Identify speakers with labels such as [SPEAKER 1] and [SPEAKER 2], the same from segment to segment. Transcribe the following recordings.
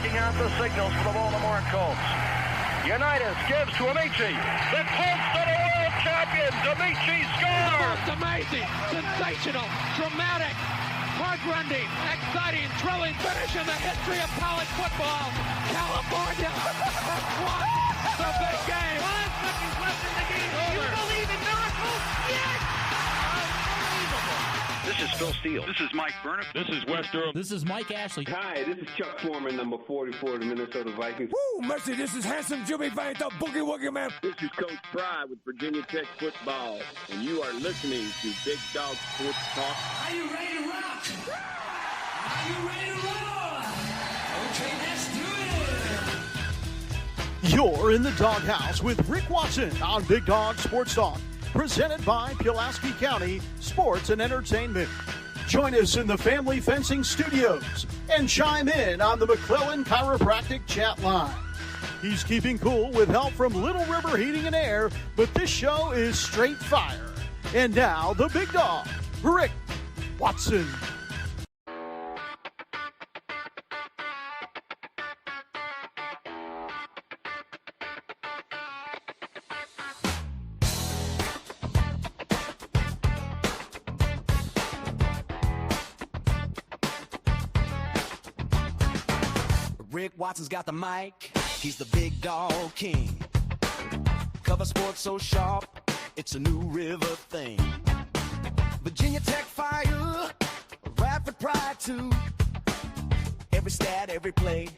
[SPEAKER 1] reading out the signals for the Baltimore Colts. Unitas gives to Amici. The Colts are the world champions. Amici scores.
[SPEAKER 2] It's amazing, sensational, dramatic, heart-rending, exciting, thrilling finish in the history of college football. California won the big game. 5 seconds left in the game. You believe in miracles? Yes!
[SPEAKER 1] This is Phil Steele.
[SPEAKER 3] This is Mike Burnop.
[SPEAKER 4] This is Wes Durham.
[SPEAKER 5] This is Mike Ashley.
[SPEAKER 6] Hi, this is Chuck Foreman, number 44 of the Minnesota Vikings.
[SPEAKER 7] Woo, mercy, this is handsome Jimmy Vane, the Boogie Woogie Man.
[SPEAKER 8] This is Coach Fry with Virginia Tech Football, and you are listening to Big Dog Sports Talk.
[SPEAKER 9] Are you ready to rock? Are you ready to roll? Okay, let's do it.
[SPEAKER 10] You're in the doghouse with Rick Watson on Big Dog Sports Talk, presented by Pulaski County Sports and Entertainment. Join us in the Family Fencing Studios and chime in on the McClellan Chiropractic chat line. He's keeping cool with help from Little River Heating and Air, but this show is straight fire. And now, the big dog, Rick Watson.
[SPEAKER 11] Rick Watson's got the mic, he's the big dog king. Cover sports so sharp, it's a New River thing. Virginia Tech fire, rapid pride too. Every stat, every play,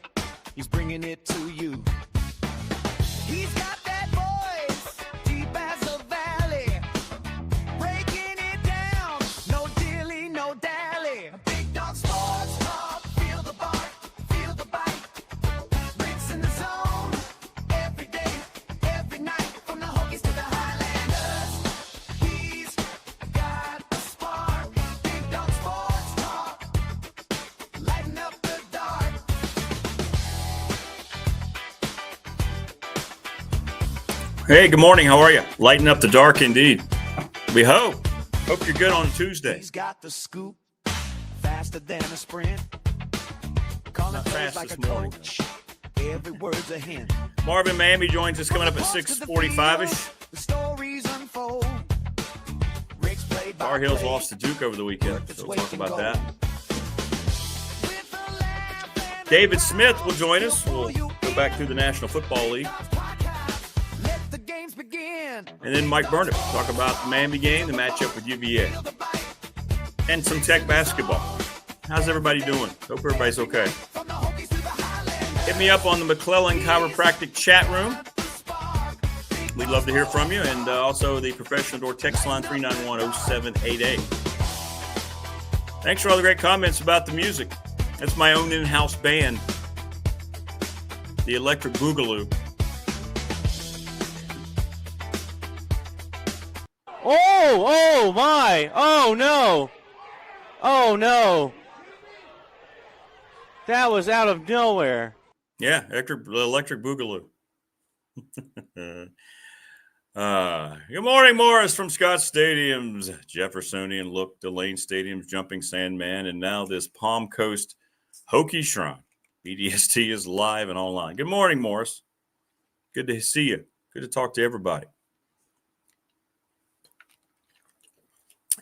[SPEAKER 11] he's bringing it to you. He's got that voice, deep as the valley, breaking it down, no dilly, no dally. Big dog sports talk, feel the bark.
[SPEAKER 4] Hey, good morning. How are you? Lighting up the dark indeed. We hope. Hope you're good on Tuesday.
[SPEAKER 11] He's got the scoop faster than a sprint.
[SPEAKER 4] Not fast like this morning.
[SPEAKER 11] Every word's a hint.
[SPEAKER 4] Marva Miami joins us coming up at 6:45ish.
[SPEAKER 11] The stories unfold. Rick's played by
[SPEAKER 4] Tar Heels lost to Duke over the weekend, so we'll talk about that. David Smith will join us. We'll go back through the National Football League. And then Mike Burnop talk about the Miami game, the matchup with UVA, and some Tech basketball. How's everybody doing? Hope everybody's okay. Hit me up on the McClellan Chiropractic chat room. We'd love to hear from you. And also the Professional Door text line 391-0788. Thanks for all the great comments about the music. That's my own in-house band, the Electric Boogaloo.
[SPEAKER 12] Oh my, oh no, that was out of nowhere.
[SPEAKER 4] Yeah, electric Boogaloo. Good morning, Morris from Scott Stadium's Jeffersonian look, Delane Stadium's Jumping Sandman, and now this Palm Coast Hokie Shrine. BDST is live and online. Good morning, Morris. Good to see you. Good to talk to everybody.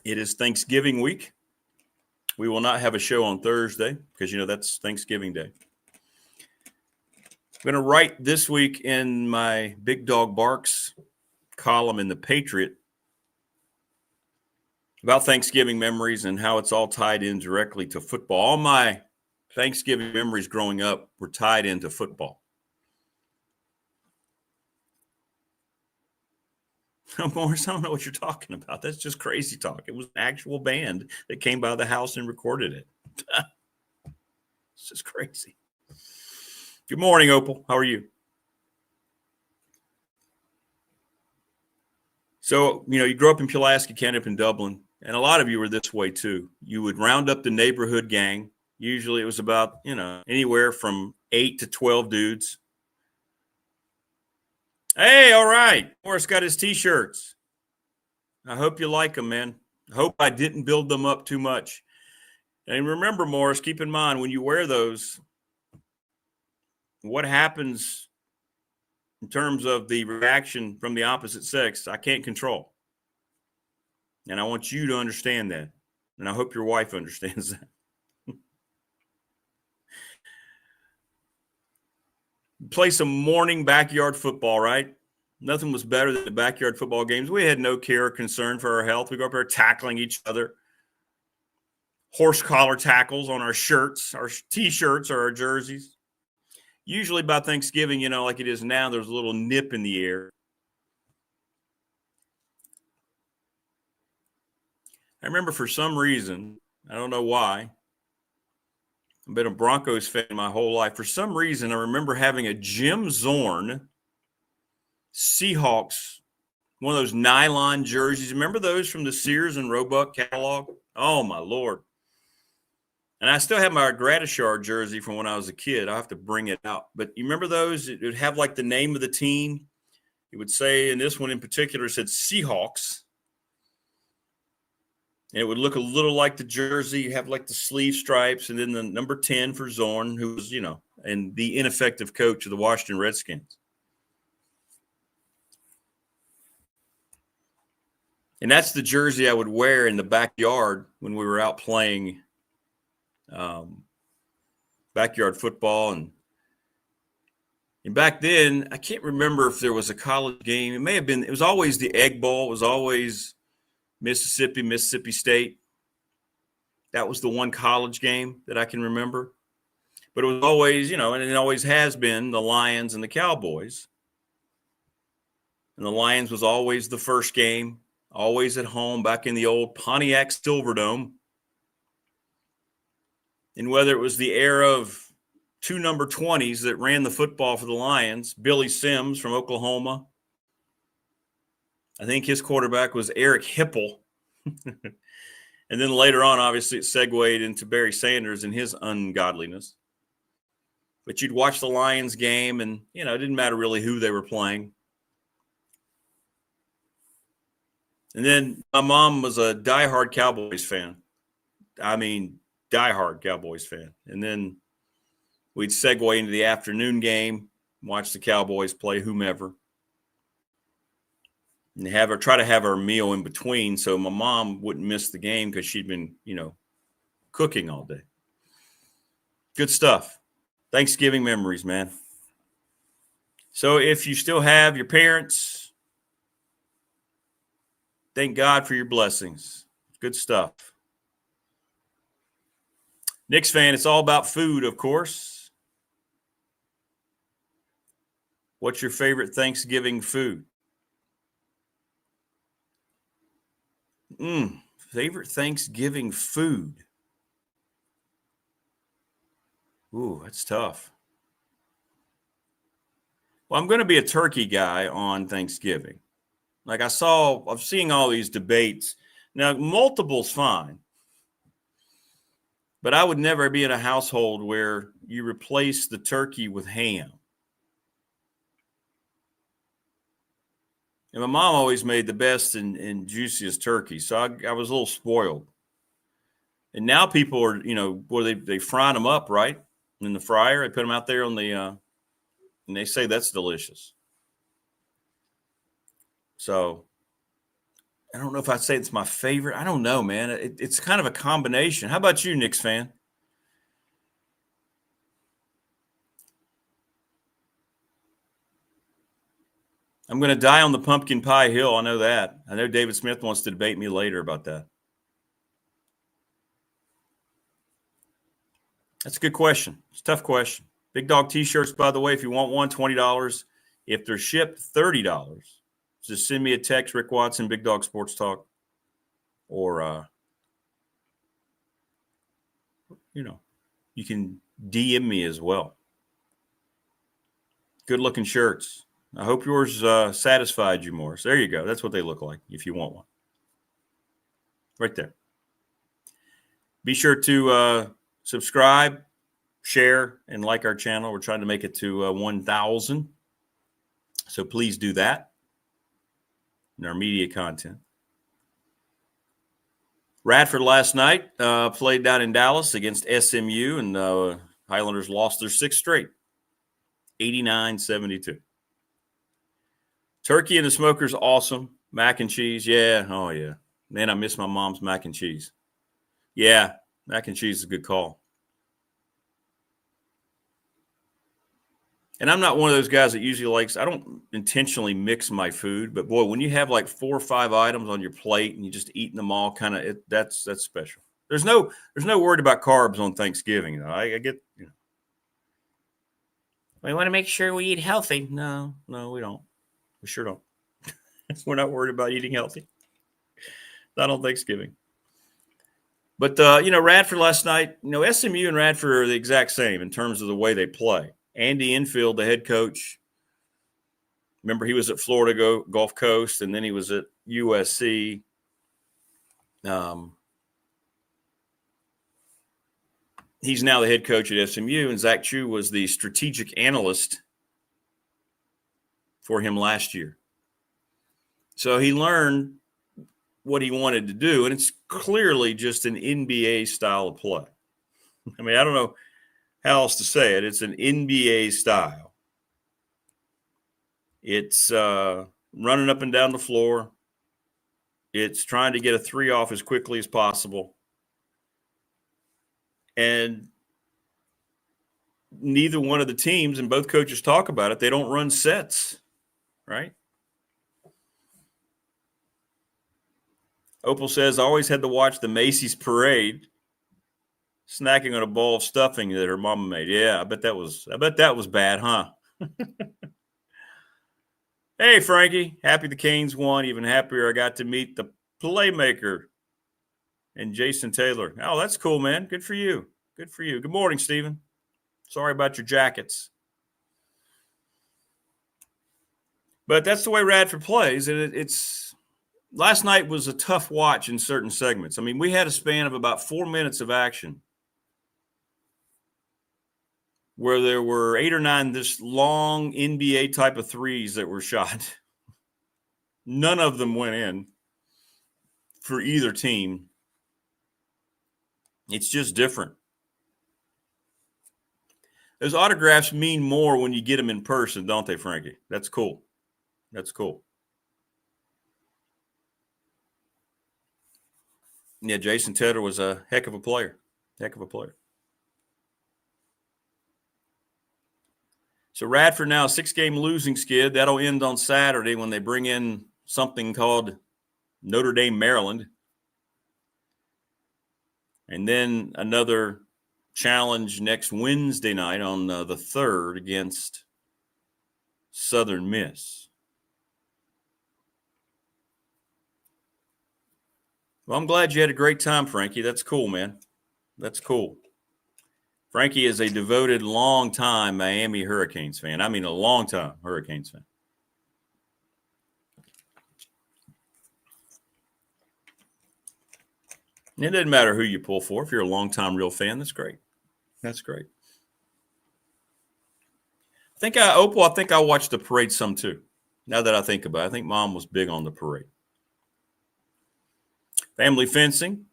[SPEAKER 4] It is Thanksgiving week. We will not have a show on Thursday because, that's Thanksgiving Day. I'm going to write this week in my Big Dog Barks column in The Patriot about Thanksgiving memories and how it's all tied in directly to football. All my Thanksgiving memories growing up were tied into football. Morris, I don't know what you're talking about. That's just crazy talk. It was an actual band that came by the house and recorded it. It's just crazy. Good morning, Opal. How are you? So, you grew up in Pulaski County, up in Dublin, and a lot of you were this way too. You would round up the neighborhood gang. Usually it was about, anywhere from 8 to 12 dudes. Hey, all right. Morris got his T-shirts. I hope you like them, man. I hope I didn't build them up too much. And remember, Morris, keep in mind, when you wear those, what happens in terms of the reaction from the opposite sex, I can't control. And I want you to understand that. And I hope your wife understands that. Play some morning backyard football, right? Nothing was better than the backyard football games. We had no care or concern for our health. We go up there tackling each other. Horse collar tackles on our shirts, our T-shirts or our jerseys. Usually by Thanksgiving, like it is now, there's a little nip in the air. I remember for some reason, I don't know why, I've been a Broncos fan my whole life. For some reason, I remember having a Jim Zorn Seahawks, one of those nylon jerseys. Remember those from the Sears and Roebuck catalog? Oh, my Lord. And I still have my Gratishard jersey from when I was a kid. I'll have to bring it out. But you remember those? It would have like the name of the team. It would say, and this one in particular said Seahawks. And it would look a little like the jersey. You have like the sleeve stripes and then the number 10 for Zorn, who was, and the ineffective coach of the Washington Redskins. And that's the jersey I would wear in the backyard when we were out playing backyard football. And back then, I can't remember if there was a college game. It may have been – it was always the Egg Bowl. It was always Mississippi State. That was the one college game that I can remember. But it was always, and it always has been the Lions and the Cowboys. And the Lions was always the first game, always at home back in the old Pontiac Silverdome. And whether it was the era of two number 20s that ran the football for the Lions, Billy Sims from Oklahoma. I think his quarterback was Eric Hipple. And then later on, obviously, it segued into Barry Sanders and his ungodliness. But you'd watch the Lions game, and, it didn't matter really who they were playing. And then my mom was a diehard Cowboys fan. I mean, diehard Cowboys fan. And then we'd segue into the afternoon game, watch the Cowboys play whomever. And try to have her meal in between so my mom wouldn't miss the game because she'd been, cooking all day. Good stuff. Thanksgiving memories, man. So if you still have your parents, thank God for your blessings. Good stuff. Knicks fan, it's all about food, of course. What's your favorite Thanksgiving food? Favorite Thanksgiving food. Ooh, that's tough. Well, I'm going to be a turkey guy on Thanksgiving. Like I'm seeing all these debates. Now, multiple's fine. But I would never be in a household where you replace the turkey with ham. And my mom always made the best and juiciest turkey, so I was a little spoiled. And now people are, they fry them up, right, in the fryer. They put them out there on the, and they say that's delicious. So I don't know if I'd say it's my favorite. I don't know, man. It's kind of a combination. How about you, Knicks fan? I'm going to die on the pumpkin pie hill. I know that. I know David Smith wants to debate me later about that. That's a good question. It's a tough question. Big Dog T-shirts, by the way, if you want one, $20. If they're shipped, $30. Just send me a text, Rick Watson, Big Dog Sports Talk. Or, you can DM me as well. Good-looking shirts. I hope yours satisfied you more. So there you go. That's what they look like if you want one. Right there. Be sure to subscribe, share, and like our channel. We're trying to make it to 1,000. So please do that in our media content. Radford last night played down in Dallas against SMU, and Highlanders lost their 6th straight. 89-72. Turkey in the smoker's awesome. Mac and cheese, yeah. Oh, yeah. Man, I miss my mom's mac and cheese. Yeah, mac and cheese is a good call. And I'm not one of those guys that usually likes, I don't intentionally mix my food, but boy, when you have like 4 or 5 items on your plate and you just eating them all, kind of, that's special. There's no word about carbs on Thanksgiving, though. I get, you know. We want to make sure we eat healthy. No, we don't. We sure don't. We're not worried about eating healthy. Not on Thanksgiving. But, Radford last night, SMU and Radford are the exact same in terms of the way they play. Andy Enfield, the head coach, remember he was at Florida Gulf Coast, and then he was at USC. He's now the head coach at SMU, and Zach Chu was the strategic analyst for him last year. So he learned what he wanted to do, and it's clearly just an NBA style of play. I mean, I don't know how else to say it. It's an NBA style. It's running up and down the floor. It's trying to get a 3 off as quickly as possible. And neither one of the teams, and both coaches talk about it, they don't run sets, right? Opal says, I always had to watch the Macy's parade, snacking on a bowl of stuffing that her mama made. Yeah, I bet that was bad, huh? Hey, Frankie, happy the Canes won. Even happier I got to meet the playmaker and Jason Taylor. Oh, that's cool, man. Good for you. Good for you. Good morning, Stephen. Sorry about your jackets. But that's the way Radford plays, and it's last night was a tough watch in certain segments. I mean, we had a span of about 4 minutes of action where there were 8 or 9 this long NBA type of threes that were shot. None of them went in for either team. It's just different. Those autographs mean more when you get them in person, don't they, Frankie? That's cool. That's cool. Yeah, Jason Taylor was a heck of a player. Heck of a player. So Radford now a 6-game losing skid. That'll end on Saturday when they bring in something called Notre Dame, Maryland. And then another challenge next Wednesday night on the 3rd against Southern Miss. Well, I'm glad you had a great time, Frankie. That's cool, man. That's cool. Frankie is a devoted, long-time Miami Hurricanes fan. I mean, a long-time Hurricanes fan. And it doesn't matter who you pull for. If you're a long-time real fan, that's great. That's great. Opal, I think I watched the parade some too. Now that I think about it, I think Mom was big on the parade. Family Fencing,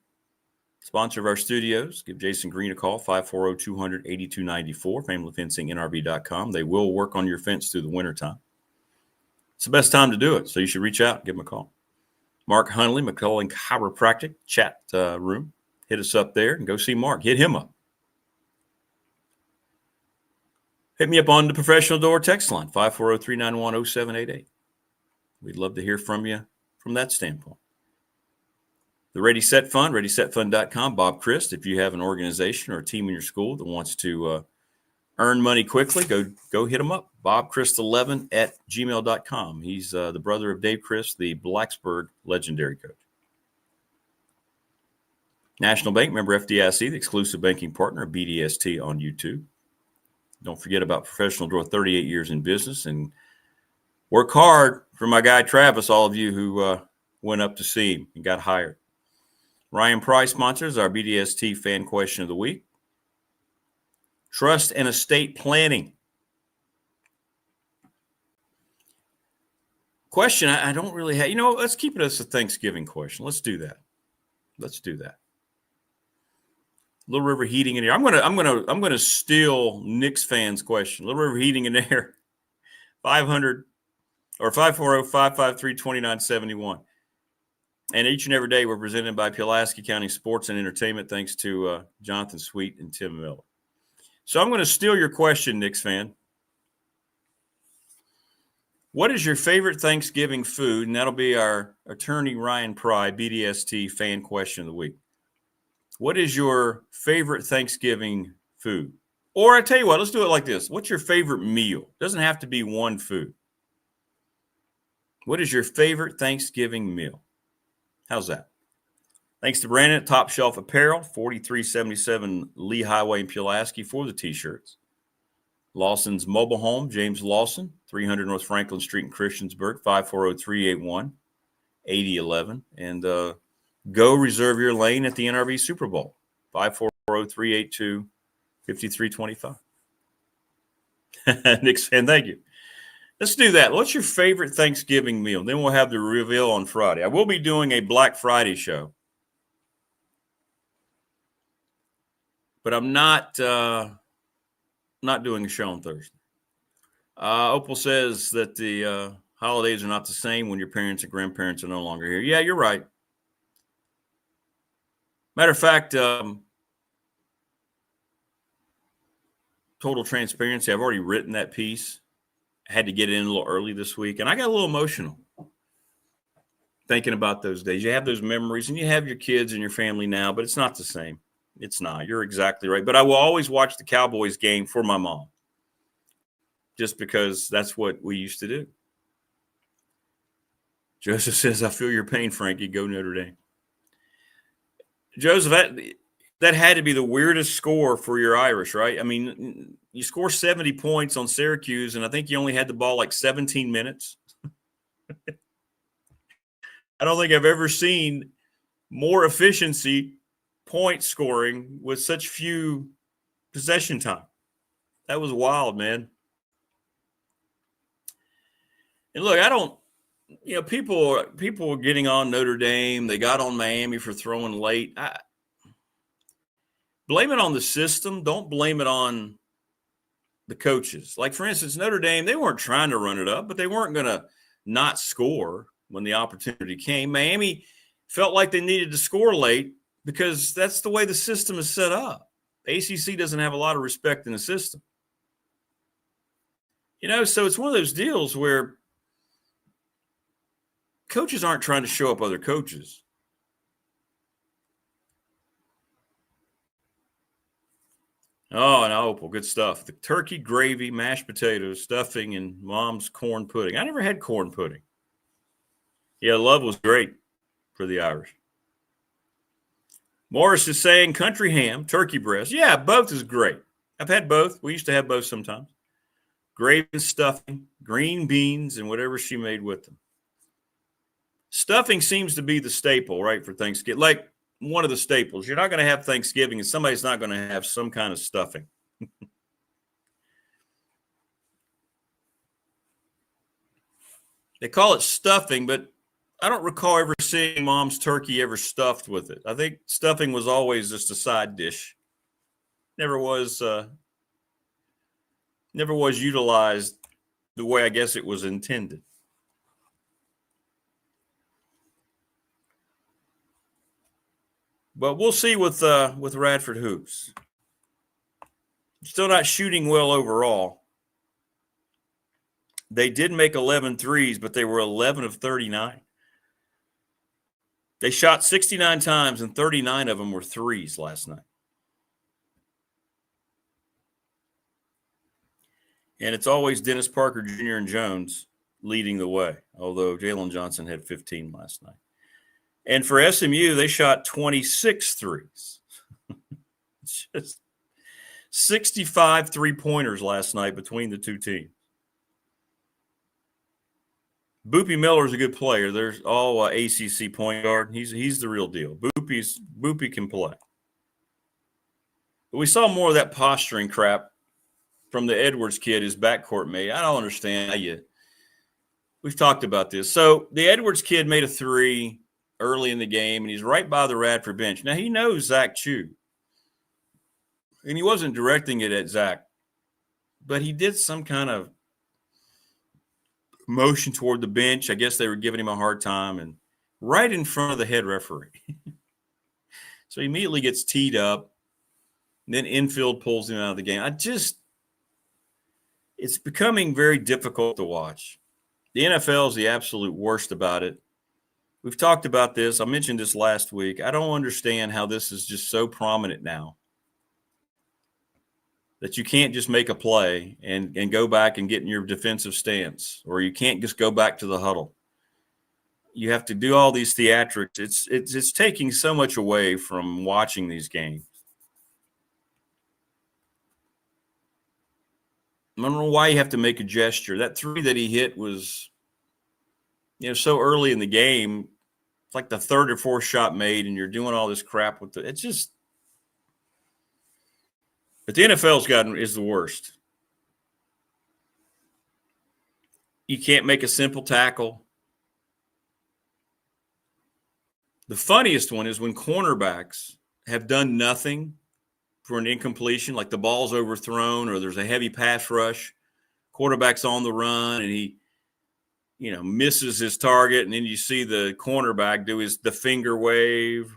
[SPEAKER 4] sponsor of our studios. Give Jason Green a call, 540-200-8294, familyfencingnrv.com. They will work on your fence through the wintertime. It's the best time to do it, so you should reach out and give them a call. Mark Hunley, McCullough Chiropractic chat room. Hit us up there and go see Mark. Hit him up. Hit me up on the professional door text line, 540-391-0788. We'd love to hear from you from that standpoint. The Ready Set Fund, ReadySetFund.com. Bob Christ, if you have an organization or a team in your school that wants to earn money quickly, go hit him up. BobChrist11@gmail.com. He's the brother of Dave Christ, the Blacksburg legendary coach. National Bank, member FDIC, the exclusive banking partner of BDST on YouTube. Don't forget about Professional Draw, 38 years in business. And work hard for my guy Travis, all of you who went up to see him and got hired. Ryan Price sponsors our BDST fan question of the week. Trust and estate planning. Question I don't really have. Let's keep it as a Thanksgiving question. Let's do that. Little River Heating and Air. I'm gonna steal Knicks fans' question. Little River Heating and Air, 500 or 540-553-2971. And each and every day we're presented by Pulaski County Sports and Entertainment, thanks to Jonathan Sweet and Tim Miller. So I'm going to steal your question, Knicks fan. What is your favorite Thanksgiving food? And that'll be our attorney Ryan Pry, BDST fan question of the week. What is your favorite Thanksgiving food? Or I tell you what, let's do it like this. What's your favorite meal? It doesn't have to be one food. What is your favorite Thanksgiving meal? How's that? Thanks to Brandon at Top Shelf Apparel, 4377 Lee Highway in Pulaski for the T-shirts. Lawson's Mobile Home, James Lawson, 300 North Franklin Street in Christiansburg, 540-381-8011. And go reserve your lane at the NRV Super Bowl, 540-382-5325. Knicks fan, thank you. Let's do that. What's your favorite Thanksgiving meal? Then we'll have the reveal on Friday. I will be doing a Black Friday show. But I'm not doing a show on Thursday. Opal says that the holidays are not the same when your parents and grandparents are no longer here. Yeah, you're right. Matter of fact, total transparency, I've already written that piece. I had to get it in a little early this week, and I got a little emotional thinking about those days. You have those memories, and you have your kids and your family now, but it's not the same. It's not. You're exactly right. But I will always watch the Cowboys game for my mom, just because that's what we used to do. Joseph says, I feel your pain, Frankie. Go Notre Dame. Joseph, that had to be the weirdest score for your Irish, right? I mean, you score 70 points on Syracuse, and I think you only had the ball like 17 minutes. I don't think I've ever seen more efficiency point scoring with such few possession time. That was wild, man. And look, I don't, people were getting on Notre Dame. They got on Miami for throwing late. Blame it on the system. Don't blame it on the coaches. Like, for instance, Notre Dame, they weren't trying to run it up, but they weren't going to not score when the opportunity came. Miami felt like they needed to score late because that's the way the system is set up. The ACC doesn't have a lot of respect in the system. So it's one of those deals where coaches aren't trying to show up other coaches. Oh, and Opal, good stuff. The turkey, gravy, mashed potatoes, stuffing, and mom's corn pudding. I never had corn pudding. Yeah, love was great for the Irish. Morris is saying country ham, turkey breast. Yeah, both is great. I've had both. We used to have both sometimes. Gravy and stuffing, green beans, and whatever she made with them. Stuffing seems to be the staple, right, for Thanksgiving. Like one of the staples. You're not going to have Thanksgiving and somebody's not going to have some kind of stuffing. They call it stuffing, but I don't recall ever seeing mom's turkey ever stuffed with it. I think stuffing was always just a side dish. Never was utilized the way I guess it was intended. But we'll see with Radford Hoops. Still not shooting well overall. They did make 11 threes, but they were 11 of 39. They shot 69 times, and 39 of them were threes last night. And it's always Dennis Parker Jr. and Jones leading the way, although Jalen Johnson had 15 last night. And for SMU, they shot 26 threes. It's just 65 three-pointers last night between the two teams. Boopy Miller's a good player. There's all ACC point guard. He's the real deal. Boopy can play. But we saw more of that posturing crap from the Edwards kid, his backcourt mate. I don't understand how we've talked about this. So the Edwards kid made a three early in the game, and he's right by the Radford bench. Now, he knows Zach Chu. And he wasn't directing it at Zach, but he did some kind of motion toward the bench. I guess they were giving him a hard time, and right in front of the head referee. So he immediately gets teed up. And then infield pulls him out of the game. It's becoming very difficult to watch. The NFL is the absolute worst about it. We've talked about this. I mentioned this last week. I don't understand how this is just so prominent now that you can't just make a play and go back and get in your defensive stance, or you can't just go back to the huddle. You have to do all these theatrics. It's taking so much away from watching these games. I don't know why you have to make a gesture. That 3 that he hit was, so early in the game. It's like the 3rd or 4th shot made, and you're doing all this crap with it. It's just – but the NFL's is the worst. You can't make a simple tackle. The funniest one is when cornerbacks have done nothing for an incompletion, like the ball's overthrown or there's a heavy pass rush, quarterback's on the run, and he, misses his target, and then you see the cornerback do the finger wave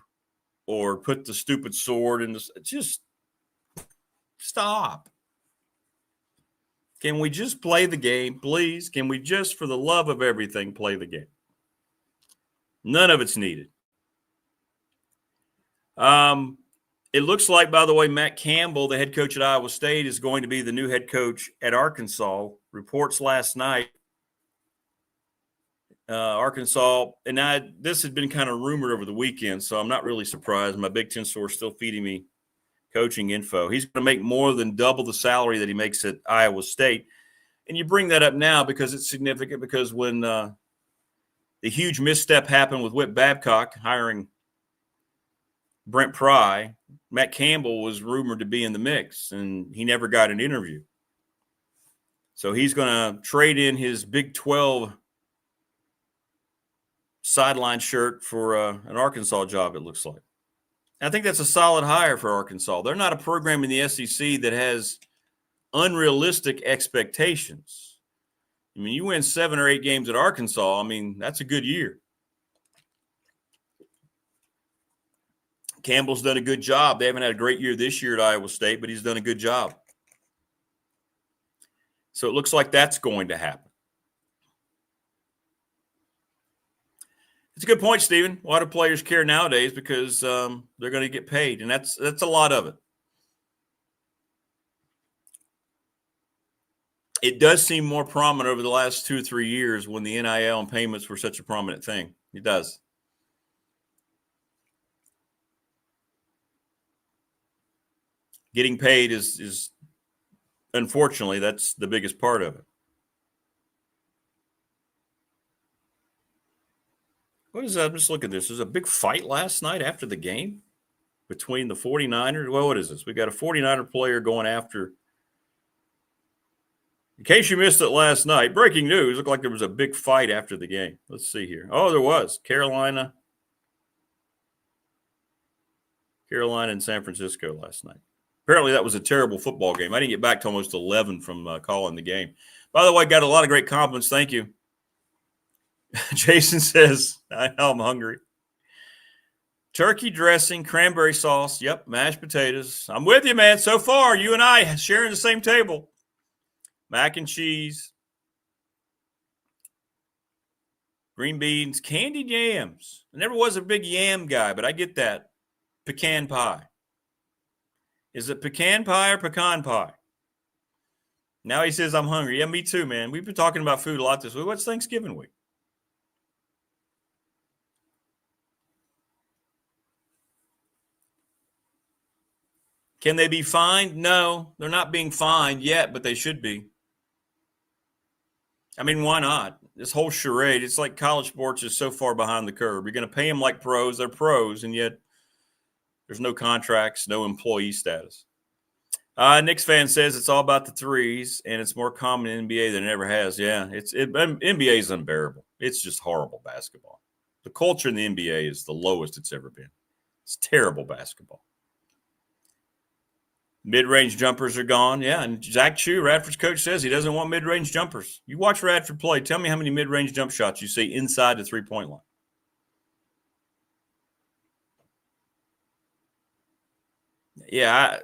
[SPEAKER 4] or put the stupid sword in the – just stop. Can we just play the game, please? Can we just, for the love of everything, play the game? None of it's needed. It looks like, by the way, Matt Campbell, the head coach at Iowa State, is going to be the new head coach at Arkansas. Reports last night, Arkansas, and this had been kind of rumored over the weekend, so I'm not really surprised. My Big Ten source still feeding me coaching info. He's going to make more than double the salary that he makes at Iowa State. And you bring that up now because it's significant, because when the huge misstep happened with Whit Babcock hiring Brent Pry, Matt Campbell was rumored to be in the mix, and he never got an interview. So he's going to trade in his Big 12 sideline shirt for an Arkansas job, it looks like. I think that's a solid hire for Arkansas. They're not a program in the SEC that has unrealistic expectations. I mean, you win 7 or 8 games at Arkansas, that's a good year. Campbell's done a good job. They haven't had a great year this year at Iowa State, but he's done a good job. So it looks like that's going to happen. It's a good point, Stephen. Why do players care nowadays? Because they're going to get paid, and that's a lot of it. It does seem more prominent over the last 2 or 3 years when the NIL and payments were such a prominent thing. It does. Getting paid is unfortunately, that's the biggest part of it. What is that? Just look at this. There's a big fight last night after the game between the 49ers. Well, what is this? We got a 49er player going after. In case you missed it last night, breaking news. Looked like there was a big fight after the game. Let's see here. Oh, there was. Carolina and San Francisco last night. Apparently that was a terrible football game. I didn't get back to almost 11 from calling the game. By the way, got a lot of great compliments. Thank you. Jason says, I know I'm hungry. Turkey dressing, cranberry sauce. Yep, mashed potatoes. I'm with you, man. So far, you and I sharing the same table. Mac and cheese. Green beans, candied yams. I never was a big yam guy, but I get that. Pecan pie. Is it pecan pie or pecan pie? Now he says, I'm hungry. Yeah, me too, man. We've been talking about food a lot this week. What's Thanksgiving week? Can they be fined? No, they're not being fined yet, but they should be. Why not? This whole charade, it's like college sports is so far behind the curve. You're going to pay them like pros. They're pros, and yet there's no contracts, no employee status. Knicks fan says it's all about the threes, and it's more common in NBA than it ever has. Yeah, NBA is unbearable. It's just horrible basketball. The culture in the NBA is the lowest it's ever been. It's terrible basketball. Mid-range jumpers are gone. Yeah, and Zach Chu, Radford's coach, says he doesn't want mid-range jumpers. You watch Radford play. Tell me how many mid-range jump shots you see inside the three-point line. Yeah,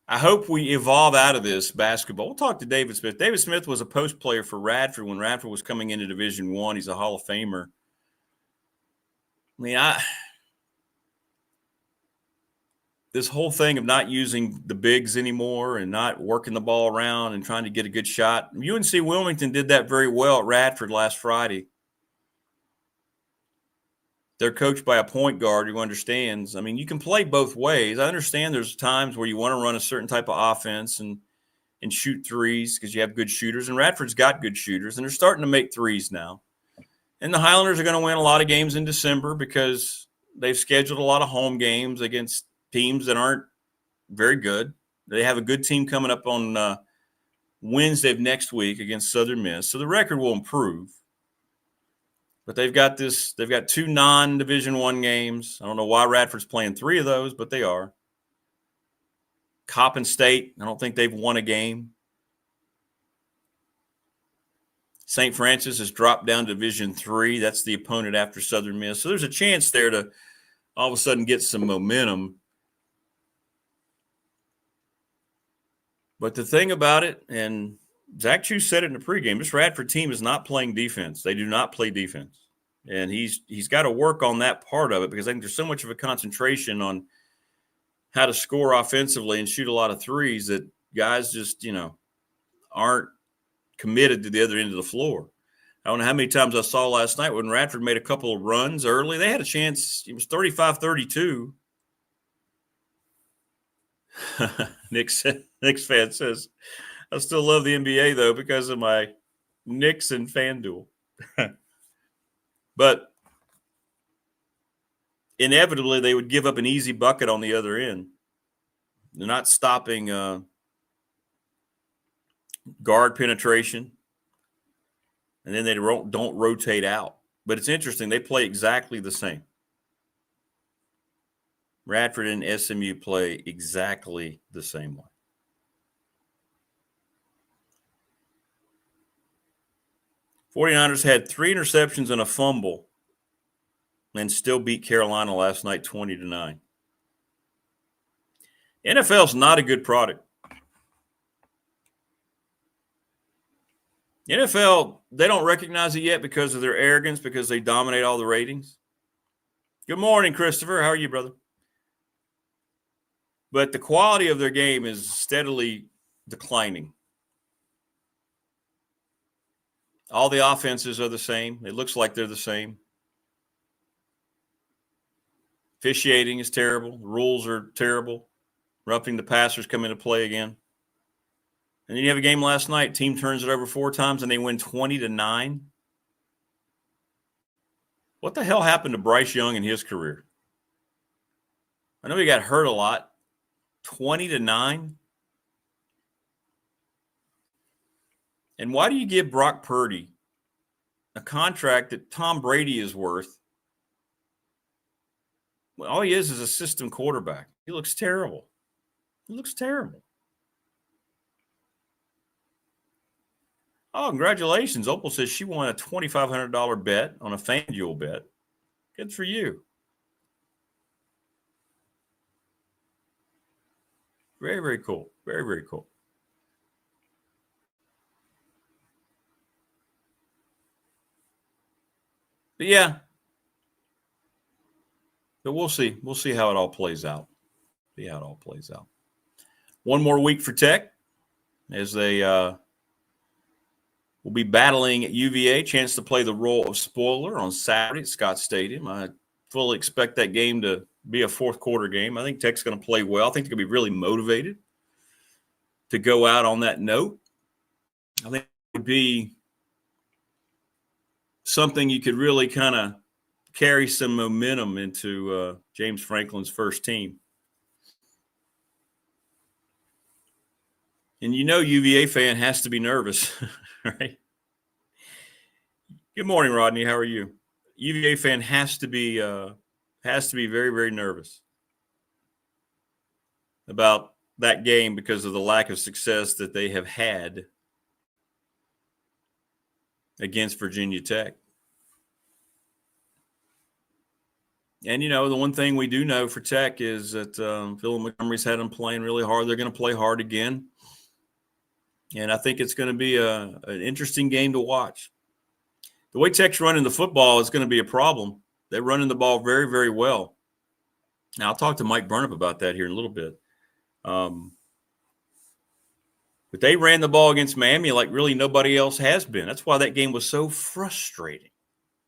[SPEAKER 4] I hope we evolve out of this basketball. We'll talk to David Smith. David Smith was a post player for Radford when Radford was coming into Division I. He's a Hall of Famer. I mean, this whole thing of not using the bigs anymore and not working the ball around and trying to get a good shot. UNC Wilmington did that very well at Radford last Friday. They're coached by a point guard who understands. I mean, you can play both ways. I understand there's times where you want to run a certain type of offense and shoot threes because you have good shooters, and Radford's got good shooters, and they're starting to make threes now. And the Highlanders are going to win a lot of games in December because they've scheduled a lot of home games against teams that aren't very good. They have a good team coming up on Wednesday of next week against Southern Miss, so the record will improve. But they've got two non-Division I games. I don't know why Radford's playing 3 of those, but they are. Coppin State, I don't think they've won a game. St. Francis has dropped down to Division III. That's the opponent after Southern Miss. So there's a chance there to all of a sudden get some momentum. But the thing about it, and Zach Chu said it in the pregame, this Radford team is not playing defense. They do not play defense. And he's got to work on that part of it because I think there's so much of a concentration on how to score offensively and shoot a lot of threes that guys just, aren't committed to the other end of the floor. I don't know how many times I saw last night when Radford made a couple of runs early. They had a chance. It was 35-32. Knicks fan says, I still love the NBA, though, because of my Knicks and FanDuel. But inevitably, they would give up an easy bucket on the other end. They're not stopping guard penetration, and then they don't rotate out. But it's interesting. They play exactly the same. Radford and SMU play exactly the same way. '49ers had 3 interceptions and a fumble and still beat Carolina last night 20-9. NFL's not a good product. NFL, they don't recognize it yet because of their arrogance, because they dominate all the ratings. Good morning, Christopher. How are you, brother? But the quality of their game is steadily declining. All the offenses are the same. It looks like they're the same. Officiating is terrible. The rules are terrible. Roughing the passers come into play again. And then you have a game last night. Team turns it over 4 times, and they win 20-9. What the hell happened to Bryce Young in his career? I know he got hurt a lot. 20-9. And why do you give Brock Purdy a contract that Tom Brady is worth? Well, all he is a system quarterback. He looks terrible. He looks terrible. Oh, congratulations. Opal says she won a $2,500 bet on a FanDuel bet. Good for you. Very, very cool. Very, very cool. But yeah. But we'll see. We'll see how it all plays out. See how it all plays out. One more week for Tech as they will be battling at UVA. Chance to play the role of spoiler on Saturday at Scott Stadium. I fully expect that game to be a fourth quarter game. I think Tech's going to play well. I think they're going to be really motivated to go out on that note. I think it would be something you could really kind of carry some momentum into James Franklin's first team. And UVA fan has to be nervous, right? Good morning, Rodney. How are you? UVA fan has to be very, very nervous. about that game because of the lack of success that they have had against Virginia Tech. And, the one thing we do know for Tech is that Phil Montgomery's had them playing really hard. They're going to play hard again. And I think it's going to be an interesting game to watch. The way Tech's running the football is going to be a problem. They're running the ball very, very well. Now, I'll talk to Mike Burnop about that here in a little bit. But they ran the ball against Miami like really nobody else has been. That's why that game was so frustrating.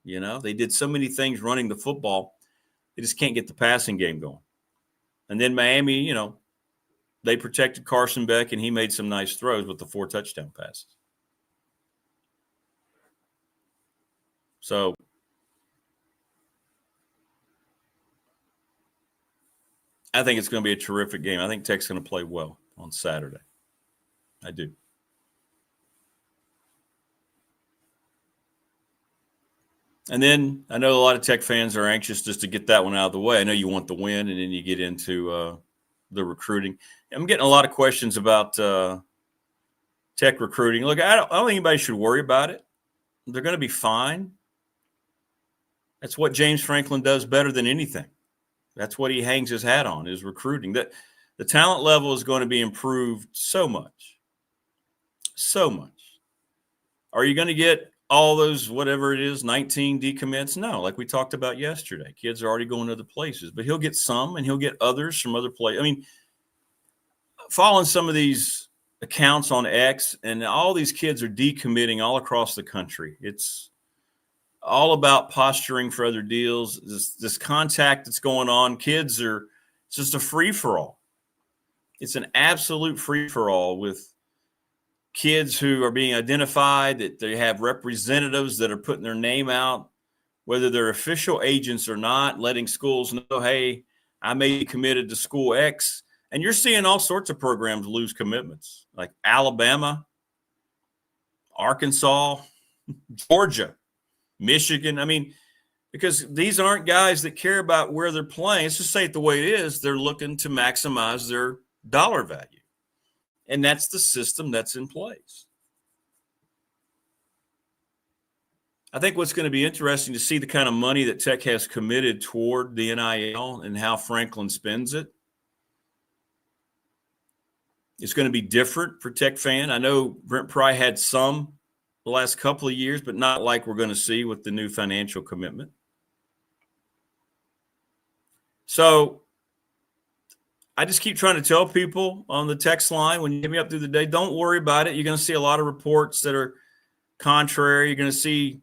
[SPEAKER 4] They did so many things running the football. They just can't get the passing game going. And then Miami, they protected Carson Beck, and he made some nice throws with the 4 touchdown passes. So I think it's going to be a terrific game. I think Tech's going to play well on Saturday. I do. And then I know a lot of Tech fans are anxious just to get that one out of the way. I know you want the win, and then you get into the recruiting. I'm getting a lot of questions about Tech recruiting. Look, I don't think anybody should worry about it. They're going to be fine. That's what James Franklin does better than anything. That's what he hangs his hat on, is recruiting. That the talent level is going to be improved so much. So much. Are you going to get all those, whatever it is, 19 decommits? No, like we talked about yesterday. Kids are already going to other places. But he'll get some, and he'll get others from other places. I mean, following some of these accounts on X, and all these kids are decommitting all across the country. It's all about posturing for other deals. This contact that's going on, kids are – it's just a free-for-all. It's an absolute free-for-all with kids who are being identified, that they have representatives that are putting their name out, whether they're official agents or not, letting schools know, hey, I may be committed to school X. And you're seeing all sorts of programs lose commitments, like Alabama, Arkansas, Georgia, Michigan. I mean, because these aren't guys that care about where they're playing. Let's just say it the way it is. They're looking to maximize their dollar value. And that's the system that's in place. I think what's going to be interesting to see the kind of money that Tech has committed toward the NIL and how Franklin spends it. It's going to be different for Tech fan. I know Brent Pry had some the last couple of years, but not like we're going to see with the new financial commitment. So I just keep trying to tell people on the text line, when you hit me up through the day, don't worry about it. You're going to see a lot of reports that are contrary. You're going to see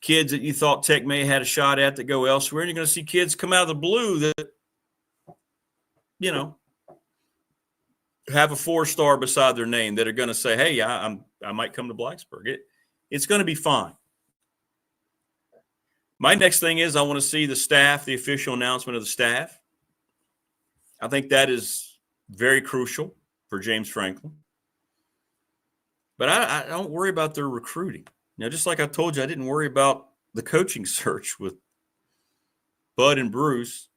[SPEAKER 4] kids that you thought Tech may have had a shot at that go elsewhere. And you're going to see kids come out of the blue that, have a 4-star beside their name that are going to say, hey, I might come to Blacksburg. It's going to be fine. My next thing is I want to see the staff, the official announcement of the staff. I think that is very crucial for James Franklin. But I don't worry about their recruiting. Just like I told you, I didn't worry about the coaching search with Bud and Bruce.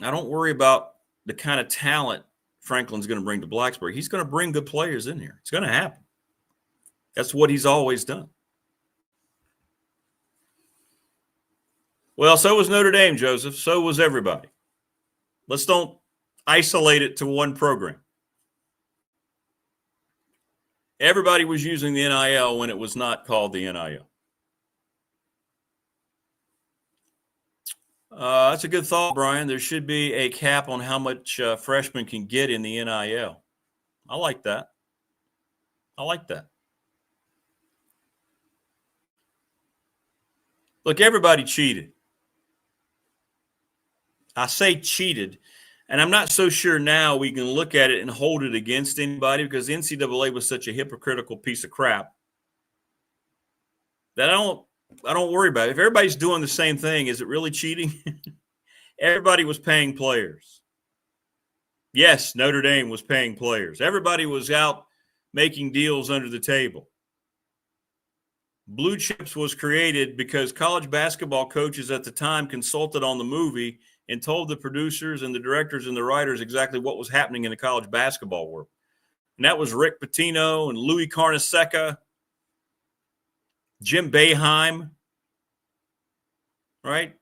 [SPEAKER 4] I don't worry about the kind of talent Franklin's going to bring to Blacksburg. He's going to bring good players in here. It's going to happen. That's what he's always done. Well, so was Notre Dame, Joseph. So was everybody. Let's don't isolate it to one program. Everybody was using the NIL when it was not called the NIL. That's a good thought, Brian. There should be a cap on how much freshmen can get in the NIL. I like that. Look, everybody cheated. I say cheated, and I'm not so sure now we can look at it and hold it against anybody, because the NCAA was such a hypocritical piece of crap that I don't worry about it. If everybody's doing the same thing, is it really cheating? Everybody was paying players. Yes, Notre Dame was paying players. Everybody was out making deals under the table. Blue Chips was created because college basketball coaches at the time consulted on the movie and told the producers and the directors and the writers exactly what was happening in the college basketball world. And that was Rick Pitino and Louis Carnesecca, Jim Boeheim, right?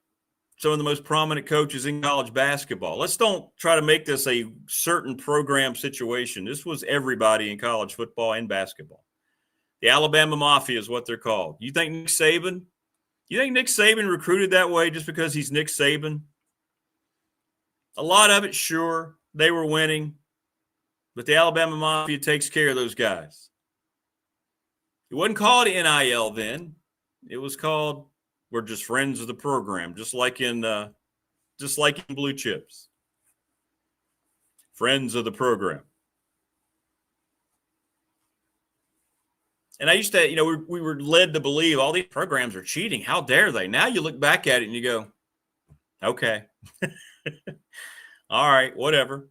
[SPEAKER 4] Some of the most prominent coaches in college basketball. Let's don't try to make this a certain program situation. This was everybody in college football and basketball. The Alabama Mafia is what they're called. You think Nick Saban recruited that way just because he's Nick Saban? A lot of it, sure, they were winning, but the Alabama Mafia takes care of those guys. It wasn't called NIL then. It was called, we're just friends of the program, just like in Blue Chips. Friends of the program. And I used to, we were led to believe all these programs are cheating. How dare they? Now you look back at it and you go, okay. All right, whatever.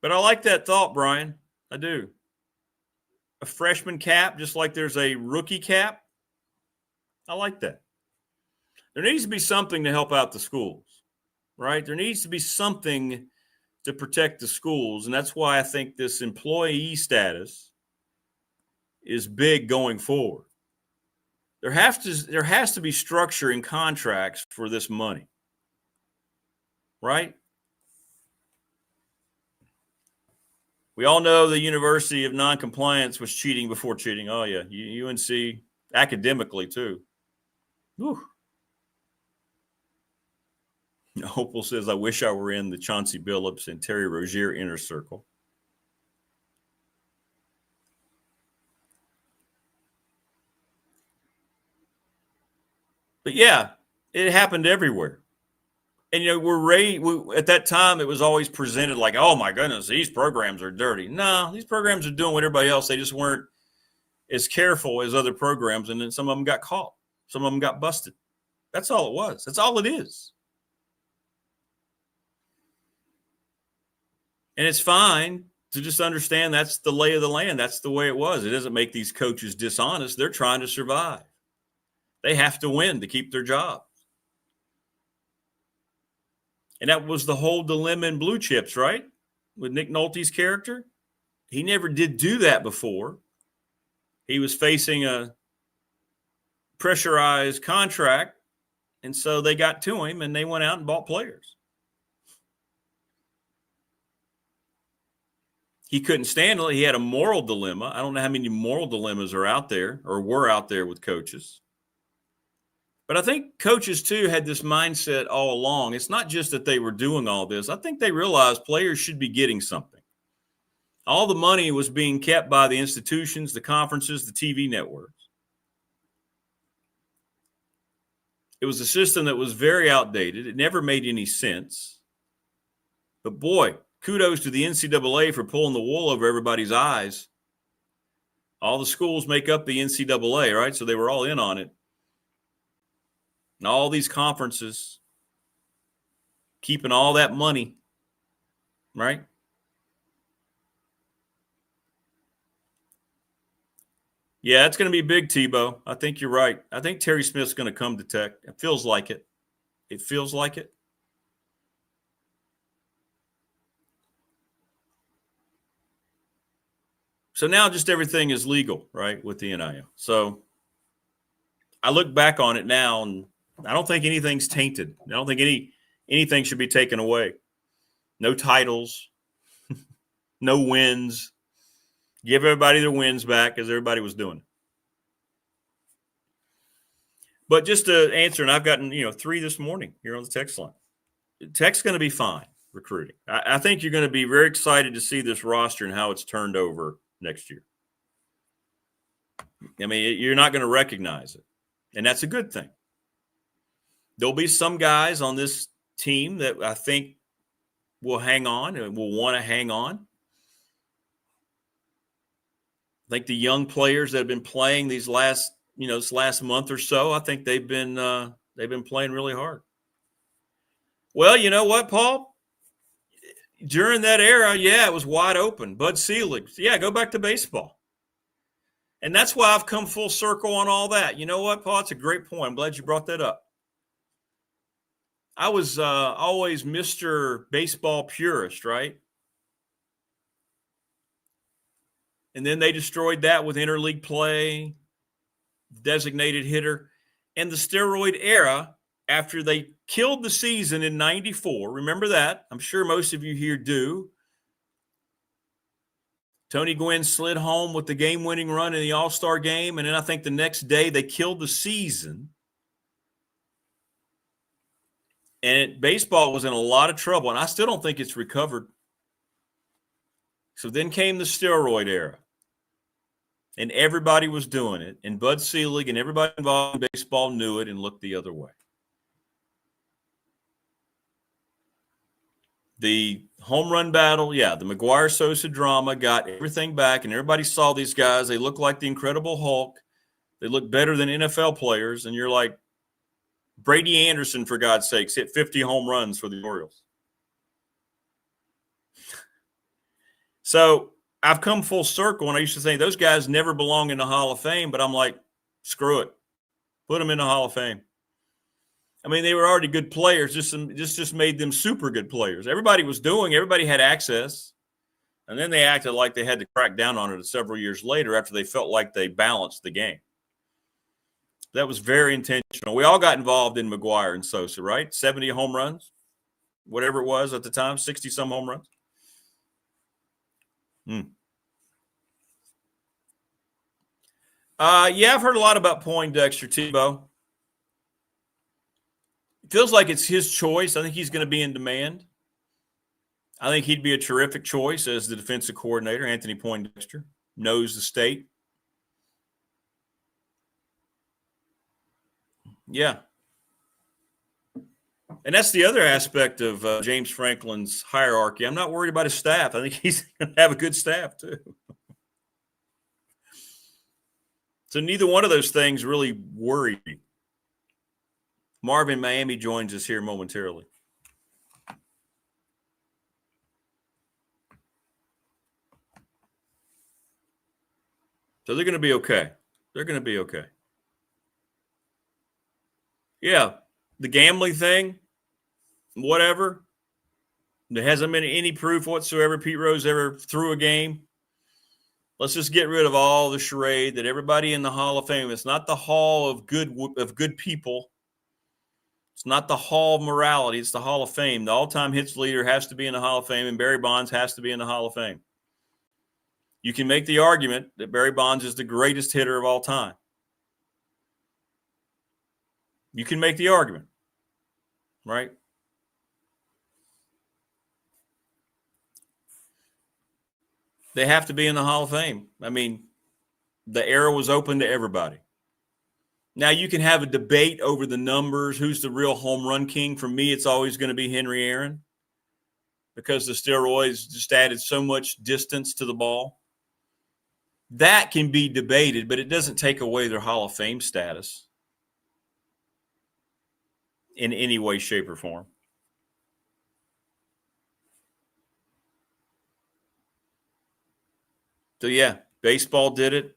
[SPEAKER 4] But I like that thought, Brian. I do. A freshman cap, just like there's a rookie cap. I like that. There needs to be something to help out the schools, right? There needs to be something to protect the schools. And that's why I think this employee status is big going forward. There has to be structure in contracts for this money, right? We all know the University of Noncompliance was cheating before cheating. Oh, yeah, UNC academically too. Whew. Hopeful says, I wish I were in the Chauncey Billups and Terry Rozier inner circle. But yeah, it happened everywhere. And, at that time, it was always presented like, oh, my goodness, these programs are dirty. No, these programs are doing what everybody else. They just weren't as careful as other programs. And then some of them got caught. Some of them got busted. That's all it was. That's all it is. And it's fine to just understand that's the lay of the land. That's the way it was. It doesn't make these coaches dishonest. They're trying to survive. They have to win to keep their jobs. And that was the whole dilemma in Blue Chips, right? With Nick Nolte's character. He never did do that before. He was facing a pressurized contract, and so they got to him, and they went out and bought players. He couldn't stand it. He had a moral dilemma. I don't know how many moral dilemmas are out there or were out there with coaches. But I think coaches, too, had this mindset all along. It's not just that they were doing all this. I think they realized players should be getting something. All the money was being kept by the institutions, the conferences, the TV networks. It was a system that was very outdated. It never made any sense. But, boy, kudos to the NCAA for pulling the wool over everybody's eyes. All the schools make up the NCAA, right? So they were all in on it. And all these conferences keeping all that money, right? Yeah, it's going to be big, Tebow. I think you're right. I think Terry Smith's going to come to Tech. It feels like it. It feels like it. So now just everything is legal, right, with the NIL. So I look back on it now, and I don't think anything's tainted. I don't think anything should be taken away. No titles, no wins. Give everybody their wins back as everybody was doing. But just to answer, and I've gotten 3 this morning here on the text line. Tech's going to be fine recruiting. I think you're going to be very excited to see this roster and how it's turned over next year. I mean, you're not going to recognize it, and that's a good thing. There'll be some guys on this team that I think will hang on and will want to hang on. I think the young players that have been playing this last month or so, I think they've been playing really hard. Well, you know what, Paul? During that era, yeah, it was wide open. Bud Selig, yeah, go back to baseball. And that's why I've come full circle on all that. You know what, Paul? It's a great point. I'm glad you brought that up. I was always Mr. Baseball purist, right? And then they destroyed that with interleague play, designated hitter, and the steroid era after they killed the season in 94. Remember that? I'm sure most of you here do. Tony Gwynn slid home with the game-winning run in the All-Star game, and then I think the next day they killed the season. And baseball was in a lot of trouble, and I still don't think it's recovered. So then came the steroid era, and everybody was doing it. And Bud Selig and everybody involved in baseball knew it and looked the other way. The home run battle, the McGwire-Sosa drama got everything back, and everybody saw these guys. They look like the Incredible Hulk. They look better than NFL players, and you're like, Brady Anderson, for God's sakes, hit 50 home runs for the Orioles. So I've come full circle, and I used to say those guys never belong in the Hall of Fame, but I'm like, screw it. Put them in the Hall of Fame. I mean, they were already good players, just made them super good players. Everybody had access, and then they acted like they had to crack down on it several years later after they felt like they balanced the game. That was very intentional. We all got involved in McGwire and Sosa, right? 70 home runs, whatever it was at the time, 60-some home runs. I've heard a lot about Poindexter, Tebow. It feels like it's his choice. I think he's going to be in demand. I think he'd be a terrific choice as the defensive coordinator. Anthony Poindexter knows the state. Yeah. And that's the other aspect of James Franklin's hierarchy. I'm not worried about his staff. I think he's going to have a good staff, too. So neither one of those things really worry me. Marva in Miami joins us here momentarily. So they're going to be okay. They're going to be okay. Yeah, the gambling thing, whatever. There hasn't been any proof whatsoever Pete Rose ever threw a game. Let's just get rid of all the charade that everybody in the Hall of Fame. It's not the Hall of good people. It's not the Hall of Morality. It's the Hall of Fame. The all-time hits leader has to be in the Hall of Fame, and Barry Bonds has to be in the Hall of Fame. You can make the argument that Barry Bonds is the greatest hitter of all time. You can make the argument, right? They have to be in the Hall of Fame. I mean, the era was open to everybody. Now, you can have a debate over the numbers. Who's the real home run king? For me, it's always going to be Henry Aaron because the steroids just added so much distance to the ball. That can be debated, but it doesn't take away their Hall of Fame status in any way, shape, or form. So, yeah, baseball did it.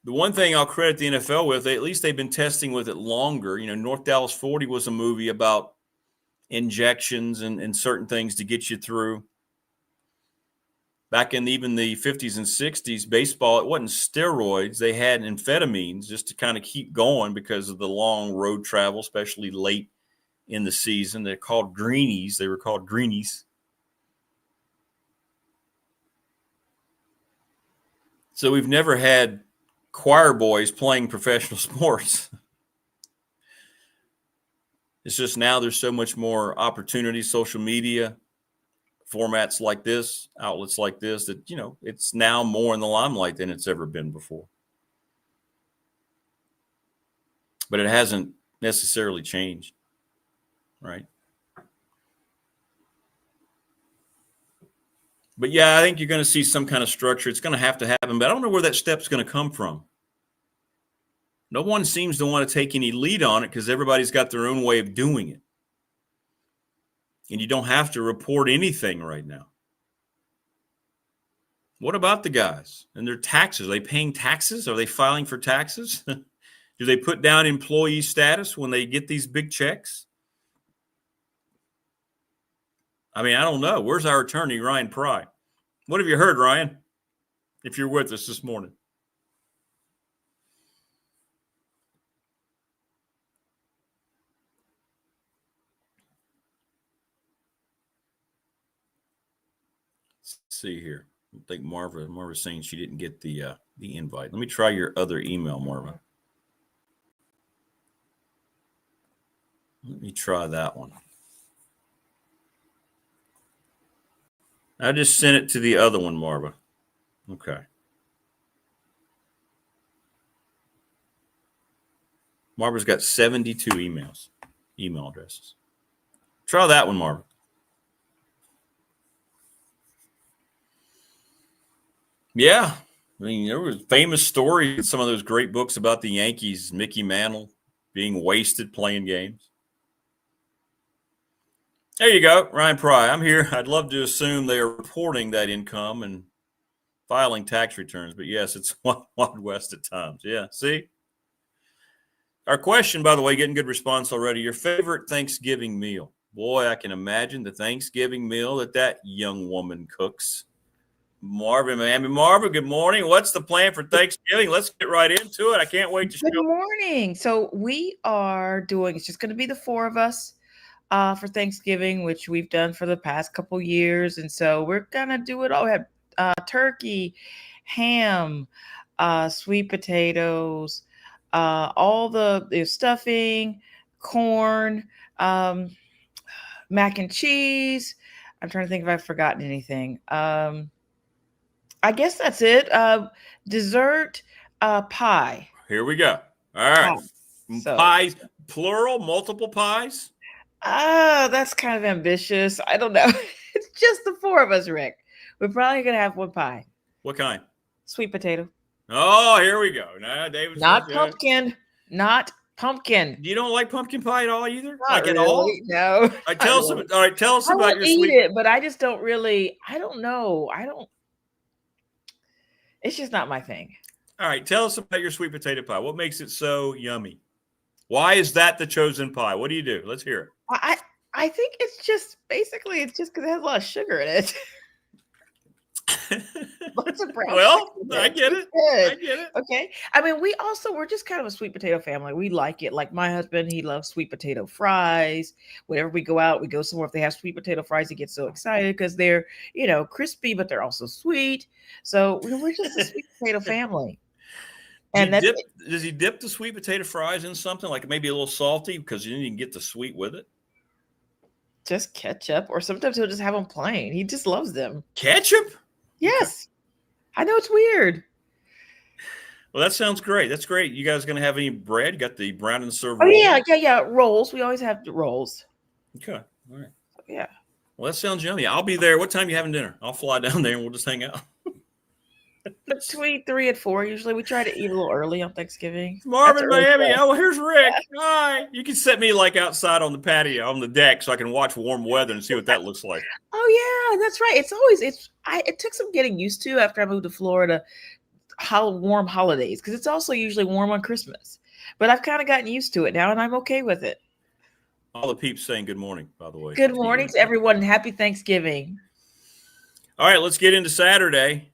[SPEAKER 4] The one thing I'll credit the NFL with, at least they've been testing with it longer. You know, North Dallas 40 was a movie about injections and certain things to get you through. Back in even the 50s and 60s, baseball, it wasn't steroids. They had amphetamines just to kind of keep going because of the long road travel, especially late in the season. They're called greenies. They were called greenies. So we've never had choir boys playing professional sports. It's just now there's so much more opportunity, social media, formats like this, outlets like this, that, you know, it's now more in the limelight than it's ever been before. But it hasn't necessarily changed, right? But, yeah, I think you're going to see some kind of structure. It's going to have to happen, but I don't know where that step's going to come from. No one seems to want to take any lead on it because everybody's got their own way of doing it. And you don't have to report anything right now. What about the guys and their taxes? Are they paying taxes? Are they filing for taxes? Do they put down employee status when they get these big checks? I mean, I don't know. Where's our attorney, Ryan Pry? What have you heard, Ryan, if you're with us this morning? Let's see here. I think Marva's saying she didn't get the invite. Let me try your other email, Marva. Let me try that one. I just sent it to the other one, Marva. Okay. Marva's got 72 email addresses. Try that one, Marva. Yeah. I mean, there was famous stories in some of those great books about the Yankees, Mickey Mantle being wasted playing games. There you go, Ryan Pry. I'm here. I'd love to assume they are reporting that income and filing tax returns, but yes, it's Wild West at times. Yeah, see? Our question, by the way, getting good response already. Your favorite Thanksgiving meal? Boy, I can imagine the Thanksgiving meal that young woman cooks. Marva, Miami. Marva, good morning. What's the plan for Thanksgiving? Let's get right into it. I can't wait to show.
[SPEAKER 3] Good morning. So we are doing, it's just going to be the four of us for Thanksgiving, which we've done for the past couple years. And so we're going to do it all. We have turkey, ham, sweet potatoes, all the stuffing, corn, mac and cheese. I'm trying to think if I've forgotten anything. I guess that's it. Dessert, pie.
[SPEAKER 4] Here we go. All right.
[SPEAKER 3] So,
[SPEAKER 4] pies, plural, multiple pies?
[SPEAKER 3] That's kind of ambitious. I don't know. It's just the four of us, Rick. We're probably going to have one pie.
[SPEAKER 4] What kind?
[SPEAKER 3] Sweet potato.
[SPEAKER 4] Oh, here we go. No, David.
[SPEAKER 3] Not pumpkin. Not pumpkin.
[SPEAKER 4] You don't like pumpkin pie at all either?
[SPEAKER 3] Not
[SPEAKER 4] like
[SPEAKER 3] really.
[SPEAKER 4] At all?
[SPEAKER 3] No.
[SPEAKER 4] All right, tell us about your
[SPEAKER 3] sweet. Eat it, but I just don't really. I don't know. It's just not my thing.
[SPEAKER 4] All right, tell us about your sweet potato pie. What makes it so yummy? Why is that the chosen pie? What do you do? Let's hear it.
[SPEAKER 3] I think it's just basically because it has a lot of sugar in it. Lots of brown sugar.
[SPEAKER 4] I get it.
[SPEAKER 3] Good.
[SPEAKER 4] I get it.
[SPEAKER 3] Okay. I mean, we're just kind of a sweet potato family. We like it. Like my husband, he loves sweet potato fries. Whenever we go out, we go somewhere. If they have sweet potato fries, he gets so excited because they're, crispy, but they're also sweet. So we're just a sweet potato family. And
[SPEAKER 4] does he dip the sweet potato fries in something like maybe a little salty because you didn't get the sweet with it?
[SPEAKER 3] Just ketchup, or sometimes he'll just have them plain. He just loves them.
[SPEAKER 4] Ketchup?
[SPEAKER 3] Yes. Okay. I know it's weird.
[SPEAKER 4] Well, that sounds great. That's great. You guys going to have any bread? You got the brown and serve
[SPEAKER 3] rolls?
[SPEAKER 4] Yeah.
[SPEAKER 3] Rolls. We always have rolls.
[SPEAKER 4] Okay. All right.
[SPEAKER 3] Yeah.
[SPEAKER 4] Well, that sounds yummy. I'll be there. What time are you having dinner? I'll fly down there and we'll just hang out.
[SPEAKER 3] Between 3 and 4, usually. We try to eat a little early on Thanksgiving.
[SPEAKER 4] Marvin, Miami. Oh, here's Rick. Hi. You can set me outside on the patio, on the deck, so I can watch warm weather and see what that looks like.
[SPEAKER 3] Oh yeah, that's right. It took some getting used to after I moved to Florida. How warm holidays, because it's also usually warm on Christmas. But I've kind of gotten used to it now, and I'm okay with it.
[SPEAKER 4] All the peeps saying good morning, by the way.
[SPEAKER 3] Good morning to everyone, and happy Thanksgiving.
[SPEAKER 4] All right, let's get into Saturday.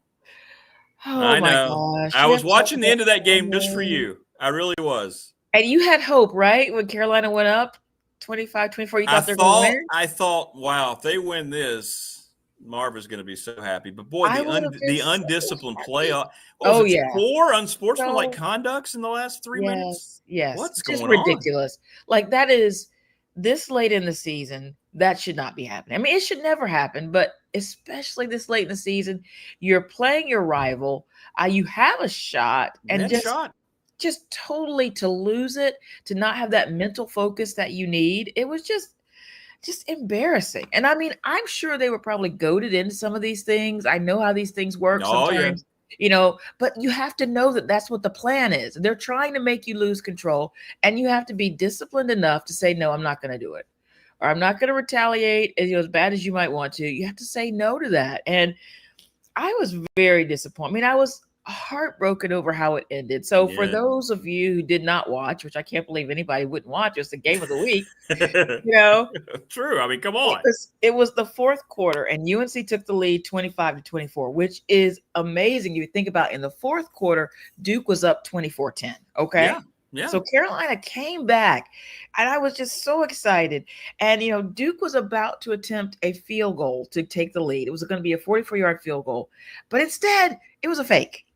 [SPEAKER 3] Oh, I know.
[SPEAKER 4] My gosh. I was watching the end of that game just for you. I really was.
[SPEAKER 3] And you had hope, right? When Carolina went up 25-24, you thought they were going to win?
[SPEAKER 4] I thought, wow, if they win this, Marva's going to be so happy. But boy, the undisciplined play. Yeah. 4 unsportsmanlike conducts in the last 3 minutes?
[SPEAKER 3] Yes.
[SPEAKER 4] What's
[SPEAKER 3] going
[SPEAKER 4] on?
[SPEAKER 3] Ridiculous. Like, that is this late in the season. That should not be happening. I mean, it should never happen, but especially this late in the season, you're playing your rival. You have a shot, and just totally to lose it, to not have that mental focus that you need. It was just embarrassing. And I mean, I'm sure they were probably goaded into some of these things. I know how these things work sometimes. Yeah. But you have to know that that's what the plan is. They're trying to make you lose control, and you have to be disciplined enough to say, no, I'm not going to do it. Or I'm not going to retaliate as bad as you might want to. You have to say no to that. And I was very disappointed. I mean, I was heartbroken over how it ended. So for those of you who did not watch, which I can't believe anybody wouldn't watch, it's the game of the week.
[SPEAKER 4] True. I mean, come on.
[SPEAKER 3] It was the fourth quarter, and UNC took the lead 25-24, which is amazing. You think about in the fourth quarter, Duke was up 24-10. Okay.
[SPEAKER 4] Yeah. Yeah.
[SPEAKER 3] So Carolina came back, and I was just so excited. And, Duke was about to attempt a field goal to take the lead. It was going to be a 44-yard field goal, but instead it was a fake.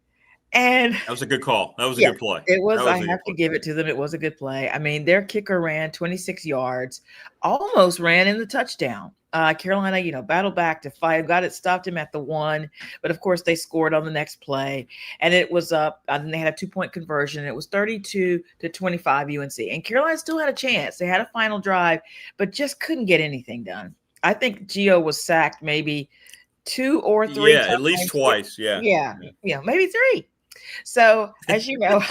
[SPEAKER 3] And
[SPEAKER 4] that was a good call. That was a good play.
[SPEAKER 3] It was. I have to give it to them. It was a good play. I mean, their kicker ran 26 yards, almost ran in the touchdown. Carolina, battled back to 5, stopped him at the 1, but of course they scored on the next play, and it was up. And they had a 2-point conversion. And it was 32-25 UNC, and Carolina still had a chance. They had a final drive, but just couldn't get anything done. I think Gio was sacked maybe 2 or 3.
[SPEAKER 4] Yeah, at least twice. Yeah,
[SPEAKER 3] maybe 3. So, as you know,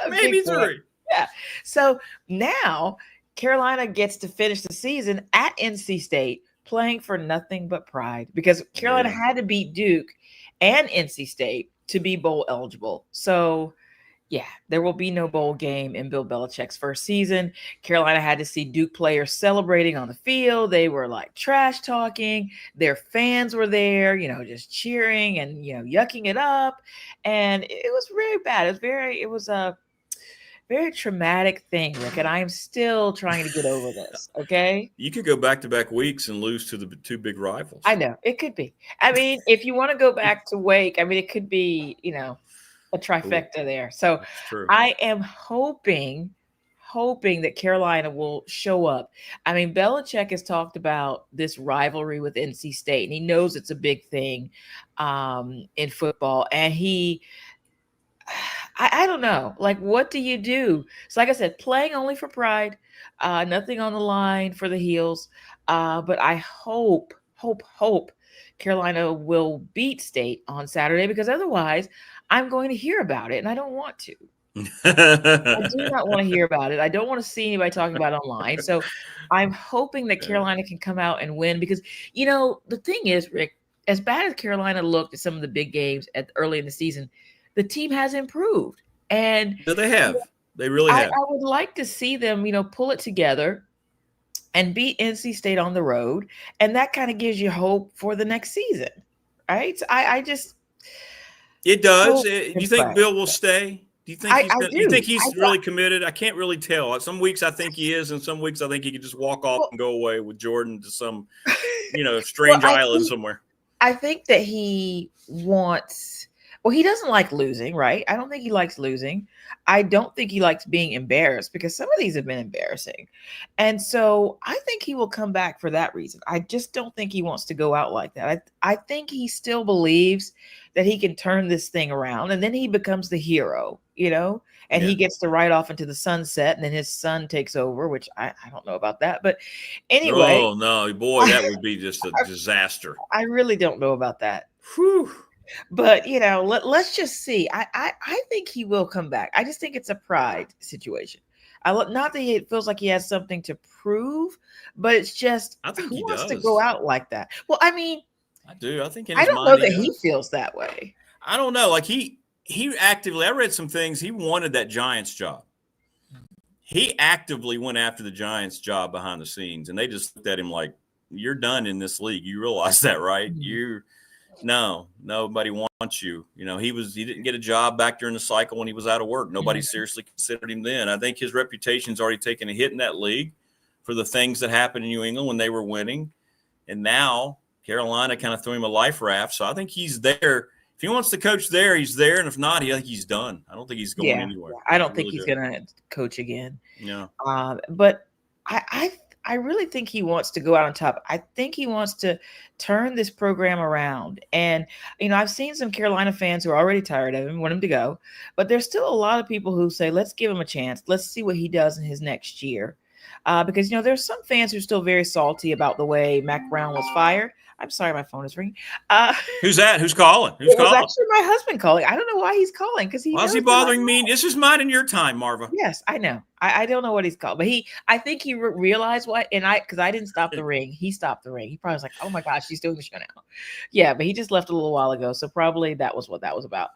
[SPEAKER 4] maybe 3.
[SPEAKER 3] Yeah. So now Carolina gets to finish the season at NC State playing for nothing but pride, because Carolina had to beat Duke and NC State to be bowl eligible. So, yeah, there will be no bowl game in Bill Belichick's first season. Carolina had to see Duke players celebrating on the field. They were like trash talking. Their fans were there, just cheering and, yucking it up. And it was very bad. It was a very traumatic thing, Rick. And I am still trying to get over this. Okay.
[SPEAKER 4] You could go back-to-back weeks and lose to the 2 big rivals.
[SPEAKER 3] I know it could be. I mean, if you want to go back to Wake, it could be, a trifecta there. So I am hoping that Carolina will show up. I mean, Belichick has talked about this rivalry with NC State, and he knows it's a big thing in football. And I don't know, what do you do? So like I said, playing only for pride, nothing on the line for the Heels. But I hope Carolina will beat State on Saturday, because otherwise I'm going to hear about it, and I don't want to. I do not want to hear about it. I don't want to see anybody talking about it online. So I'm hoping that Carolina can come out and win, because, the thing is, Rick, as bad as Carolina looked at some of the big games early in the season, the team has improved. And
[SPEAKER 4] so they have. They really have.
[SPEAKER 3] I would like to see them, pull it together and beat NC State on the road. And that kind of gives you hope for the next season, right? So I just...
[SPEAKER 4] It does. Do you think Bill will stay? Do you think he's really committed? I can't really tell. Some weeks I think he is, and some weeks I think he could just walk off and go away with Jordan to some, strange island somewhere.
[SPEAKER 3] I think that he wants... Well, he doesn't like losing, right? I don't think he likes losing. I don't think he likes being embarrassed, because some of these have been embarrassing. And so I think he will come back for that reason. I just don't think he wants to go out like that. I think he still believes that he can turn this thing around, and then he becomes the hero, and he gets to ride off into the sunset, and then his son takes over, which I don't know about that. But anyway.
[SPEAKER 4] Oh, no, boy, that would be just a disaster.
[SPEAKER 3] I really don't know about that.
[SPEAKER 4] Whew.
[SPEAKER 3] But, let's just see. I think he will come back. I just think it's a pride situation. Not that it feels like he has something to prove, but it's just,
[SPEAKER 4] I think
[SPEAKER 3] who
[SPEAKER 4] he
[SPEAKER 3] wants
[SPEAKER 4] does.
[SPEAKER 3] to go out like that? Well, I mean,
[SPEAKER 4] I do. I think
[SPEAKER 3] I don't know that he feels that way.
[SPEAKER 4] I don't know. He actively, I read some things. He wanted that Giants job. He actively went after the Giants job behind the scenes, and they just looked at him like, you're done in this league. You realize that, right?
[SPEAKER 3] Mm-hmm.
[SPEAKER 4] No, nobody wants you. He didn't get a job back during the cycle when he was out of work. Nobody seriously considered him then. I think his reputation's already taken a hit in that league for the things that happened in New England when they were winning. And now Carolina kind of threw him a life raft. So I think he's there. If he wants to coach there, he's there. And if not, I think he's done. I don't think he's going anywhere.
[SPEAKER 3] I don't think he's going to coach again.
[SPEAKER 4] No.
[SPEAKER 3] But I really think he wants to go out on top. I think he wants to turn this program around. And, I've seen some Carolina fans who are already tired of him, want him to go. But there's still a lot of people who say, let's give him a chance. Let's see what he does in his next year. Because, there's some fans who are still very salty about the way Mac Brown was fired. I'm sorry, my phone is ringing.
[SPEAKER 4] Who's that? Who's calling? Who's
[SPEAKER 3] It was
[SPEAKER 4] calling?
[SPEAKER 3] actually my husband calling. I don't know why he's calling because he
[SPEAKER 4] Why is
[SPEAKER 3] knows
[SPEAKER 4] he
[SPEAKER 3] that I'm
[SPEAKER 4] bothering me?
[SPEAKER 3] home.
[SPEAKER 4] This is mine and your time, Marva.
[SPEAKER 3] Yes, I know. I don't know what he's called, but I think he realized what, and because I didn't stop the ring, he stopped the ring. He probably was like, "Oh my gosh, she's doing the show now." Yeah, but he just left a little while ago, so probably that was what that was about.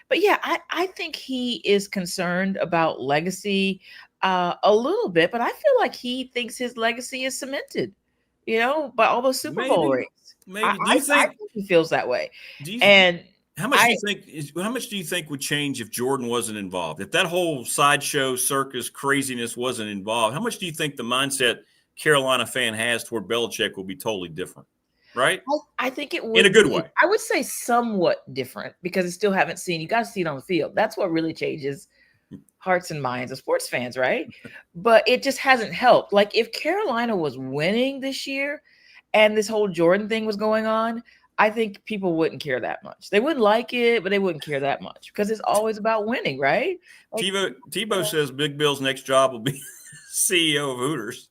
[SPEAKER 3] But yeah, I think he is concerned about legacy a little bit, but I feel like he thinks his legacy is cemented, by all those Super Bowl rings.
[SPEAKER 4] Maybe.
[SPEAKER 3] I think he feels that way.
[SPEAKER 4] How much do you think would change if Jordan wasn't involved? If that whole sideshow circus craziness wasn't involved, how much do you think the mindset Carolina fan has toward Belichick will be totally different? Right?
[SPEAKER 3] I think it would
[SPEAKER 4] in a good way.
[SPEAKER 3] I would say somewhat different because you still haven't seen. You got to see it on the field. That's what really changes hearts and minds of sports fans, right? But it just hasn't helped. Like if Carolina was winning this year and this whole Jordan thing was going on, I think people wouldn't care that much. They wouldn't like it, but they wouldn't care that much because it's always about winning, right? Like,
[SPEAKER 4] Tebow says Big Bill's next job will be CEO of Hooters.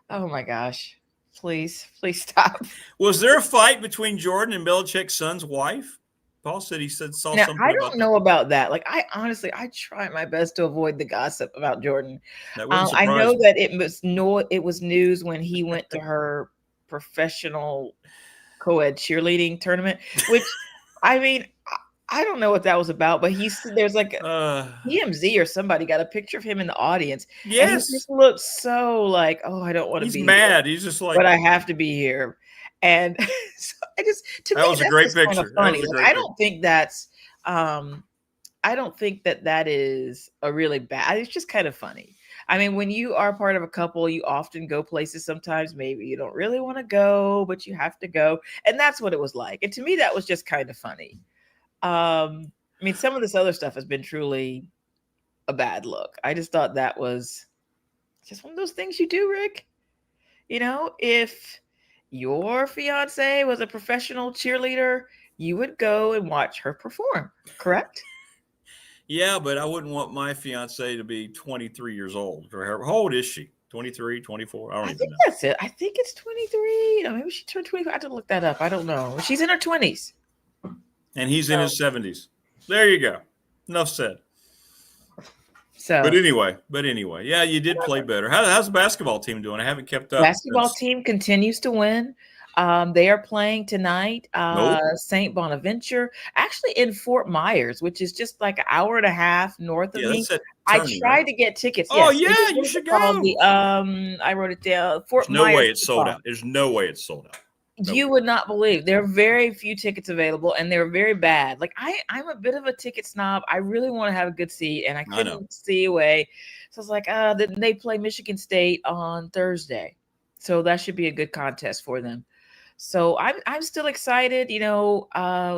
[SPEAKER 3] Oh my gosh. Please stop.
[SPEAKER 4] Was there a fight between Jordan and Belichick's son's wife? Paul said saw
[SPEAKER 3] now,
[SPEAKER 4] something.
[SPEAKER 3] I don't know about that. Like I try my best to avoid the gossip about Jordan. I know that it was news when he went to her professional co-ed cheerleading tournament, which I mean, I don't know what that was about, but there's like TMZ or somebody got a picture of him in the audience.
[SPEAKER 4] Yes.
[SPEAKER 3] And he just looks so like, oh, I don't want to be
[SPEAKER 4] mad.
[SPEAKER 3] Here,
[SPEAKER 4] he's just like,
[SPEAKER 3] but I have to be here. And so that
[SPEAKER 4] was a great picture.
[SPEAKER 3] Funny. I don't think that's I don't think that is a really bad. It's just kind of funny. I mean, when you are part of a couple, you often go places sometimes maybe you don't really want to go, but you have to go. And that's what it was like. And to me, that was just kind of funny. I mean, some of this other stuff has been truly a bad look. I just thought that was just one of those things you do, Rick. If your fiance was a professional cheerleader, you would go and watch her perform, correct?
[SPEAKER 4] Yeah, but I wouldn't want my fiance to be 23 years old. How old is she? 23, 24? I think
[SPEAKER 3] that's it. I think it's 23. Maybe she turned 25. I had to look that up. I don't know. She's in her 20s.
[SPEAKER 4] And he's in his 70s. There you go. Enough said.
[SPEAKER 3] So,
[SPEAKER 4] But anyway, yeah, you did play better. How's the basketball team doing? I haven't kept up.
[SPEAKER 3] Basketball team continues to win. They are playing tonight, St. Bonaventure, actually in Fort Myers, which is just like an hour and a half north of me. I tried to get tickets.
[SPEAKER 4] Oh, yes, yeah, you should go.
[SPEAKER 3] I wrote it down.
[SPEAKER 4] There's no way it's sold out. There's no way it's sold out.
[SPEAKER 3] You would not believe there are very few tickets available, and they're very bad. Like I'm a bit of a ticket snob. I really want to have a good seat, and I couldn't see a way. So I was like, they play Michigan State on Thursday, so that should be a good contest for them. So I'm still excited.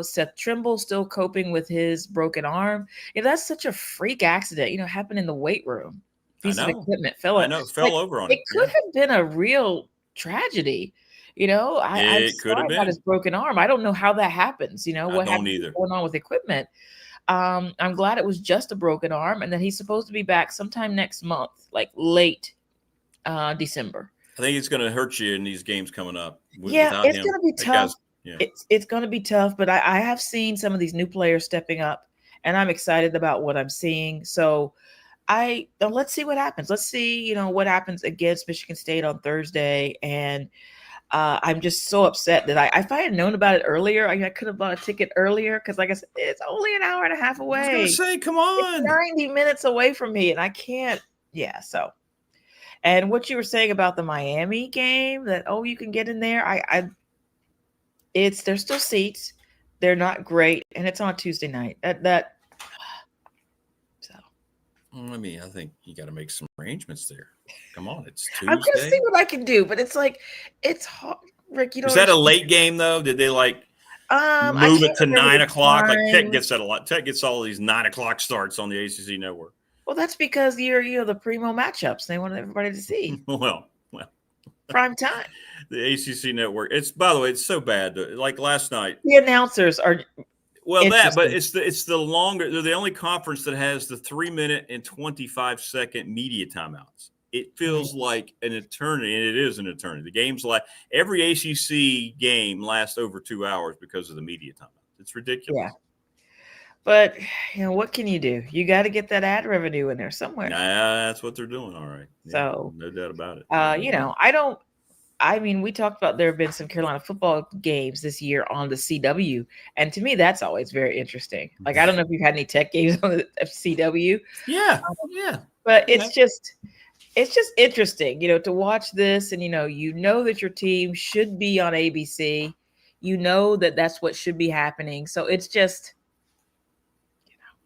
[SPEAKER 3] Seth Trimble still coping with his broken arm. That's such a freak accident. Happened in the weight room. Piece of equipment fell
[SPEAKER 4] over on it.
[SPEAKER 3] It could have been a real tragedy. I'm sorry about his broken arm. I don't know how that happens. What happens going on with equipment. I'm glad it was just a broken arm, and that he's supposed to be back sometime next month, like late December.
[SPEAKER 4] I think it's going to hurt you in these games coming up.
[SPEAKER 3] Yeah, it's going to be tough. It's going to be tough, but I have seen some of these new players stepping up, and I'm excited about what I'm seeing. So let's see what happens. Let's see, what happens against Michigan State on Thursday. And I'm just so upset that if I had known about it earlier, I could have bought a ticket earlier because, like I said, it's only an hour and a half away.
[SPEAKER 4] I was going to say, come on.
[SPEAKER 3] It's 90 minutes away from me, and I can't. Yeah, so. And what you were saying about the Miami game, that, you can get in there. There's still seats. They're not great, and it's on Tuesday night. So.
[SPEAKER 4] I think you got to make some arrangements there. Come on, it's Tuesday.
[SPEAKER 3] I'm going to see what I can do, but it's like, it's hard. Rick,
[SPEAKER 4] Is that a late game, though? Did they, move it to 9 o'clock? Like, Tech gets that a lot. Tech gets all these 9 o'clock starts on the ACC network.
[SPEAKER 3] Well, that's because you're the primo matchups. They want everybody to see.
[SPEAKER 4] well,
[SPEAKER 3] prime time.
[SPEAKER 4] The ACC network. By the way, it's so bad. Like last night,
[SPEAKER 3] the announcers are.
[SPEAKER 4] But it's the longer. They're the only conference that has the 3-minute and 25-second media timeouts. it feels like an eternity, and it is an eternity. The game's like every ACC game lasts over 2 hours because of the media time. It's ridiculous.
[SPEAKER 3] Yeah. But, what can you do? You got to get that ad revenue in there somewhere.
[SPEAKER 4] Nah, that's what they're doing. All right. Yeah,
[SPEAKER 3] so,
[SPEAKER 4] no doubt about it.
[SPEAKER 3] we talked about there have been some Carolina football games this year on the CW. And to me, that's always very interesting. Like, I don't know if you've had any Tech games on the CW.
[SPEAKER 4] Yeah.
[SPEAKER 3] But it's just interesting, to watch this and, that your team should be on ABC. That's what should be happening. So it's just,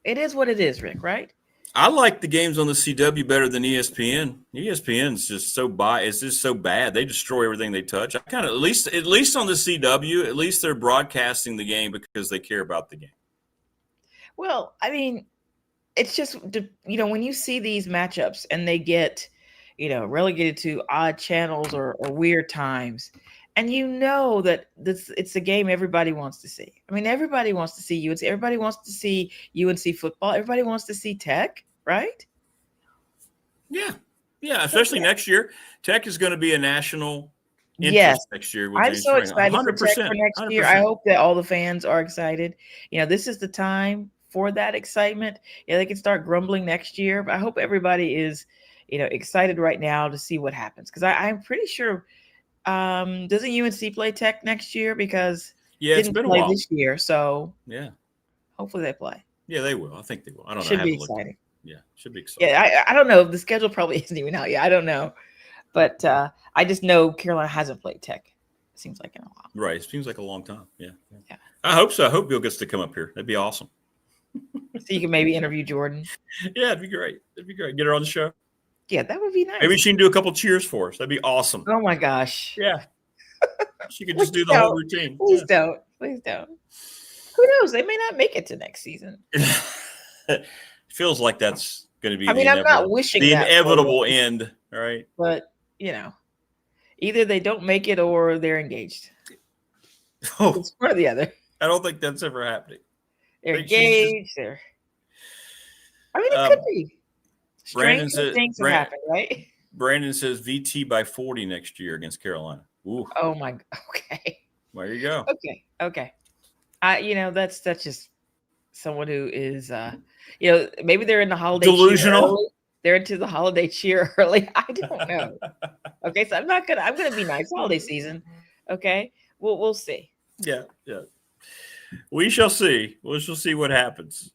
[SPEAKER 3] it is what it is, Rick, right?
[SPEAKER 4] I like the games on the CW better than ESPN. ESPN's just so it's just so bad. They destroy everything they touch. I kind of at least on the CW, at least they're broadcasting the game because they care about the game.
[SPEAKER 3] Well, I mean, it's just when you see these matchups and they get relegated to odd channels or weird times, and that it's a game everybody wants to see. I mean, everybody wants to see UNC. Everybody wants to see UNC football. Everybody wants to see Tech, right?
[SPEAKER 4] Yeah, especially next year. Tech is going to be a national interest next year.
[SPEAKER 3] I'm so excited for Tech for next
[SPEAKER 4] 100%.
[SPEAKER 3] year. I hope that all the fans are excited. This is the time for that excitement. They can start grumbling next year, but I hope everybody is, excited right now to see what happens. Because I'm pretty sure, doesn't UNC play Tech next year? Because
[SPEAKER 4] it's been a while
[SPEAKER 3] this year, so hopefully they play.
[SPEAKER 4] Yeah, they will. I think they will. I don't know.
[SPEAKER 3] Should be exciting.
[SPEAKER 4] Yeah, should be exciting.
[SPEAKER 3] Yeah, I don't know. The schedule probably isn't even out yet. I don't know, but I just know Carolina hasn't played Tech. It seems like in a while.
[SPEAKER 4] Right. It seems like a long time. Yeah. I hope so. I hope Bill gets to come up here. That'd be awesome.
[SPEAKER 3] So you can maybe interview Jordan.
[SPEAKER 4] Yeah, it'd be great. Get her on the show.
[SPEAKER 3] Yeah, that would be nice.
[SPEAKER 4] Maybe she can do a couple cheers for us. That'd be awesome.
[SPEAKER 3] Oh my gosh.
[SPEAKER 4] Yeah. She could just do the whole routine.
[SPEAKER 3] Please don't. Please don't. Who knows? They may not make it to next season.
[SPEAKER 4] It feels like that's going to be
[SPEAKER 3] I'm not wishing
[SPEAKER 4] the
[SPEAKER 3] that
[SPEAKER 4] inevitable end, right?
[SPEAKER 3] But, either they don't make it or they're engaged.
[SPEAKER 4] Oh,
[SPEAKER 3] it's one or the other.
[SPEAKER 4] I don't think that's ever happening.
[SPEAKER 3] They're engaged. It could be.
[SPEAKER 4] Brandon
[SPEAKER 3] things have happened, right?
[SPEAKER 4] Brandon says VT by 40 next year against Carolina. Ooh.
[SPEAKER 3] Oh my. Okay.
[SPEAKER 4] There you go.
[SPEAKER 3] Okay. That's just someone who is, maybe they're in the holiday
[SPEAKER 4] delusional.
[SPEAKER 3] They're into the holiday cheer early. I don't know. Okay, so I'm going to be nice holiday season. Okay, we'll see.
[SPEAKER 4] Yeah. We shall see. We shall see what happens.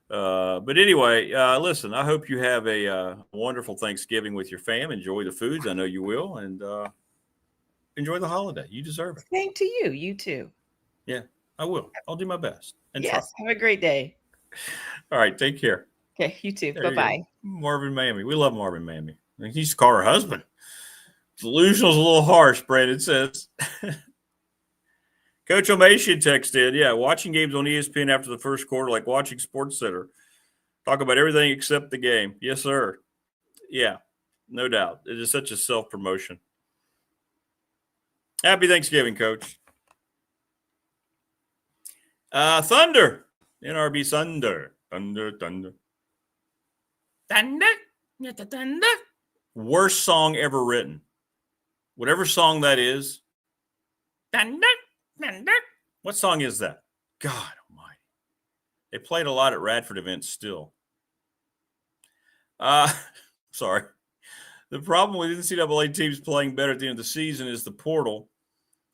[SPEAKER 4] But anyway, listen, I hope you have a wonderful Thanksgiving with your fam. Enjoy the foods. I know you will. And enjoy the holiday. You deserve it.
[SPEAKER 3] Same to you. You too.
[SPEAKER 4] Yeah, I will. I'll do my best. And
[SPEAKER 3] yes. Have a great day.
[SPEAKER 4] All right. Take care.
[SPEAKER 3] Okay. You too. Bye-bye.
[SPEAKER 4] Marvin Mammy. We love Marvin Mammy. He used to call her husband. Delusional's a little harsh, Brandon says. Coach Omation texted, watching games on ESPN after the first quarter, like watching Sports Center. Talk about everything except the game. Yes, sir. Yeah, no doubt. It is such a self-promotion. Happy Thanksgiving, Coach. Thunder. NRB Thunder. Thunder. Worst song ever written. Whatever song that is. Thunder. What song is that? God almighty. They played a lot at Radford events still. Sorry. The problem with NCAA teams playing better at the end of the season is the portal,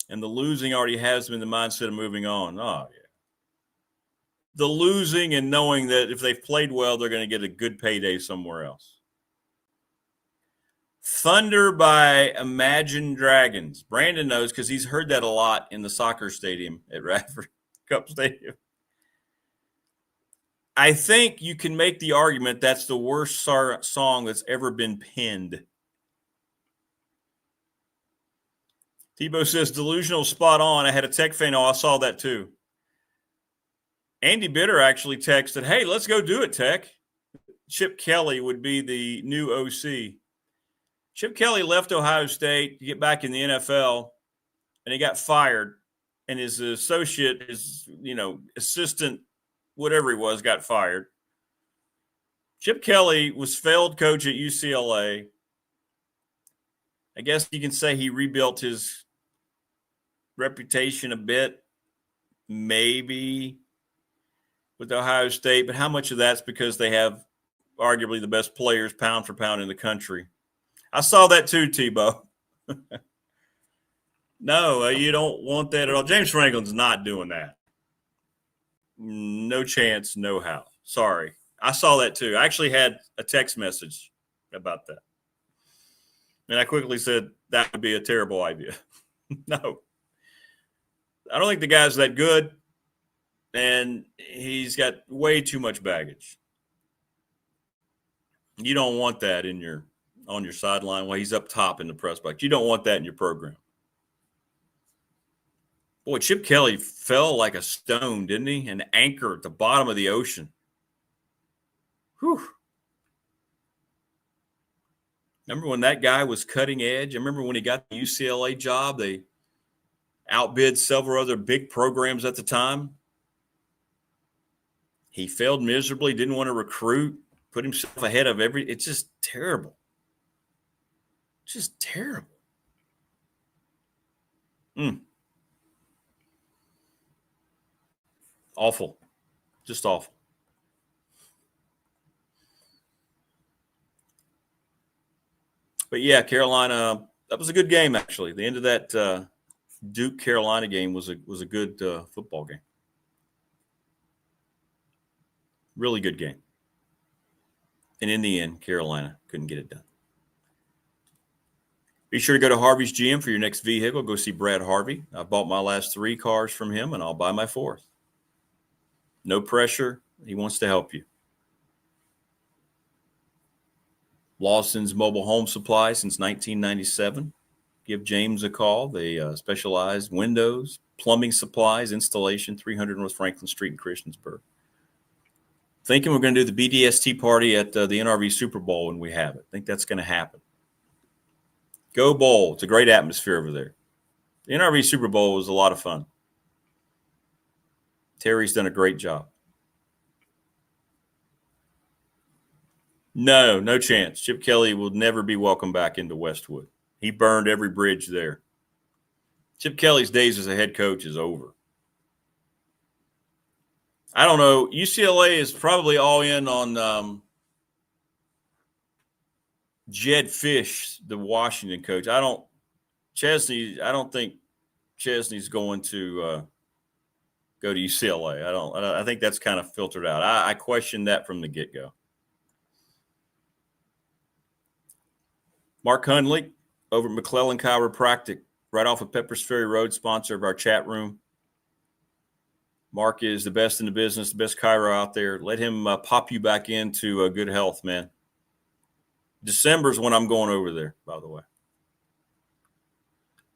[SPEAKER 4] and the losing already has them in the mindset of moving on. Oh, yeah. The losing and knowing that if they've played well, they're going to get a good payday somewhere else. Thunder by Imagine Dragons. Brandon knows because he's heard that a lot in the soccer stadium at Radford Cup Stadium. I think you can make the argument that's the worst song that's ever been penned. Tebow says, delusional spot on. I had a Tech fan. Oh, I saw that too. Andy Bitter actually texted, hey, let's go do it, Tech. Chip Kelly would be the new OC. Chip Kelly left Ohio State to get back in the NFL, and he got fired. And his associate, assistant, whatever he was, got fired. Chip Kelly was failed coach at UCLA. I guess you can say he rebuilt his reputation a bit, maybe with Ohio State, but how much of that's because they have arguably the best players pound for pound in the country? I saw that too, Tebow. No, you don't want that at all. James Franklin's not doing that. No chance, no how. Sorry. I saw that too. I actually had a text message about that. And I quickly said that would be a terrible idea. No. I don't think the guy's that good, and he's got way too much baggage. You don't want that on your sideline while he's up top in the press box. You don't want that in your program. Boy, Chip Kelly fell like a stone, didn't he? An anchor at the bottom of the ocean. Whew. Remember when that guy was cutting edge? I remember when he got the UCLA job, they outbid several other big programs at the time. He failed miserably, didn't want to recruit, put himself ahead of it's just terrible. Just terrible. Awful. Just awful. But yeah, Carolina, that was a good game, actually. The end of that Duke-Carolina game was a good football game. Really good game. And in the end, Carolina couldn't get it done. Be sure to go to Harvey's GM for your next vehicle. Go see Brad Harvey. I bought my last 3 cars from him, and I'll buy my 4th. No pressure. He wants to help you. Lawson's Mobile Home Supply since 1997. Give James a call. They specialize windows, plumbing supplies, installation, 300 North Franklin Street in Christiansburg. Thinking we're going to do the BDST party at the NRV Super Bowl when we have it. I think that's going to happen. Go Bowl. It's a great atmosphere over there. The NRV Super Bowl was a lot of fun. Terry's done a great job. No chance. Chip Kelly will never be welcome back into Westwood. He burned every bridge there. Chip Kelly's days as a head coach is over. I don't know. UCLA is probably all in on Jed Fish, the Washington coach. I don't think Chesney's going to go to UCLA. I think that's kind of filtered out. I question that from the get-go. Mark Hundley over at McClellan Chiropractic, right off of Peppers Ferry Road, sponsor of our chat room. Mark is the best in the business, the best chiro out there. Let him pop you back into good health, man. December's when I'm going over there, by the way.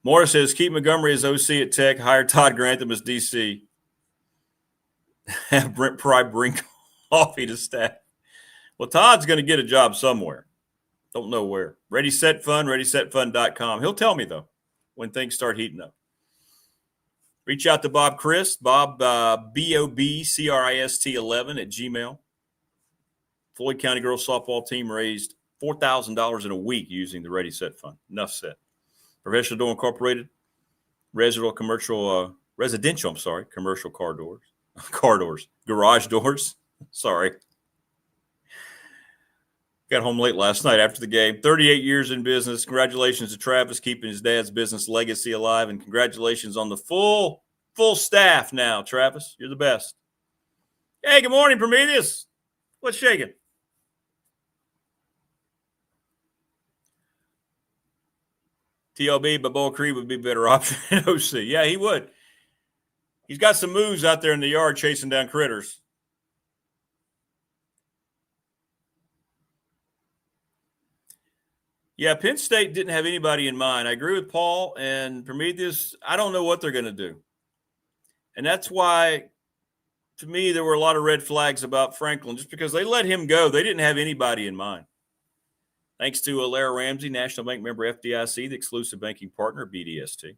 [SPEAKER 4] Morris says, keep Montgomery as OC at Tech, hire Todd Grantham as DC. Have Brent Pry bring coffee to staff. Well, Todd's going to get a job somewhere. Don't know where. Ready, Set Fund, ReadySetFund.com. He'll tell me, though, when things start heating up. Reach out to Bob Christ, Bob, BOBCRIST11 at Gmail. Floyd County Girls Softball Team raised $4,000 in a week using the Ready, Set Fund. Enough said. Professional Door Incorporated, commercial car doors, garage doors. Sorry. Got home late last night after the game. 38 years in business. Congratulations to Travis keeping his dad's business legacy alive, and congratulations on the full staff now, Travis. You're the best. Hey, good morning, Prometheus. What's shaking? TLB, but Bull Creek would be a better option than OC. Yeah, he would. He's got some moves out there in the yard chasing down critters. Yeah, Penn State didn't have anybody in mind. I agree with Paul and Prometheus. I don't know what they're going to do. And that's why, to me, there were a lot of red flags about Franklin. Just because they let him go, they didn't have anybody in mind. Thanks to Lara Ramsey, National Bank member FDIC, the exclusive banking partner of BDST.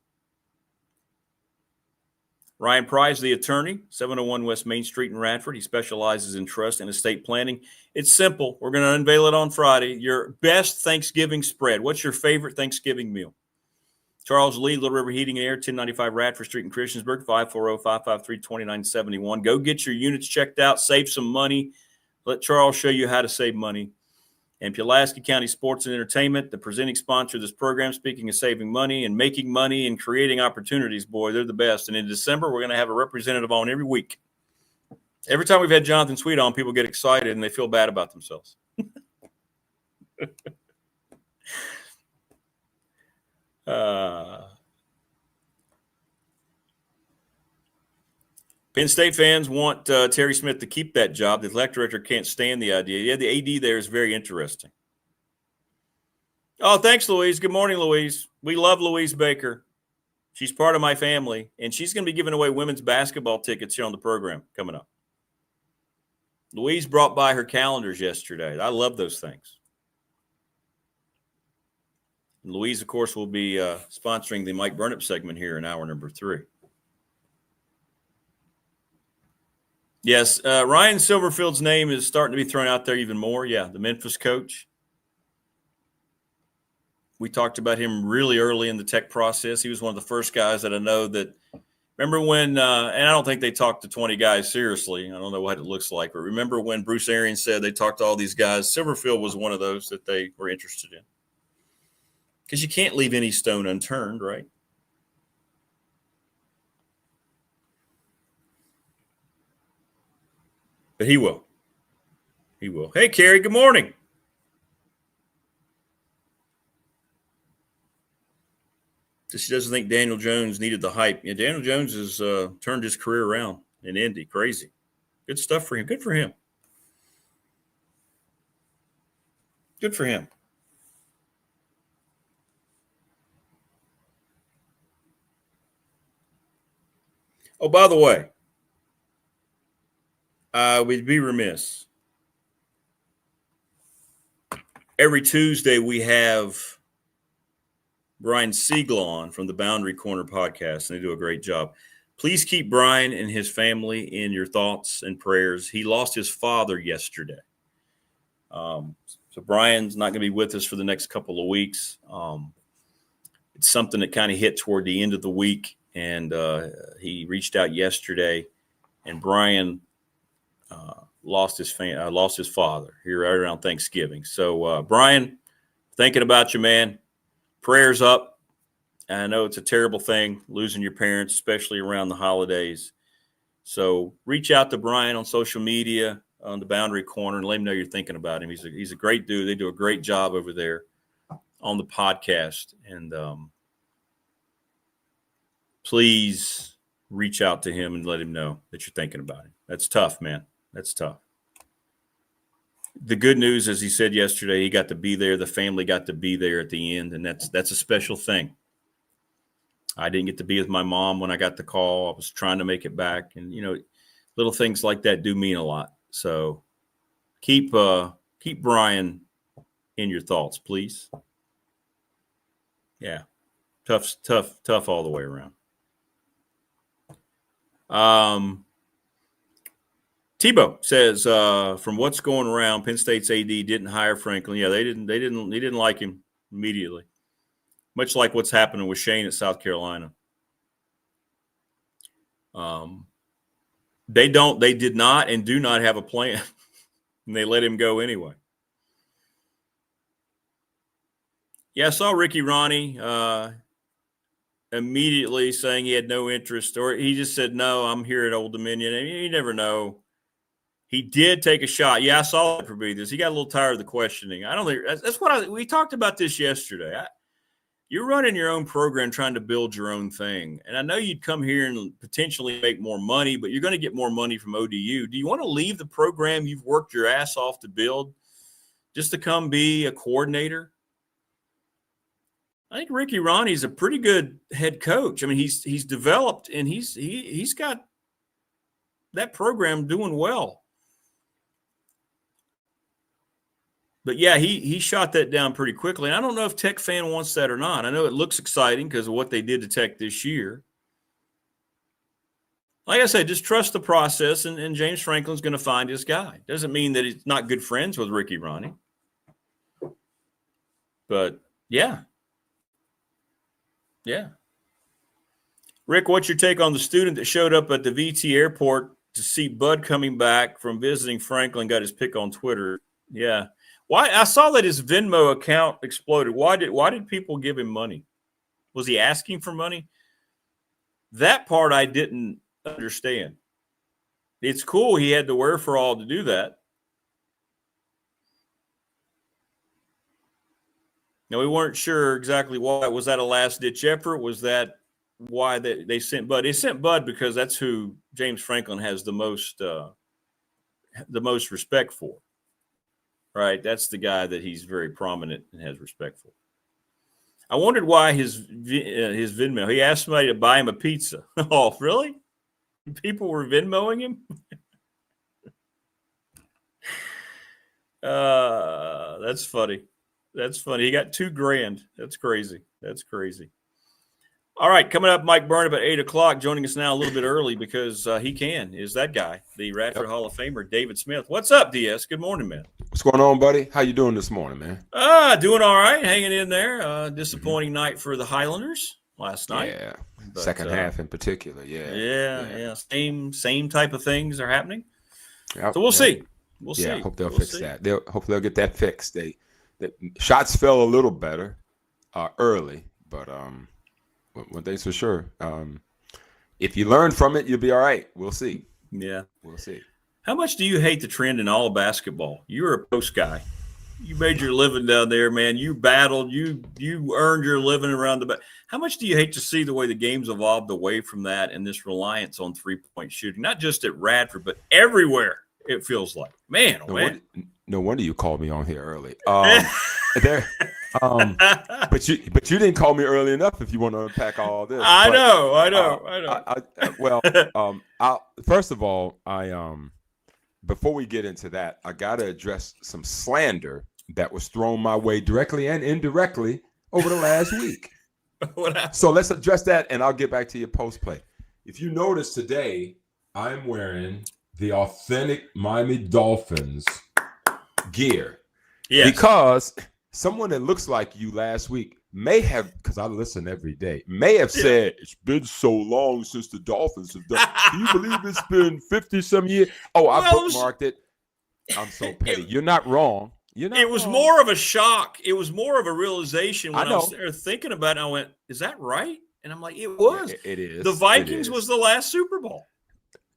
[SPEAKER 4] Ryan Price, the attorney, 701 West Main Street in Radford. He specializes in trust and estate planning. It's simple. We're going to unveil it on Friday. Your best Thanksgiving spread. What's your favorite Thanksgiving meal? Charles Lee, Little River Heating and Air, 1095 Radford Street in Christiansburg, 540-553-2971. Go get your units checked out. Save some money. Let Charles show you how to save money. And Pulaski County Sports and Entertainment, the presenting sponsor of this program, speaking of saving money and making money and creating opportunities, boy, they're the best. And in December, we're going to have a representative on every week. Every time we've had Jonathan Sweet on, people get excited and they feel bad about themselves. Penn State fans want Terry Smith to keep that job. The athletic director can't stand the idea. Yeah, the AD there is very interesting. Oh, thanks, Louise. Good morning, Louise. We love Louise Baker. She's part of my family, and she's going to be giving away women's basketball tickets here on the program coming up. Louise brought by her calendars yesterday. I love those things. And Louise, of course, will be sponsoring the Mike Burnop segment here in hour number 3. Yes, Ryan Silverfield's name is starting to be thrown out there even more. Yeah, the Memphis coach. We talked about him really early in the tech process. He was one of the first guys that I know that – remember when and I don't think they talked to 20 guys seriously. I don't know what it looks like. But remember when Bruce Arians said they talked to all these guys? Silverfield was one of those that they were interested in. Because you can't leave any stone unturned, right? But he will. He will. Hey, Carrie, good morning. She doesn't think Daniel Jones needed the hype. Yeah, Daniel Jones has turned his career around in Indy. Crazy. Good stuff for him. Good for him. Good for him. Oh, by the way, we'd be remiss. Every Tuesday we have Brian Siegel on from the Boundary Corner podcast, and they do a great job. Please keep Brian and his family in your thoughts and prayers. He lost his father yesterday. So Brian's not going to be with us for the next couple of weeks. It's something that kind of hit toward the end of the week, and he reached out yesterday, and Brian lost his father here right around Thanksgiving. So, Brian, thinking about you, man. Prayers up. And I know it's a terrible thing, losing your parents, especially around the holidays. So reach out to Brian on social media, on the Boundary Corner, and let him know you're thinking about him. He's a great dude. They do a great job over there on the podcast. And please reach out to him and let him know that you're thinking about him. That's tough, man. That's tough. The good news, as he said yesterday, he got to be there. The family got to be there at the end, and that's a special thing. I didn't get to be with my mom when I got the call. I was trying to make it back, and little things like that do mean a lot. So keep Brian in your thoughts, please. Yeah, tough all the way around. Tebow says, from what's going around, Penn State's AD didn't hire Franklin. Yeah, they didn't like him immediately. Much like what's happening with Shane at South Carolina. They did not and do not have a plan. And they let him go anyway. Yeah, I saw Ricky Ronnie immediately saying he had no interest, or he just said, no, I'm here at Old Dominion. And you never know. He did take a shot. Yeah, I saw it for Beathers. He got a little tired of the questioning. I don't think that's what we talked about this yesterday. You're running your own program, trying to build your own thing. And I know you'd come here and potentially make more money, but you're going to get more money from ODU. Do you want to leave the program you've worked your ass off to build just to come be a coordinator? I think Ricky Ronnie's a pretty good head coach. I mean, he's developed, and he's got that program doing well. But, yeah, he shot that down pretty quickly. And I don't know if Tech fan wants that or not. I know it looks exciting because of what they did to Tech this year. Like I said, just trust the process, and James Franklin's going to find his guy. Doesn't mean that he's not good friends with Ricky Ronnie. But, yeah. Yeah. Rick, what's your take on the student that showed up at the VT airport to see Bud coming back from visiting Franklin, got his pic on Twitter? Yeah. Why? I saw that his Venmo account exploded. Why did people give him money? Was he asking for money? That part I didn't understand. It's cool he had the wherewithal to do that. Now, we weren't sure exactly why. Was that a last-ditch effort? Was that why they sent Bud? They sent Bud because that's who James Franklin has the most respect for, right? That's the guy that he's very prominent and has respect for. I wondered why his Venmo. He asked somebody to buy him a pizza. Oh, really? People were Venmoing him? That's funny. That's funny. He got $2,000. That's crazy. That's crazy. All right, coming up, Mike Burnop at 8 o'clock, joining us now a little bit early because is that guy, the Radford Hall of Famer, David Smith. What's up, DS? Good morning, man.
[SPEAKER 5] What's going on, buddy? How you doing this morning, man?
[SPEAKER 4] Doing all right, hanging in there. Disappointing night for the Highlanders last night.
[SPEAKER 5] Yeah, but, second half in particular,
[SPEAKER 4] yeah. Same type of things are happening. So we'll see. We'll see.
[SPEAKER 5] I hope they'll fix that. Hopefully they'll get that fixed. The shots fell a little better early, but one thing's for sure. If you learn from it, you'll be all right. We'll see.
[SPEAKER 4] Yeah.
[SPEAKER 5] We'll see.
[SPEAKER 4] How much do you hate the trend in all basketball? You were a post guy. You made your living down there, man. You battled. You earned your living around the back. How much do you hate to see the way the game's evolved away from that and this reliance on three-point shooting? Not just at Radford, but everywhere, it feels like. Man,
[SPEAKER 5] no wonder you called me on here early. But you didn't call me early enough if you want to unpack all this.
[SPEAKER 4] I know.
[SPEAKER 5] First of all, before we get into that, I got to address some slander that was thrown my way directly and indirectly over the last week. So let's address that, and I'll get back to your post play. If you notice today, I'm wearing the authentic Miami Dolphins gear.
[SPEAKER 4] Yes.
[SPEAKER 5] Because someone that looks like you last week may have, because I listen every day, may have said, it's been so long since the Dolphins have done. Can you believe it's been 50-some years? Oh, I bookmarked it. I'm so petty. You're not wrong.
[SPEAKER 4] It was more of a shock. It was more of a realization when I was there thinking about it. I went, is that right? And I'm like, it was.
[SPEAKER 5] It is.
[SPEAKER 4] The Vikings was the last Super Bowl.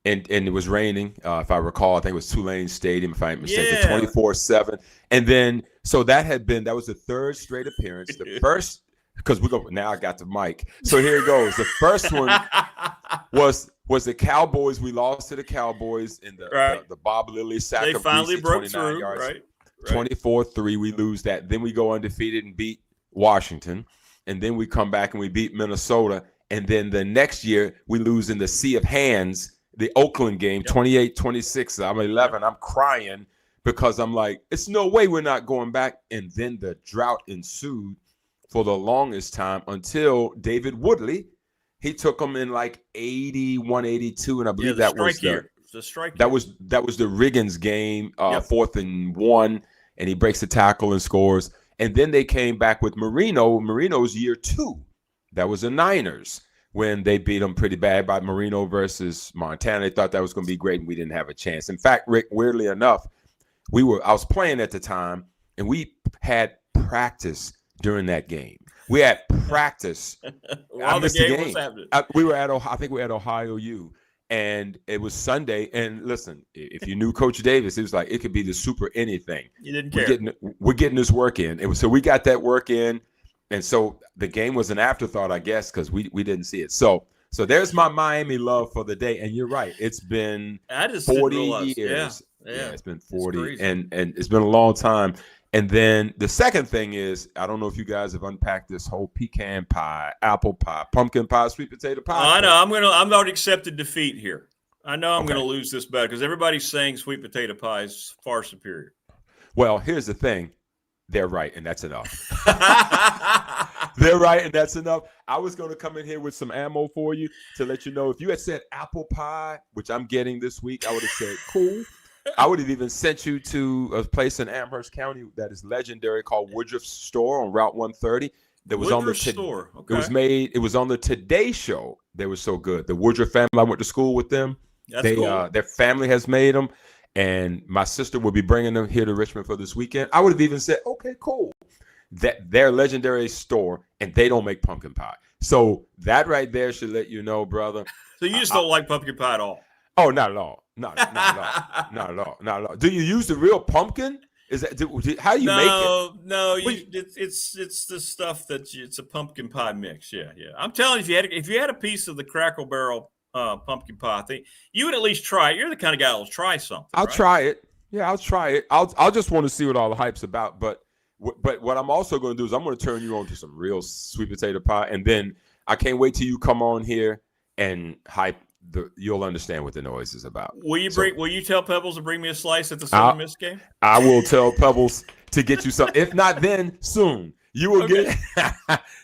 [SPEAKER 5] And it was raining, if I recall. I think it was Tulane Stadium, if I'm mistaken, 24/7. And then, so that was the third straight appearance. The first, because now I got the mic. So here it goes. The first one was the Cowboys. We lost to the Cowboys in the Bob Lilly sack.
[SPEAKER 4] They
[SPEAKER 5] of
[SPEAKER 4] finally
[SPEAKER 5] BC,
[SPEAKER 4] broke through, yards, right?
[SPEAKER 5] 24-3, we lose that. Then we go undefeated and beat Washington. And then we come back and we beat Minnesota. And then the next year, we lose in the Sea of Hands, the Oakland game, 28-26. I'm 11. I'm crying because I'm like, it's no way we're not going back. And then the drought ensued for the longest time until David Woodley. He took them in like 81, 82, and I believe that was
[SPEAKER 4] the strike.
[SPEAKER 5] That was the Riggins game, 4th and 1, and he breaks the tackle and scores. And then they came back with Marino's year 2. That was the Niners when they beat them pretty bad by Marino versus Montana. They thought that was going to be great, and we didn't have a chance. In fact, Rick, weirdly enough, I was playing at the time, and we had practice during that game. We had practice.
[SPEAKER 4] While the game was happening.
[SPEAKER 5] I think we were at Ohio U, and it was Sunday. And listen, if you knew Coach Davis, it was like it could be the super anything.
[SPEAKER 4] You didn't care.
[SPEAKER 5] We're getting this work in. So we got that work in, and so the game was an afterthought, I guess, because we didn't see it. So there's my Miami love for the day. And you're right, it's been 40 years. Yeah, it's been 40, and it's been a long time. And then the second thing is, I don't know if you guys have unpacked this whole pecan pie, apple pie, pumpkin pie, sweet potato pie.
[SPEAKER 4] I know. I'm already accepted defeat here. I know I'm going to lose this battle because everybody's saying sweet potato pie is far superior.
[SPEAKER 5] Well, here's the thing. They're right, and that's enough. They're right, and that's enough. I was going to come in here with some ammo for you to let you know if you had said apple pie, which I'm getting this week, I would have said cool. I would have even sent you to a place in Amherst County that is legendary called Woodruff Store on Route 130. That was on the
[SPEAKER 4] store. Okay.
[SPEAKER 5] It was on the Today Show. They were so good. The Woodruff family, I went to school with them.
[SPEAKER 4] That's cool.
[SPEAKER 5] Their family has made them, and my sister will be bringing them here to Richmond for this weekend. I would have even said, okay, cool. That their legendary store, and they don't make pumpkin pie. So that right there should let you know, brother.
[SPEAKER 4] So you just don't like pumpkin pie at all?
[SPEAKER 5] Oh, not at all. Not at all. Do you use the real pumpkin? Is that how you make it?
[SPEAKER 4] No. It's the stuff it's a pumpkin pie mix. Yeah. I'm telling you, if you had a piece of the Crackle Barrel pumpkin pie, I think you would at least try it. You're the kind of guy that'll try something.
[SPEAKER 5] I'll try it. Yeah, I'll try it. I'll just want to see what all the hype's about. But what I'm also going to do is I'm going to turn you on to some real sweet potato pie, and then I can't wait till you come on here and hype. You'll understand what the noise is about.
[SPEAKER 4] Will you tell Pebbles to bring me a slice at the Southern Miss game?
[SPEAKER 5] I will tell Pebbles to get you some. If not, then soon you will get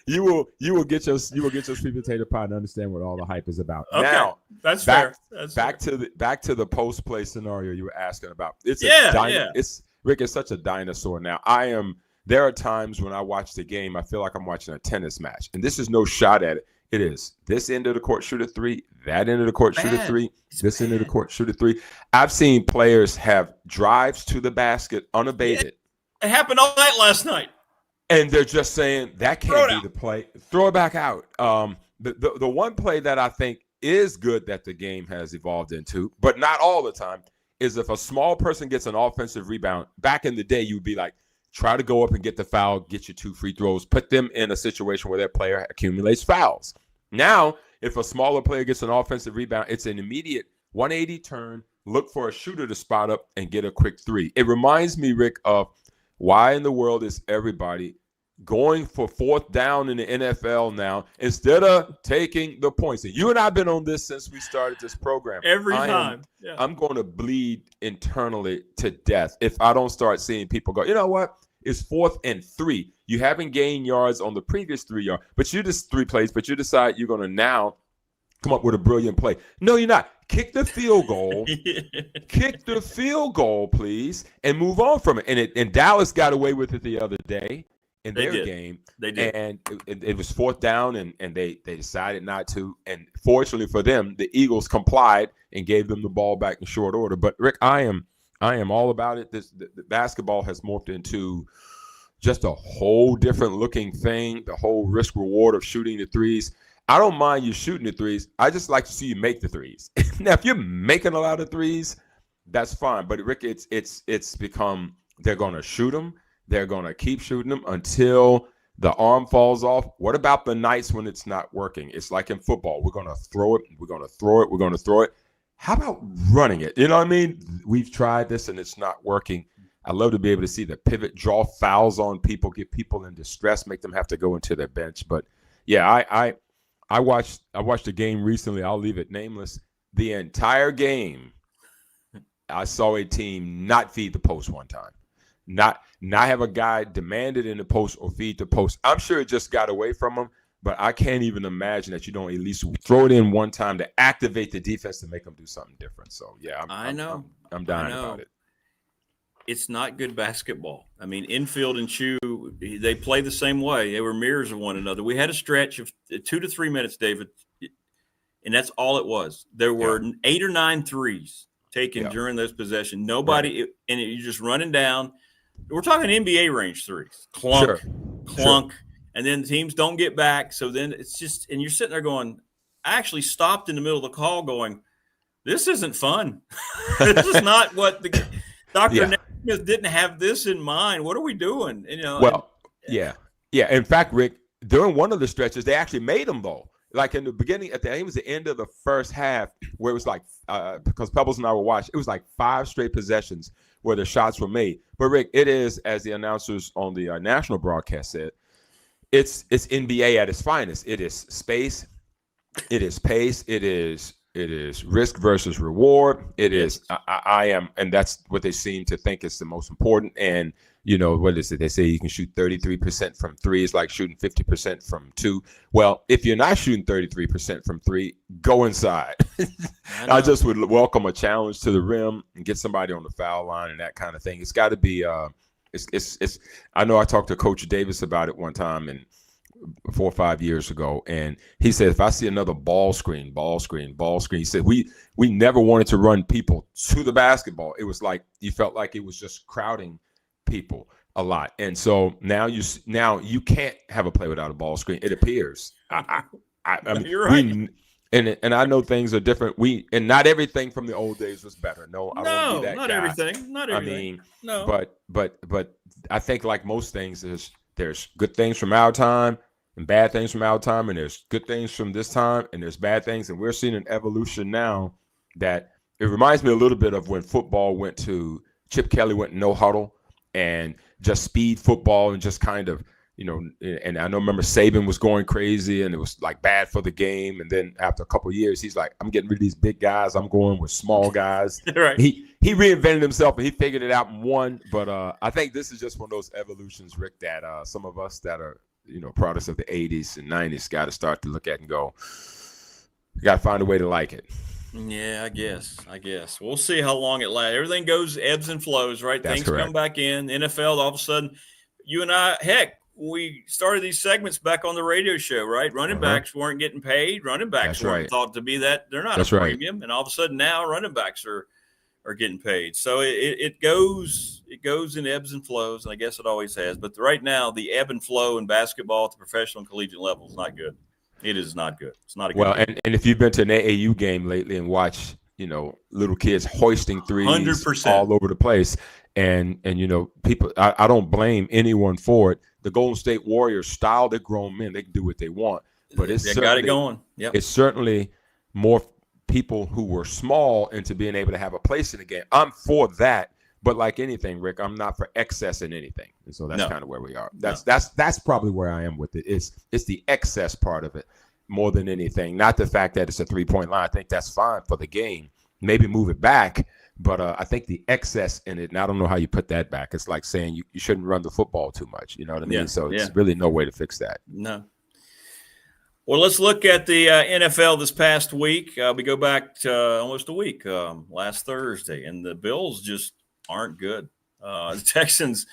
[SPEAKER 5] you will get your sweet potato pie and understand what all the hype is about.
[SPEAKER 4] Okay. Now that's fair.
[SPEAKER 5] Back to the post play scenario you were asking about. It's Rick is such a dinosaur now. There are times when I watch the game, I feel like I'm watching a tennis match, and this is no shot at it. It is this end of the court shoot a three, that end of the court shoot a three, this end of the court shoot a three. I've seen players have drives to the basket unabated.
[SPEAKER 4] It happened all night last night.
[SPEAKER 5] And they're just saying that can't be the play. Throw it back out. The one play that I think is good that the game has evolved into, but not all the time, is if a small person gets an offensive rebound. Back in the day, you'd be like, try to go up and get the foul, get your 2 free throws, put them in a situation where their player accumulates fouls. Now, if a smaller player gets an offensive rebound, it's an immediate 180 turn, look for a shooter to spot up and get a quick 3. It reminds me, Rick, of why in the world is everybody going for 4th down in the NFL now instead of taking the points? And you and I have been on this since we started this program.
[SPEAKER 4] Every time.
[SPEAKER 5] I'm going to bleed internally to death if I don't start seeing people go, you know what? It's 4th and 3. You haven't gained yards on the previous 3 yards, but you just 3 plays, but you decide you're going to now come up with a brilliant play. No, you're not. Kick the field goal. Kick the field goal, please, and move on from it. And Dallas got away with it the other day in their game.
[SPEAKER 4] They did.
[SPEAKER 5] And it was 4th down, and they decided not to. And fortunately for them, the Eagles complied and gave them the ball back in short order. But, Rick, I am all about it. The basketball has morphed into just a whole different looking thing, the whole risk reward of shooting the threes. I don't mind you shooting the threes. I just like to see you make the threes. Now, if you're making a lot of threes, that's fine. But, Rick, it's become they're going to shoot them. They're going to keep shooting them until the arm falls off. What about the nights when it's not working? It's like in football. We're going to throw it. We're going to throw it. We're going to throw it. How about running it? You know what I mean? We've tried this and it's not working. I love to be able to see the pivot, draw fouls on people, get people in distress, make them have to go into their bench. But yeah, I watched a game recently. I'll leave it nameless. The entire game, I saw a team not feed the post one time, not have a guy demand it in the post or feed the post. I'm sure it just got away from them. But I can't even imagine that you don't at least throw it in one time to activate the defense to make them do something different. So, yeah, I'm dying about it.
[SPEAKER 4] It's not good basketball. I mean, infield and Chew, they play the same way. They were mirrors of one another. We had a stretch of 2 to 3 minutes, David, and that's all it was. There were 8 or 9 threes taken during those possessions. Nobody – and you're just running down. We're talking NBA range threes. Clunk.
[SPEAKER 5] Sure.
[SPEAKER 4] And then the teams don't get back. So then it's just – and you're sitting there going – I actually stopped in the middle of the call going, this isn't fun. This is not what the – Dr. Naismith didn't have this in mind. What are we doing? You know.
[SPEAKER 5] Well, yeah. In fact, Rick, during one of the stretches, they actually made them, though. Like in the beginning, I think it was the end of the first half where it was like because Pebbles and I were watching, it was like 5 straight possessions where the shots were made. But, Rick, it is, as the announcers on the national broadcast said, it's NBA at its finest. It is space. It is pace. It is risk versus reward. It is I am, and that's what they seem to think is the most important. And what is it? They say you can shoot 33% from three. It's like shooting 50% from two. Well, if you're not shooting 33% from three, go inside. I just would welcome a challenge to the rim and get somebody on the foul line and that kind of thing. It's got to be. It's. I know I talked to Coach Davis about it one time, and 4 or 5 years ago, and he said, if I see another ball screen, he said we never wanted to run people to the basketball. It was like you felt like it was just crowding people a lot, and so now you can't have a play without a ball screen. It appears. I mean,
[SPEAKER 4] you're right.
[SPEAKER 5] And I know things are different. And not everything from the old days was better. No, I don't want to be that
[SPEAKER 4] not
[SPEAKER 5] guy.
[SPEAKER 4] Everything. Not everything.
[SPEAKER 5] But I think like most things, there's good things from our time and bad things from our time, and there's good things from this time, and there's bad things, and we're seeing an evolution now that it reminds me a little bit of when football went to Chip Kelly went no huddle and just speed football and just kind of, and I remember Saban was going crazy and it was like bad for the game. And then after a couple of years, he's like, I'm getting rid of these big guys. I'm going with small guys.
[SPEAKER 4] Right.
[SPEAKER 5] He reinvented himself and he figured it out and won. But I think this is just one of those evolutions, Rick, that some of us that are, products of the 80s and 90s got to start to look at and go, you got to find a way to like it.
[SPEAKER 4] Yeah, I guess. We'll see how long it lasts. Everything goes ebbs and flows, right?
[SPEAKER 5] That's
[SPEAKER 4] Things
[SPEAKER 5] correct.
[SPEAKER 4] come back in. NFL, all of a sudden, you and I, heck, we started these segments back on the radio show, right? Running backs weren't getting paid. Running backs weren't thought to be that. They're not a premium. And all of a sudden now running backs are getting paid. So it goes in ebbs and flows, and I guess it always has. But right now, the ebb and flow in basketball at the professional and collegiate level is not good. It is not good. It's not a good
[SPEAKER 5] and if you've been to an AAU game lately and watched, little kids hoisting threes
[SPEAKER 4] 100%.
[SPEAKER 5] all over the place, and people, I don't blame anyone for it. The Golden State Warriors style, they're grown men. They can do what they want. But
[SPEAKER 4] they got it going. Yep.
[SPEAKER 5] It's certainly more people who were small into being able to have a place in the game. I'm for that. But like anything, Rick, I'm not for excess in anything. And so that's kind of where we are. That's probably where I am with it. It's the excess part of it more than anything. Not the fact that it's a 3-point line. I think that's fine for the game. Maybe move it back. But I think the excess in it, and I don't know how you put that back. It's like saying you shouldn't run the football too much. You know what I mean?
[SPEAKER 4] Yeah,
[SPEAKER 5] So it's really no way to fix that.
[SPEAKER 4] No. Well, let's look at the NFL this past week. We go back to almost a week, last Thursday, and the Bills just aren't good. The Texans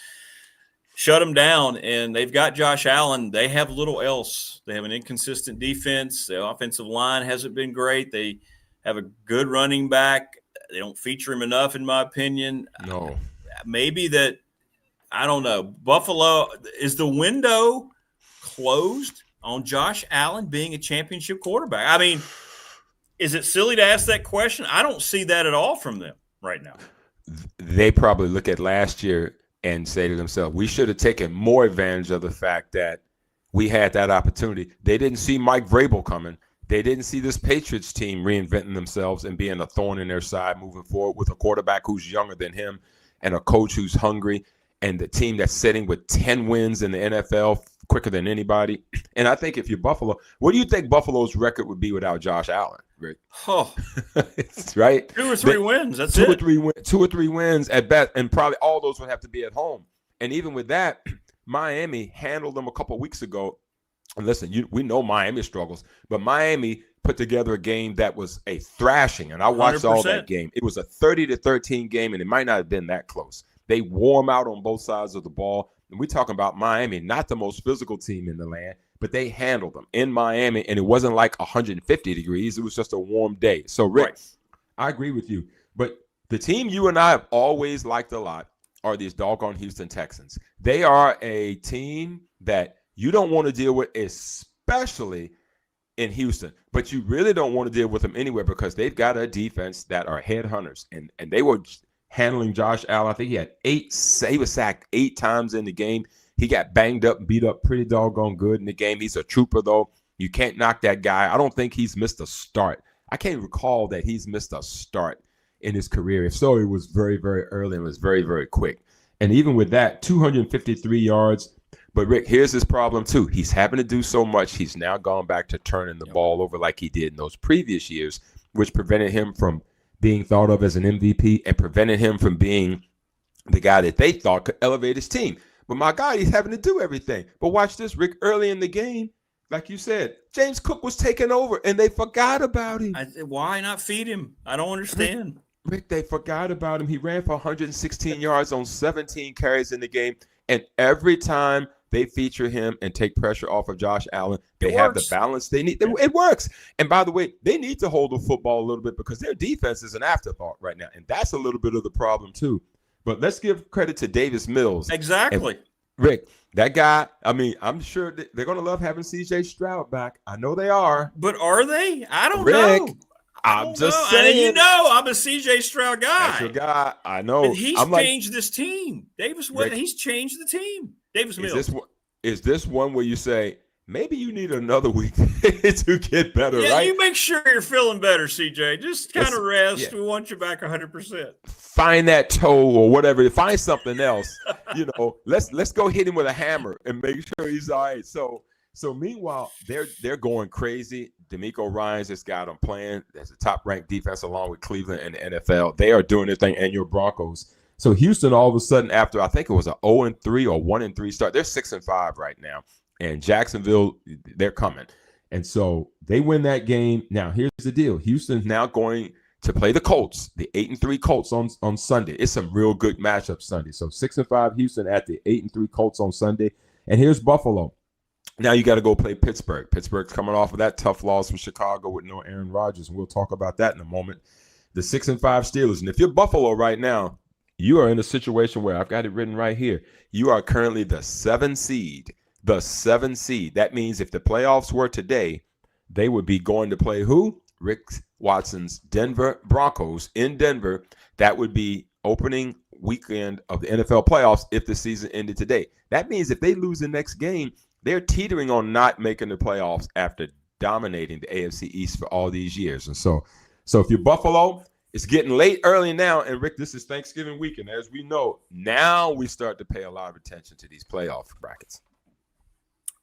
[SPEAKER 4] shut them down, and they've got Josh Allen. They have little else. They have an inconsistent defense. The offensive line hasn't been great. They have a good running back. They don't feature him enough, in my opinion.
[SPEAKER 5] No.
[SPEAKER 4] Maybe that, I don't know. Buffalo, is the window closed on Josh Allen being a championship quarterback? I mean, is it silly to ask that question? I don't see that at all from them right now.
[SPEAKER 5] They probably look at last year and say to themselves, we should have taken more advantage of the fact that we had that opportunity. They didn't see Mike Vrabel coming. They didn't see this Patriots team reinventing themselves and being a thorn in their side moving forward with a quarterback who's younger than him and a coach who's hungry and the team that's sitting with 10 wins in the NFL quicker than anybody. And I think if you're Buffalo, what do you think Buffalo's record would be without Josh Allen, Rick?
[SPEAKER 4] Oh,
[SPEAKER 5] right.
[SPEAKER 4] 2 or 3 wins. That's
[SPEAKER 5] two
[SPEAKER 4] it.
[SPEAKER 5] Two or three wins at best, and probably all those would have to be at home. And even with that, Miami handled them a couple of weeks ago. And listen, we know Miami struggles, but Miami put together a game that was a thrashing, and I watched
[SPEAKER 4] 100%.
[SPEAKER 5] all that game. It was a 30-13 game, and it might not have been that close. They wore them out on both sides of the ball. And we're talking about Miami, not the most physical team in the land, but they handled them in Miami, and it wasn't like 150 degrees. It was just a warm day. So, Rick, I agree with you. But the team you and I have always liked a lot are these doggone Houston Texans. They are a team that you don't want to deal with, especially in Houston. But you really don't want to deal with them anywhere because they've got a defense that are headhunters. And they were handling Josh Allen. I think he was sacked 8 times in the game. He got banged up and beat up pretty doggone good in the game. He's a trooper, though. You can't knock that guy. I don't think he's missed a start. I can't recall that he's missed a start in his career. If so, it was very, very early and was very, very quick. And even with that, 253 yards. But, Rick, here's his problem, too. He's having to do so much. He's now gone back to turning the ball over like he did in those previous years, which prevented him from being thought of as an MVP and prevented him from being the guy that they thought could elevate his team. But my God, he's having to do everything. But watch this, Rick. Early in the game, like you said, James Cook was taking over, and they forgot about him.
[SPEAKER 4] Why not feed him? I don't understand.
[SPEAKER 5] Rick, they forgot about him. He ran for 116 yards on 17 carries in the game. And every time they feature him and take pressure off of Josh Allen, they have the balance they need. It works. And by the way, they need to hold the football a little bit because their defense is an afterthought right now. And that's a little bit of the problem, too. But let's give credit to Davis Mills.
[SPEAKER 4] Exactly.
[SPEAKER 5] And Rick, that guy, I mean, I'm sure they're going to love having C.J. Stroud back. I know they are.
[SPEAKER 4] But are they? I don't
[SPEAKER 5] Rick,
[SPEAKER 4] know.
[SPEAKER 5] I'm just saying.
[SPEAKER 4] You know, I'm a C.J. Stroud guy.
[SPEAKER 5] That's your guy. I know.
[SPEAKER 4] But he's changed this team. He's changed the team. Davis Mills.
[SPEAKER 5] Is this one where you say, maybe you need another week to get better,
[SPEAKER 4] right?
[SPEAKER 5] Yeah,
[SPEAKER 4] you make sure you're feeling better, CJ. Just kind of rest. Yeah. We want you back 100%.
[SPEAKER 5] Find that toe or whatever. Find something else. Let's go hit him with a hammer and make sure he's all right. So meanwhile, they're going crazy. D'Amico Ryans just got them playing as a top-ranked defense along with Cleveland and the NFL. They are doing their thing, and your Broncos. So Houston, all of a sudden, after I think it was an 0-3 or 1-3 start, they're 6-5 right now. And Jacksonville, they're coming. And so they win that game. Now, here's the deal. Houston's now going to play the Colts, the 8-3 Colts on Sunday. It's some real good matchup Sunday. So 6-5 Houston at the 8-3 Colts on Sunday. And here's Buffalo. Now you got to go play Pittsburgh. Pittsburgh's coming off of that tough loss from Chicago with no Aaron Rodgers. And we'll talk about that in a moment. The 6-5 Steelers. And if you're Buffalo right now, you are in a situation where I've got it written right here. You are currently the 7 seed. The 7 seed. That means if the playoffs were today, they would be going to play who? Rick Watson's Denver Broncos in Denver. That would be opening weekend of the NFL playoffs if the season ended today. That means if they lose the next game, they're teetering on not making the playoffs after dominating the AFC East for all these years. And so if you're Buffalo, it's getting late early now. And Rick, this is Thanksgiving weekend. As we know, now we start to pay a lot of attention to these playoff brackets.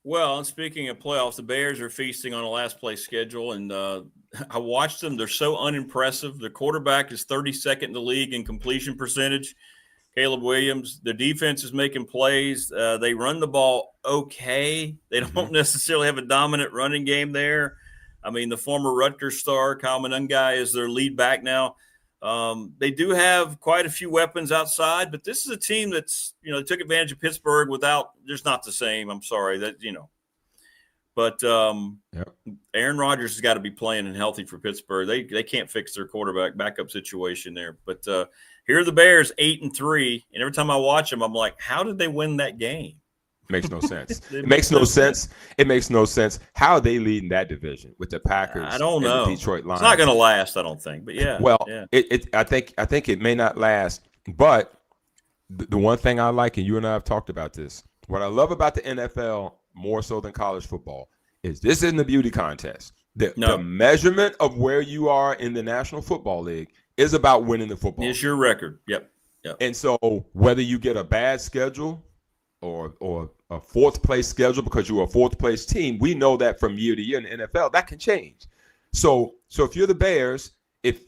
[SPEAKER 4] Well, speaking of playoffs, the Bears are feasting on a last place schedule, and I watched them. They're so unimpressive. The quarterback is 32nd in the league in completion percentage, Caleb Williams. The defense is making plays. They run the ball okay. They don't necessarily have a dominant running game there. I mean, the former Rutgers star, Kyle Monangai, is their lead back now. They do have quite a few weapons outside, but this is a team that's, they took advantage of Pittsburgh without, just not the same. I'm sorry but Aaron Rodgers has got to be playing and healthy for Pittsburgh. They can't fix their backup situation there, but here are the Bears 8-3. And every time I watch them, I'm like, how did they win that game?
[SPEAKER 5] Makes no sense. It makes no sense. It makes no sense. How are they leading that division with the Packers?
[SPEAKER 4] I don't know.
[SPEAKER 5] And the Detroit Lions?
[SPEAKER 4] It's not going to last, I don't think. But yeah.
[SPEAKER 5] Well,
[SPEAKER 4] yeah.
[SPEAKER 5] I think it may not last. But the one thing I like, and you and I have talked about this, what I love about the NFL more so than college football is this isn't a beauty contest. The measurement of where you are in the National Football League is about winning the football.
[SPEAKER 4] It's your record. Yep.
[SPEAKER 5] And so whether you get a bad schedule or a fourth place schedule because you're a fourth place team, we know that from year to year in the NFL that can change. So if you're the Bears, if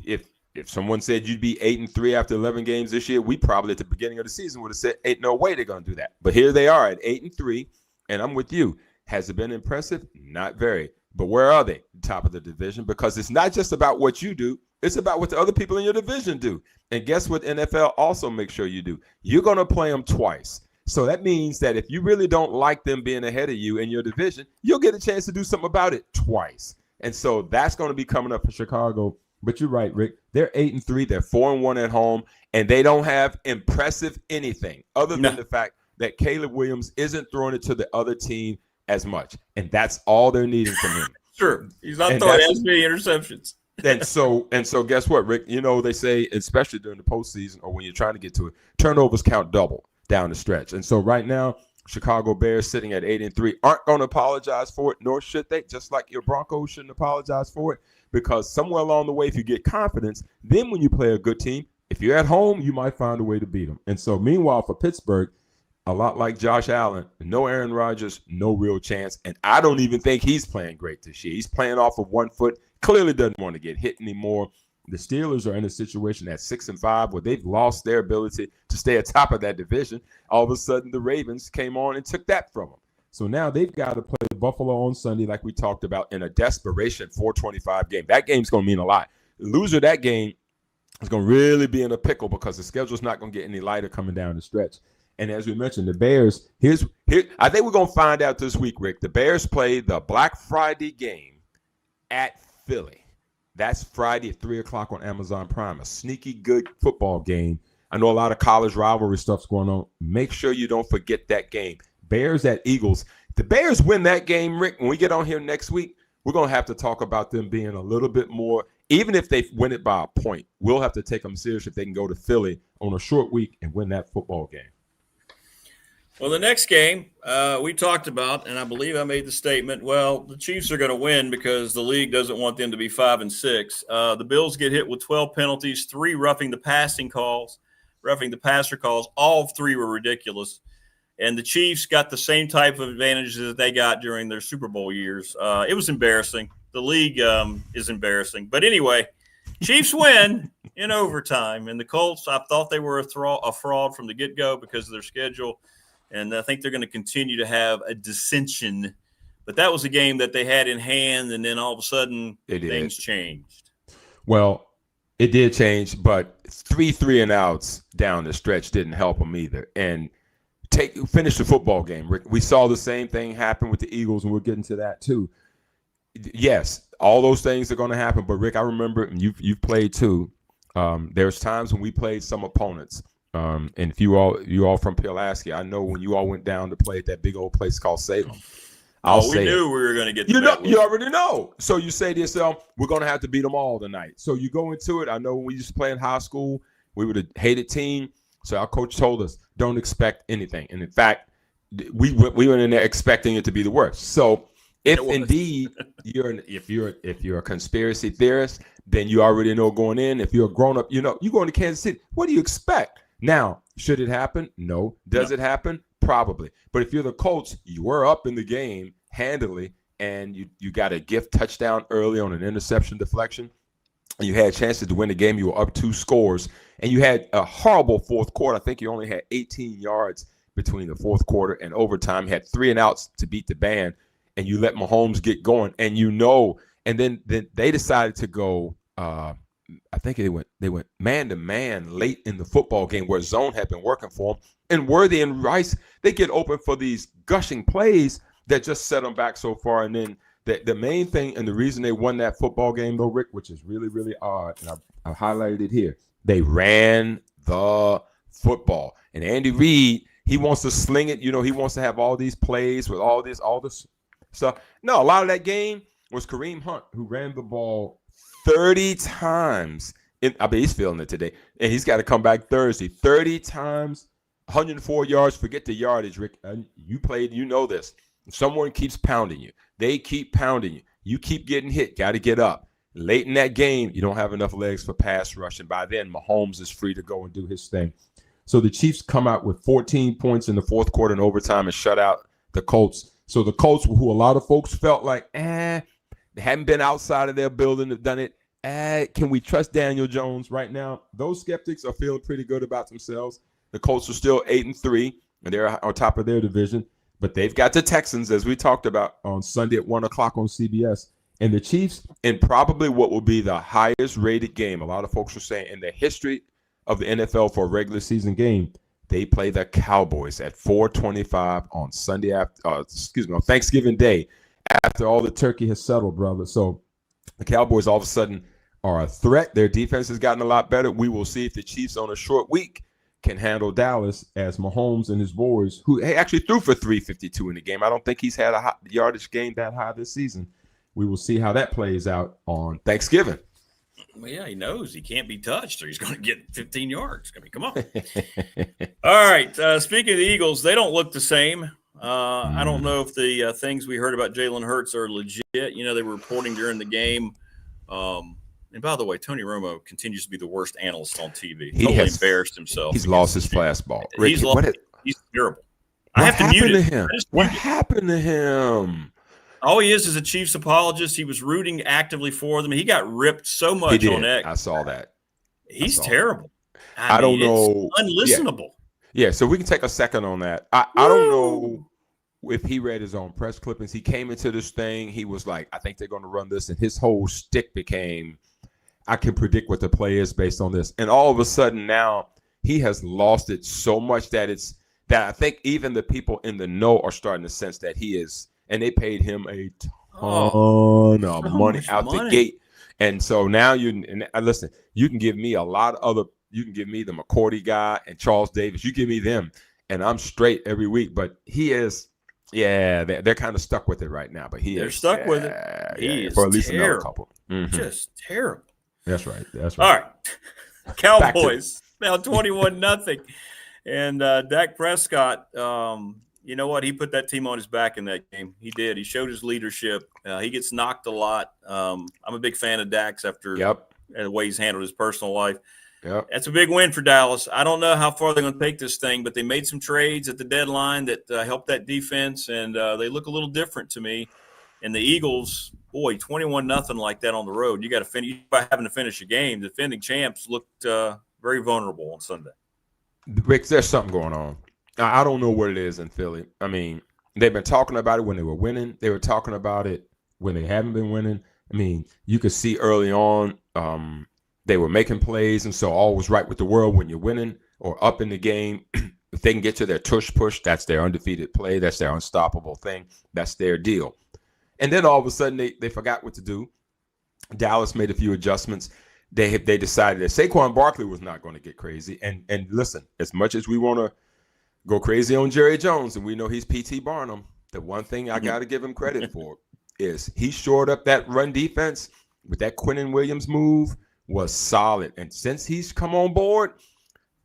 [SPEAKER 5] someone said you'd be 8-3 after 11 games this year, we probably at the beginning of the season would have said, ain't no way they're going to do that. But here they are at 8-3, and I'm with you. Has it been impressive? Not very. But where are they? Top of the division, because it's not just about what you do. It's about what the other people in your division do. And guess what NFL also makes sure you do? You're going to play them twice. So that means that if you really don't like them being ahead of you in your division, you'll get a chance to do something about it twice. And so that's going to be coming up for Chicago. But you're right, Rick. They're 8-3. They're 4-1 at home, and they don't have impressive anything other than the fact that Caleb Williams isn't throwing it to the other team as much. And that's all they're needing from him.
[SPEAKER 4] Sure. He's not throwing as many interceptions.
[SPEAKER 5] And so guess what, Rick? They say, especially during the postseason or when you're trying to get to it, turnovers count double down the stretch. And so right now, Chicago Bears sitting at 8-3 aren't going to apologize for it, nor should they, just like your Broncos shouldn't apologize for it, because somewhere along the way, if you get confidence, then when you play a good team, if you're at home, you might find a way to beat them. And so meanwhile, for Pittsburgh, a lot like Josh Allen, no Aaron Rodgers, no real chance. And I don't even think he's playing great this year. He's playing off of 1 foot, clearly doesn't want to get hit anymore. The Steelers are in a situation at 6-5 where they've lost their ability to stay atop of that division. All of a sudden, the Ravens came on and took that from them. So now they've got to play Buffalo on Sunday, like we talked about, in a desperation 425 game. That game's going to mean a lot. The loser of that game is going to really be in a pickle because the schedule's not going to get any lighter coming down the stretch. And as we mentioned, the Bears, I think we're going to find out this week, Rick. The Bears play the Black Friday game at Philly. That's Friday at 3 o'clock on Amazon Prime. A sneaky good football game. I know a lot of college rivalry stuff's going on. Make sure you don't forget that game. Bears at Eagles. If the Bears win that game, Rick, when we get on here next week, we're going to have to talk about them being a little bit more, even if they win it by a point, we'll have to take them serious if they can go to Philly on a short week and win that football game.
[SPEAKER 4] Well, the next game we talked about, and I believe I made the statement, well, the Chiefs are going to win because the league doesn't want them to be 5-6. The Bills get hit with 12 penalties, 3 roughing the passer calls. All 3 were ridiculous. And the Chiefs got the same type of advantages that they got during their Super Bowl years. It was embarrassing. The league is embarrassing. But anyway, Chiefs win in overtime. And the Colts, I thought they were a fraud from the get-go because of their schedule. And I think they're going to continue to have a dissension. But that was a game that they had in hand, and then all of a sudden things changed.
[SPEAKER 5] Well, it did change, but 3 3-and-outs down the stretch didn't help them either. And finish the football game, Rick. We saw the same thing happen with the Eagles, and we're getting to that too. Yes, all those things are going to happen. But, Rick, I remember, and you've played too, there's times when we played some opponents. And if you all from Pulaski, I know when you all went down to play at that big old place called Salem.
[SPEAKER 4] We knew we were going to get
[SPEAKER 5] you already know. So you say to yourself, we're going to have to beat them all tonight. So you go into it. I know when we used to play in high school, we were the hated team. So our coach told us, don't expect anything. And in fact, we went in there expecting it to be the worst. So if indeed if you're a conspiracy theorist, then you already know going in. If you're a grown up, you going to Kansas City. What do you expect? Now, should it happen? No. Does it happen? Probably. But if you're the Colts, you were up in the game handily, and you got a gift touchdown early on an interception deflection, and you had chances to win the game. You were up 2 scores, and you had a horrible fourth quarter. I think you only had 18 yards between the fourth quarter and overtime. You had 3-and-outs to beat the band, and you let Mahomes get going. And and then they decided to go I think they went man-to-man late in the football game where zone had been working for them. And Worthy and Rice, they get open for these gushing plays that just set them back so far. And then the main thing and the reason they won that football game, though, Rick, which is really, really odd, and I highlighted it here, they ran the football. And Andy Reid, he wants to sling it. He wants to have all these plays with all this stuff. No, a lot of that game was Kareem Hunt, who ran the ball 30 times. I bet he's feeling it today. And he's got to come back Thursday. 30 times, 104 yards. Forget the yardage, Rick. You played, you know this. If someone keeps pounding you, they keep pounding you. You keep getting hit. Got to get up. Late in that game, you don't have enough legs for pass rush. And by then, Mahomes is free to go and do his thing. So the Chiefs come out with 14 points in the fourth quarter and overtime and shut out the Colts. So the Colts, who a lot of folks felt like, they haven't been outside of their building, have done it. Can we trust Daniel Jones right now? Those skeptics are feeling pretty good about themselves. The Colts are still 8-3, and they're on top of their division. But they've got the Texans, as we talked about, on Sunday at 1 o'clock on CBS. And the Chiefs, in probably what will be the highest-rated game, a lot of folks are saying, in the history of the NFL for a regular season game, they play the Cowboys at 4:25 on Sunday on Thanksgiving Day, after all the turkey has settled, brother. So the Cowboys all of a sudden are a threat. Their defense has gotten a lot better. We will see if the Chiefs on a short week can handle Dallas, as Mahomes and his boys, who actually threw for 352 in the game. I don't think he's had a yardage game that high this season. We will see how that plays out on Thanksgiving.
[SPEAKER 4] Well, yeah, he knows he can't be touched or he's going to get 15 yards. I mean, come on. All right. Speaking of the Eagles, they don't look the same. I don't know if the things we heard about Jalen Hurts are legit. They were reporting during the game. And by the way, Tony Romo continues to be the worst analyst on TV. He totally embarrassed himself.
[SPEAKER 5] He's lost his fastball.
[SPEAKER 4] He's terrible. I have to mute him.
[SPEAKER 5] What happened to him?
[SPEAKER 4] All he is a Chiefs apologist. He was rooting actively for them. He got ripped so much on X.
[SPEAKER 5] I saw that.
[SPEAKER 4] He's terrible.
[SPEAKER 5] I don't know.
[SPEAKER 4] It's unlistenable.
[SPEAKER 5] Yeah, so we can take a second on that. I don't know if he read his own press clippings. He came into this thing. He was like, I think they're going to run this. And his whole stick became, I can predict what the play is based on this. And all of a sudden now he has lost it so much that I think even the people in the know are starting to sense that he is. And they paid him a ton of money out the gate. And so now listen, you can give me a lot of other, you can give me the McCourty guy and Charles Davis. You give me them and I'm straight every week. But he is, they're kind of stuck with it right now. But they're
[SPEAKER 4] stuck with it. He is
[SPEAKER 5] for at least
[SPEAKER 4] terrible.
[SPEAKER 5] another couple. Mm-hmm.
[SPEAKER 4] Just terrible.
[SPEAKER 5] That's right.
[SPEAKER 4] All right. Cowboys now 21-0. And Dak Prescott, you know what? He put that team on his back in that game. He did. He showed his leadership. He gets knocked a lot. I'm a big fan of Dak's after the way he's handled his personal life.
[SPEAKER 5] Yep.
[SPEAKER 4] That's a big win for Dallas. I don't know how far they're going to take this thing, but they made some trades at the deadline that helped that defense, and they look a little different to me. And the Eagles, boy, 21-0 like that on the road. You got to finish by having to finish a game. The defending champs looked very vulnerable on Sunday.
[SPEAKER 5] Rick, there's something going on. I don't know what it is in Philly. I mean, they've been talking about it when they were winning. They were talking about it when they haven't been winning. I mean, you could see early on they were making plays, and so all was right with the world when you're winning or up in the game. If they can get to their tush push, that's their undefeated play. That's their unstoppable thing. That's their deal. And then all of a sudden they forgot what to do. Dallas made a few adjustments. They decided that Saquon Barkley was not going to get crazy. And listen, as much as we want to go crazy on Jerry Jones, and we know he's P.T. Barnum, the one thing I got to give him credit for is he shored up that run defense with that Quinnen Williams move was solid. And since he's come on board,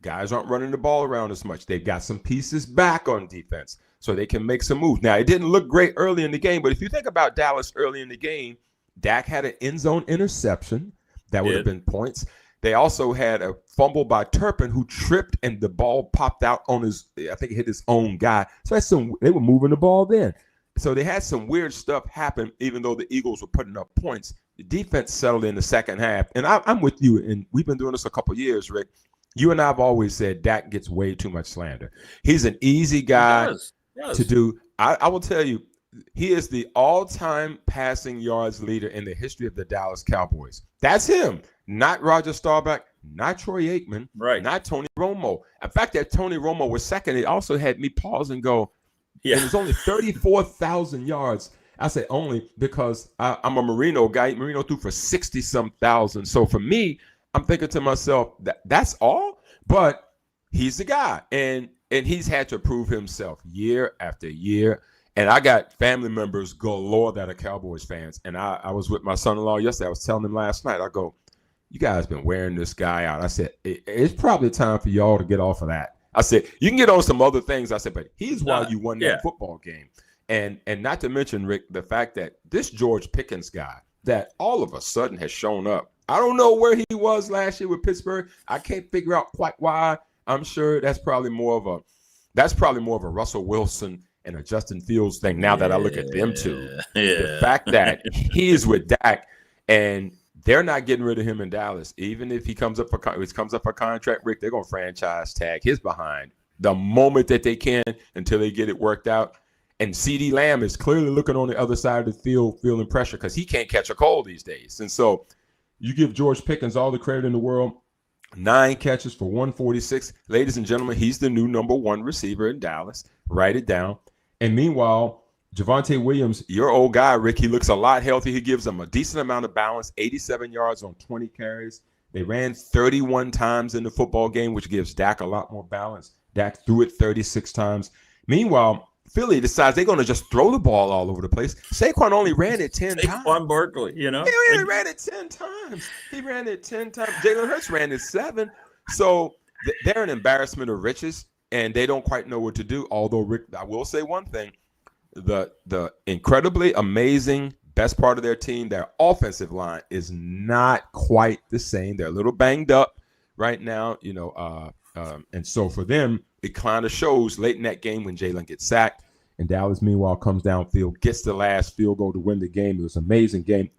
[SPEAKER 5] guys aren't running the ball around as much. They've got some pieces back on defense so they can make some moves. Now, it didn't look great early in the game, but if you think about Dallas early in the game, Dak had an end zone interception. That would have been points. They also had a fumble by Turpin who tripped and the ball popped out on I think it hit his own guy. So they were moving the ball then. So they had some weird stuff happen, even though the Eagles were putting up points. The defense settled in the second half. And I'm with you, and we've been doing this a couple of years, Rick. You and I have always said Dak gets way too much slander. He's an easy guy to do. I will tell you, he is the all-time passing yards leader in the history of the Dallas Cowboys. That's him, not Roger Staubach, not Troy Aikman, not Tony Romo. In fact, that Tony Romo was second. It also had me pause and go, it was only 34,000 yards. I say only because I'm a Marino guy. Marino threw for 60-some thousand. So for me, I'm thinking to myself, that's all? But he's the guy. And he's had to prove himself year after year. And I got family members galore that are Cowboys fans. And I was with my son-in-law yesterday. I was telling him last night, I go, you guys been wearing this guy out. I said, it's probably time for y'all to get off of that. I said, you can get on some other things. I said, but he's why you won that football game. And not to mention, Rick, the fact that this George Pickens guy that all of a sudden has shown up. I don't know where he was last year with Pittsburgh. I can't figure out quite why. I'm sure that's probably more of a Russell Wilson and a Justin Fields thing now that I look at them two. The fact that he is with Dak and they're not getting rid of him in Dallas. Even if he comes up for contract, Rick, they're going to franchise tag his behind the moment that they can until they get it worked out. And CeeDee Lamb is clearly looking on the other side of the field, feeling pressure because he can't catch a cold these days. And so you give George Pickens all the credit in the world. 9 catches for 146. Ladies and gentlemen, he's the new number 1 receiver in Dallas. Write it down. And meanwhile, Javonte Williams, your old guy, Rick, he looks a lot healthy. He gives them a decent amount of balance, 87 yards on 20 carries. They ran 31 times in the football game, which gives Dak a lot more balance. Dak threw it 36 times. Meanwhile, Philly decides they're going to just throw the ball all over the place. Saquon only ran it 10 times.
[SPEAKER 4] Saquon Barkley,
[SPEAKER 5] He only ran it 10 times. He ran it 10 times. Jalen Hurts ran it 7. So they're an embarrassment of riches, and they don't quite know what to do. Although, Rick, I will say one thing. The incredibly amazing best part of their team, their offensive line, is not quite the same. They're a little banged up right now, and so for them, it kind of shows late in that game when Jalen gets sacked. And Dallas, meanwhile, comes downfield, gets the last field goal to win the game. It was an amazing game.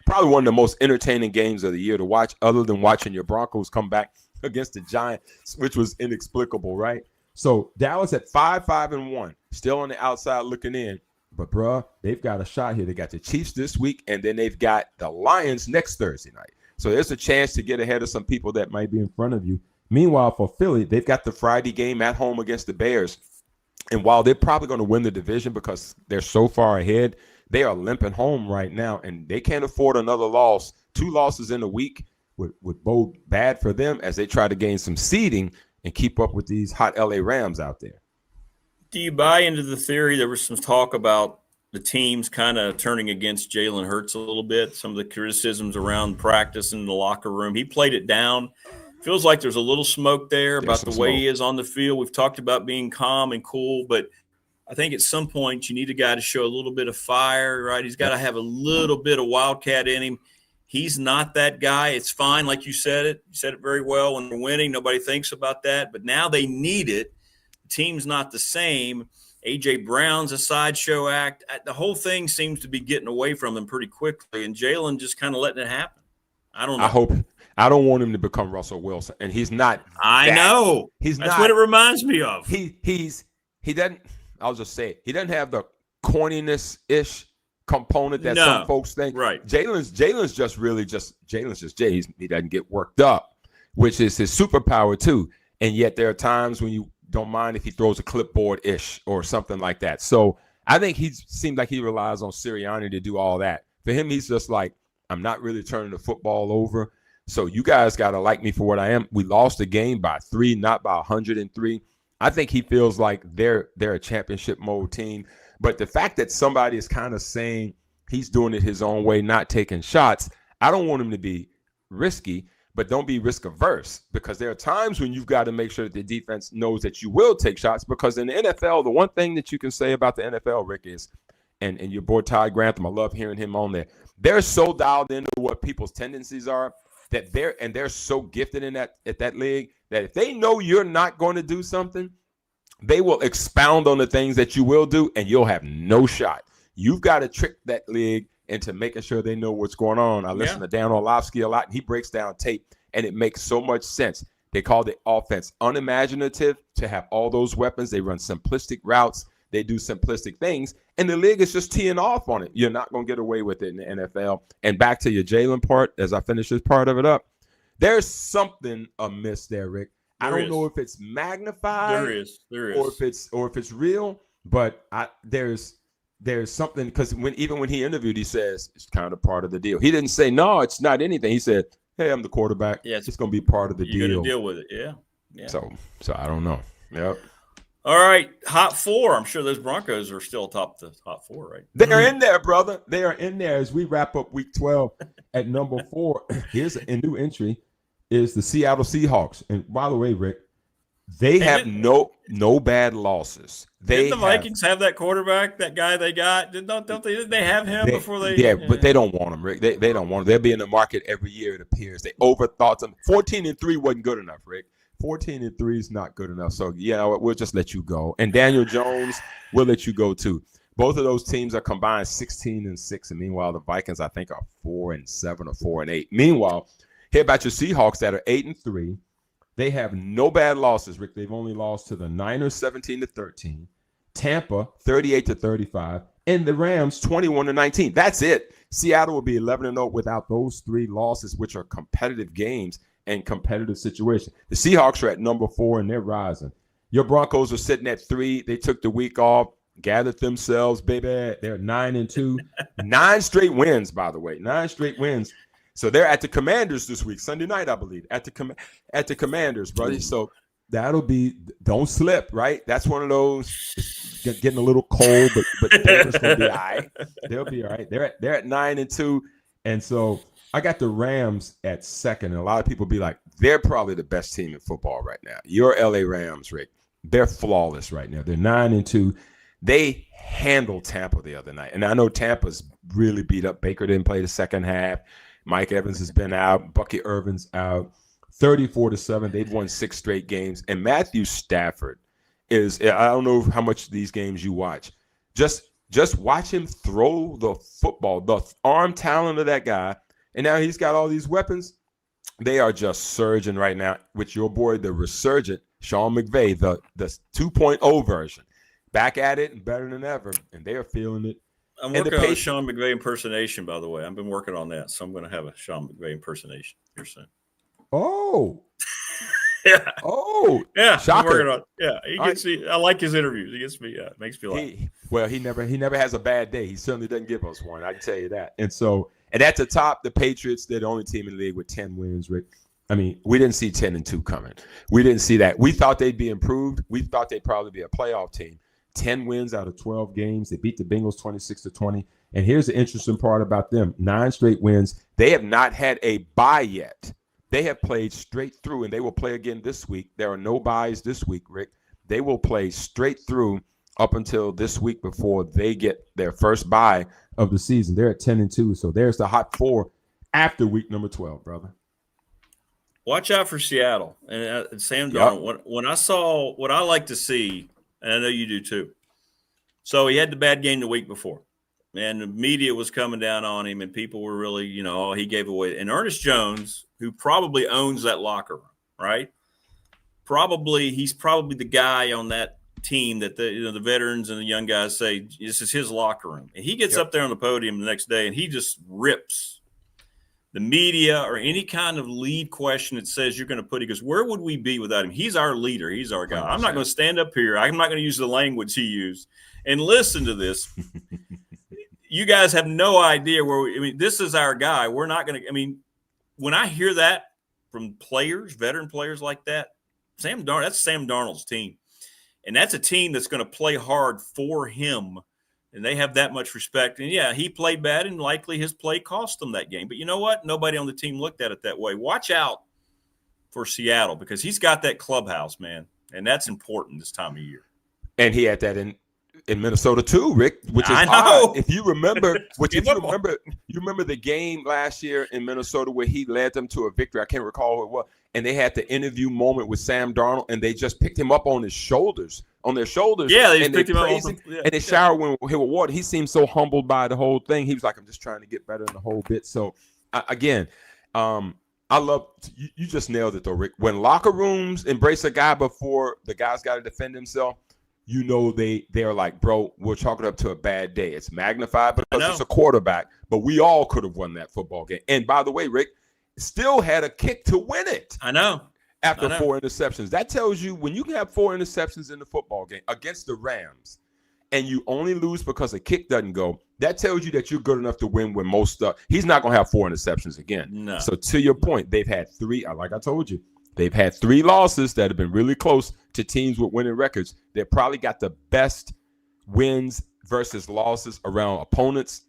[SPEAKER 5] Probably one of the most entertaining games of the year to watch, other than watching your Broncos come back against the Giants, which was inexplicable, right? So Dallas at 5-5-1, still on the outside looking in. But, bruh, they've got a shot here. They got the Chiefs this week, and then they've got the Lions next Thursday night. So there's a chance to get ahead of some people that might be in front of you. Meanwhile, for Philly, they've got the Friday game at home against the Bears. And while they're probably going to win the division because they're so far ahead, they are limping home right now, and they can't afford another loss. 2 losses in a week would bode bad for them as they try to gain some seeding and keep up with these hot LA Rams out there.
[SPEAKER 4] Do you buy into the theory? There was some talk about the teams kind of turning against Jalen Hurts a little bit, some of the criticisms around practice in the locker room. He played it down. Feels like there's a little smoke there about the way he is on the field. We've talked about being calm and cool, but I think at some point you need a guy to show a little bit of fire, right? He's got to have a little bit of wildcat in him. He's not that guy. It's fine, like you said it. You said it very well. When they're winning, nobody thinks about that. But now they need it. The team's not the same. A.J. Brown's a sideshow act. The whole thing seems to be getting away from him pretty quickly, and Jalen just kind of letting it happen. I don't know.
[SPEAKER 5] I don't want him to become Russell Wilson, and he's not.
[SPEAKER 4] I know. That's what it reminds me of.
[SPEAKER 5] He doesn't. I'll just say it. He doesn't have the corniness-ish component that some folks think.
[SPEAKER 4] Right.
[SPEAKER 5] Jalen's just Jay. He doesn't get worked up, which is his superpower too. And yet there are times when you don't mind if he throws a clipboard-ish or something like that. So I think he seems like he relies on Sirianni to do all that. For him, he's just like, I'm not really turning the football over. So you guys got to like me for what I am. We lost the game by 3, not by 103. I think he feels like they're a championship mode team. But the fact that somebody is kind of saying he's doing it his own way, not taking shots, I don't want him to be risky, but don't be risk averse, because there are times when you've got to make sure that the defense knows that you will take shots, because in the NFL, the one thing that you can say about the NFL, Rick, is, and your boy Ty Grantham, I love hearing him on there, they're so dialed into what people's tendencies are that they're so gifted in at that league that if they know you're not going to do something, they will expound on the things that you will do, and you'll have no shot. You've got to trick that league into making sure they know what's going on. I listen to Dan Orlovsky a lot, and he breaks down tape, and it makes so much sense. They call the offense unimaginative to have all those weapons. They run simplistic routes. They do simplistic things, and the league is just teeing off on it. You're not going to get away with it in the NFL. And back to your Jalen part, as I finish this part of it up, there's something amiss there, Rick. I don't know if it's magnified.
[SPEAKER 4] There is.
[SPEAKER 5] Or if it's real, but there's something, because even when he interviewed, he says it's kind of part of the deal. He didn't say no, it's not anything. He said, "Hey, I'm the quarterback. Yeah, it's going to be part of the deal.
[SPEAKER 4] You're going to deal with it." Yeah.
[SPEAKER 5] So I don't know. Yep.
[SPEAKER 4] All right, hot 4. I'm sure those Broncos are still top the top 4, right?
[SPEAKER 5] They're in there, brother. They are in there as we wrap up Week 12 at number 4. Here's a new entry. Is the Seattle Seahawks. And by the way, Rick, they have no bad losses.
[SPEAKER 4] Did the Vikings have that quarterback, that guy they got? Did they have him before they?
[SPEAKER 5] Yeah, but they don't want him, Rick. They don't want him. They'll be in the market every year, it appears. They overthought them. 14-3 wasn't good enough, Rick. 14-3 is not good enough. So, we'll just let you go. And Daniel Jones, we'll let you go too. Both of those teams are combined 16-6. And meanwhile, the Vikings, I think, are 4-7 or 4-8. Meanwhile, hear about your Seahawks that are 8-3. They have no bad losses, Rick. They've only lost to the Niners 17-13, Tampa 38-35, and the Rams 21-19. That's it. Seattle will be 11-0 without those 3 losses, which are competitive games and competitive situations. The Seahawks are at number 4, and they're rising. Your Broncos are sitting at 3. They took the week off, gathered themselves, baby. They're 9-2. 9 straight wins, by the way. 9 straight wins. So they're at the Commanders this week, Sunday night, I believe, at the Commanders, brother. So that'll be, don't slip, right? That's one of those getting a little cold, but they're going to be all right. They'll be all right. They're at 9-2, and so I got the Rams at 2nd, and a lot of people be like, they're probably the best team in football right now. Your LA Rams, Rick, they're flawless right now. They're 9-2. They handled Tampa the other night, and I know Tampa's really beat up. Baker didn't play the second half. Mike Evans has been out. Bucky Irvin's out. 34-7. They've won 6 straight games. And Matthew Stafford is, I don't know how much of these games you watch, Just watch him throw the football, the arm talent of that guy. And now he's got all these weapons. They are just surging right now with your boy, the resurgent Sean McVay, the 2.0 version. Back at it and better than ever. And they are feeling it.
[SPEAKER 4] I'm working on a Sean McVay impersonation, by the way. I've been working on that. So I'm going to have a Sean McVay impersonation here soon.
[SPEAKER 5] Oh.
[SPEAKER 4] Yeah.
[SPEAKER 5] Oh.
[SPEAKER 4] Yeah.
[SPEAKER 5] Shocker.
[SPEAKER 4] I'm working on. Yeah. He gets me. I like his interviews. He gets me. Yeah. It makes me laugh.
[SPEAKER 5] He never has a bad day. He certainly doesn't give us one. I can tell you that. And at the top, the Patriots, they're the only team in the league with 10 wins, Rick. I mean, we didn't see 10-2 coming. We didn't see that. We thought they'd be improved. We thought they'd probably be a playoff team. 10 wins out of 12 games. They beat the Bengals 26-20. And here's the interesting part about them. 9 straight wins. They have not had a bye yet. They have played straight through, and they will play again this week. There are no byes this week, Rick. They will play straight through up until this week before they get their first bye of the season. They're at 10-2. So there's the hot 4 after week number 12, brother.
[SPEAKER 4] Watch out for Seattle and Sam Darnold. When I saw what I like to see, and I know you do too. So he had the bad game the week before, and the media was coming down on him, and people were really, he gave away. And Ernest Jones, who probably owns that locker room, right? He's probably the guy on that team that the veterans and the young guys say this is his locker room. And he gets up there on the podium the next day, and he just rips the media or any kind of lead question that says you're going to put, he goes, where would we be without him? He's our leader. He's our guy. 100%. I'm not going to stand up here. I'm not going to use the language he used. And listen to this. You guys have no idea this is our guy. We're not going to, when I hear that from players, veteran players like that, that's Sam Darnold's team. And that's a team that's going to play hard for him. And they have that much respect. And, yeah, he played bad, and likely his play cost them that game. But you know what? Nobody on the team looked at it that way. Watch out for Seattle because he's got that clubhouse, man, and that's important this time of year.
[SPEAKER 5] And he had that in Minnesota too, Rick, which is
[SPEAKER 4] I know.
[SPEAKER 5] Odd. If you remember, you remember the game last year in Minnesota where he led them to a victory. I can't recall who it was. And they had the interview moment with Sam Darnold, and they just picked him up on their shoulders.
[SPEAKER 4] Yeah, they picked him up.
[SPEAKER 5] And they showered him with water. He seemed so humbled by the whole thing. He was like, I'm just trying to get better in the whole bit. So, again, I love – you just nailed it, though, Rick. When locker rooms embrace a guy before the guy's got to defend himself, they're like, bro, we're chalking up to a bad day. It's magnified because it's a quarterback, but we all could have won that football game. And by the way, Rick, still had a kick to win it.
[SPEAKER 4] I know.
[SPEAKER 5] After 4 interceptions. That tells you when you can have 4 interceptions in the football game against the Rams and you only lose because a kick doesn't go, that tells you that you're good enough to win when most he's not going to have 4 interceptions again.
[SPEAKER 4] No.
[SPEAKER 5] So to your point, they've had 3, like I told you, they've had 3 losses that have been really close to teams with winning records. They probably got the best wins versus losses around opponents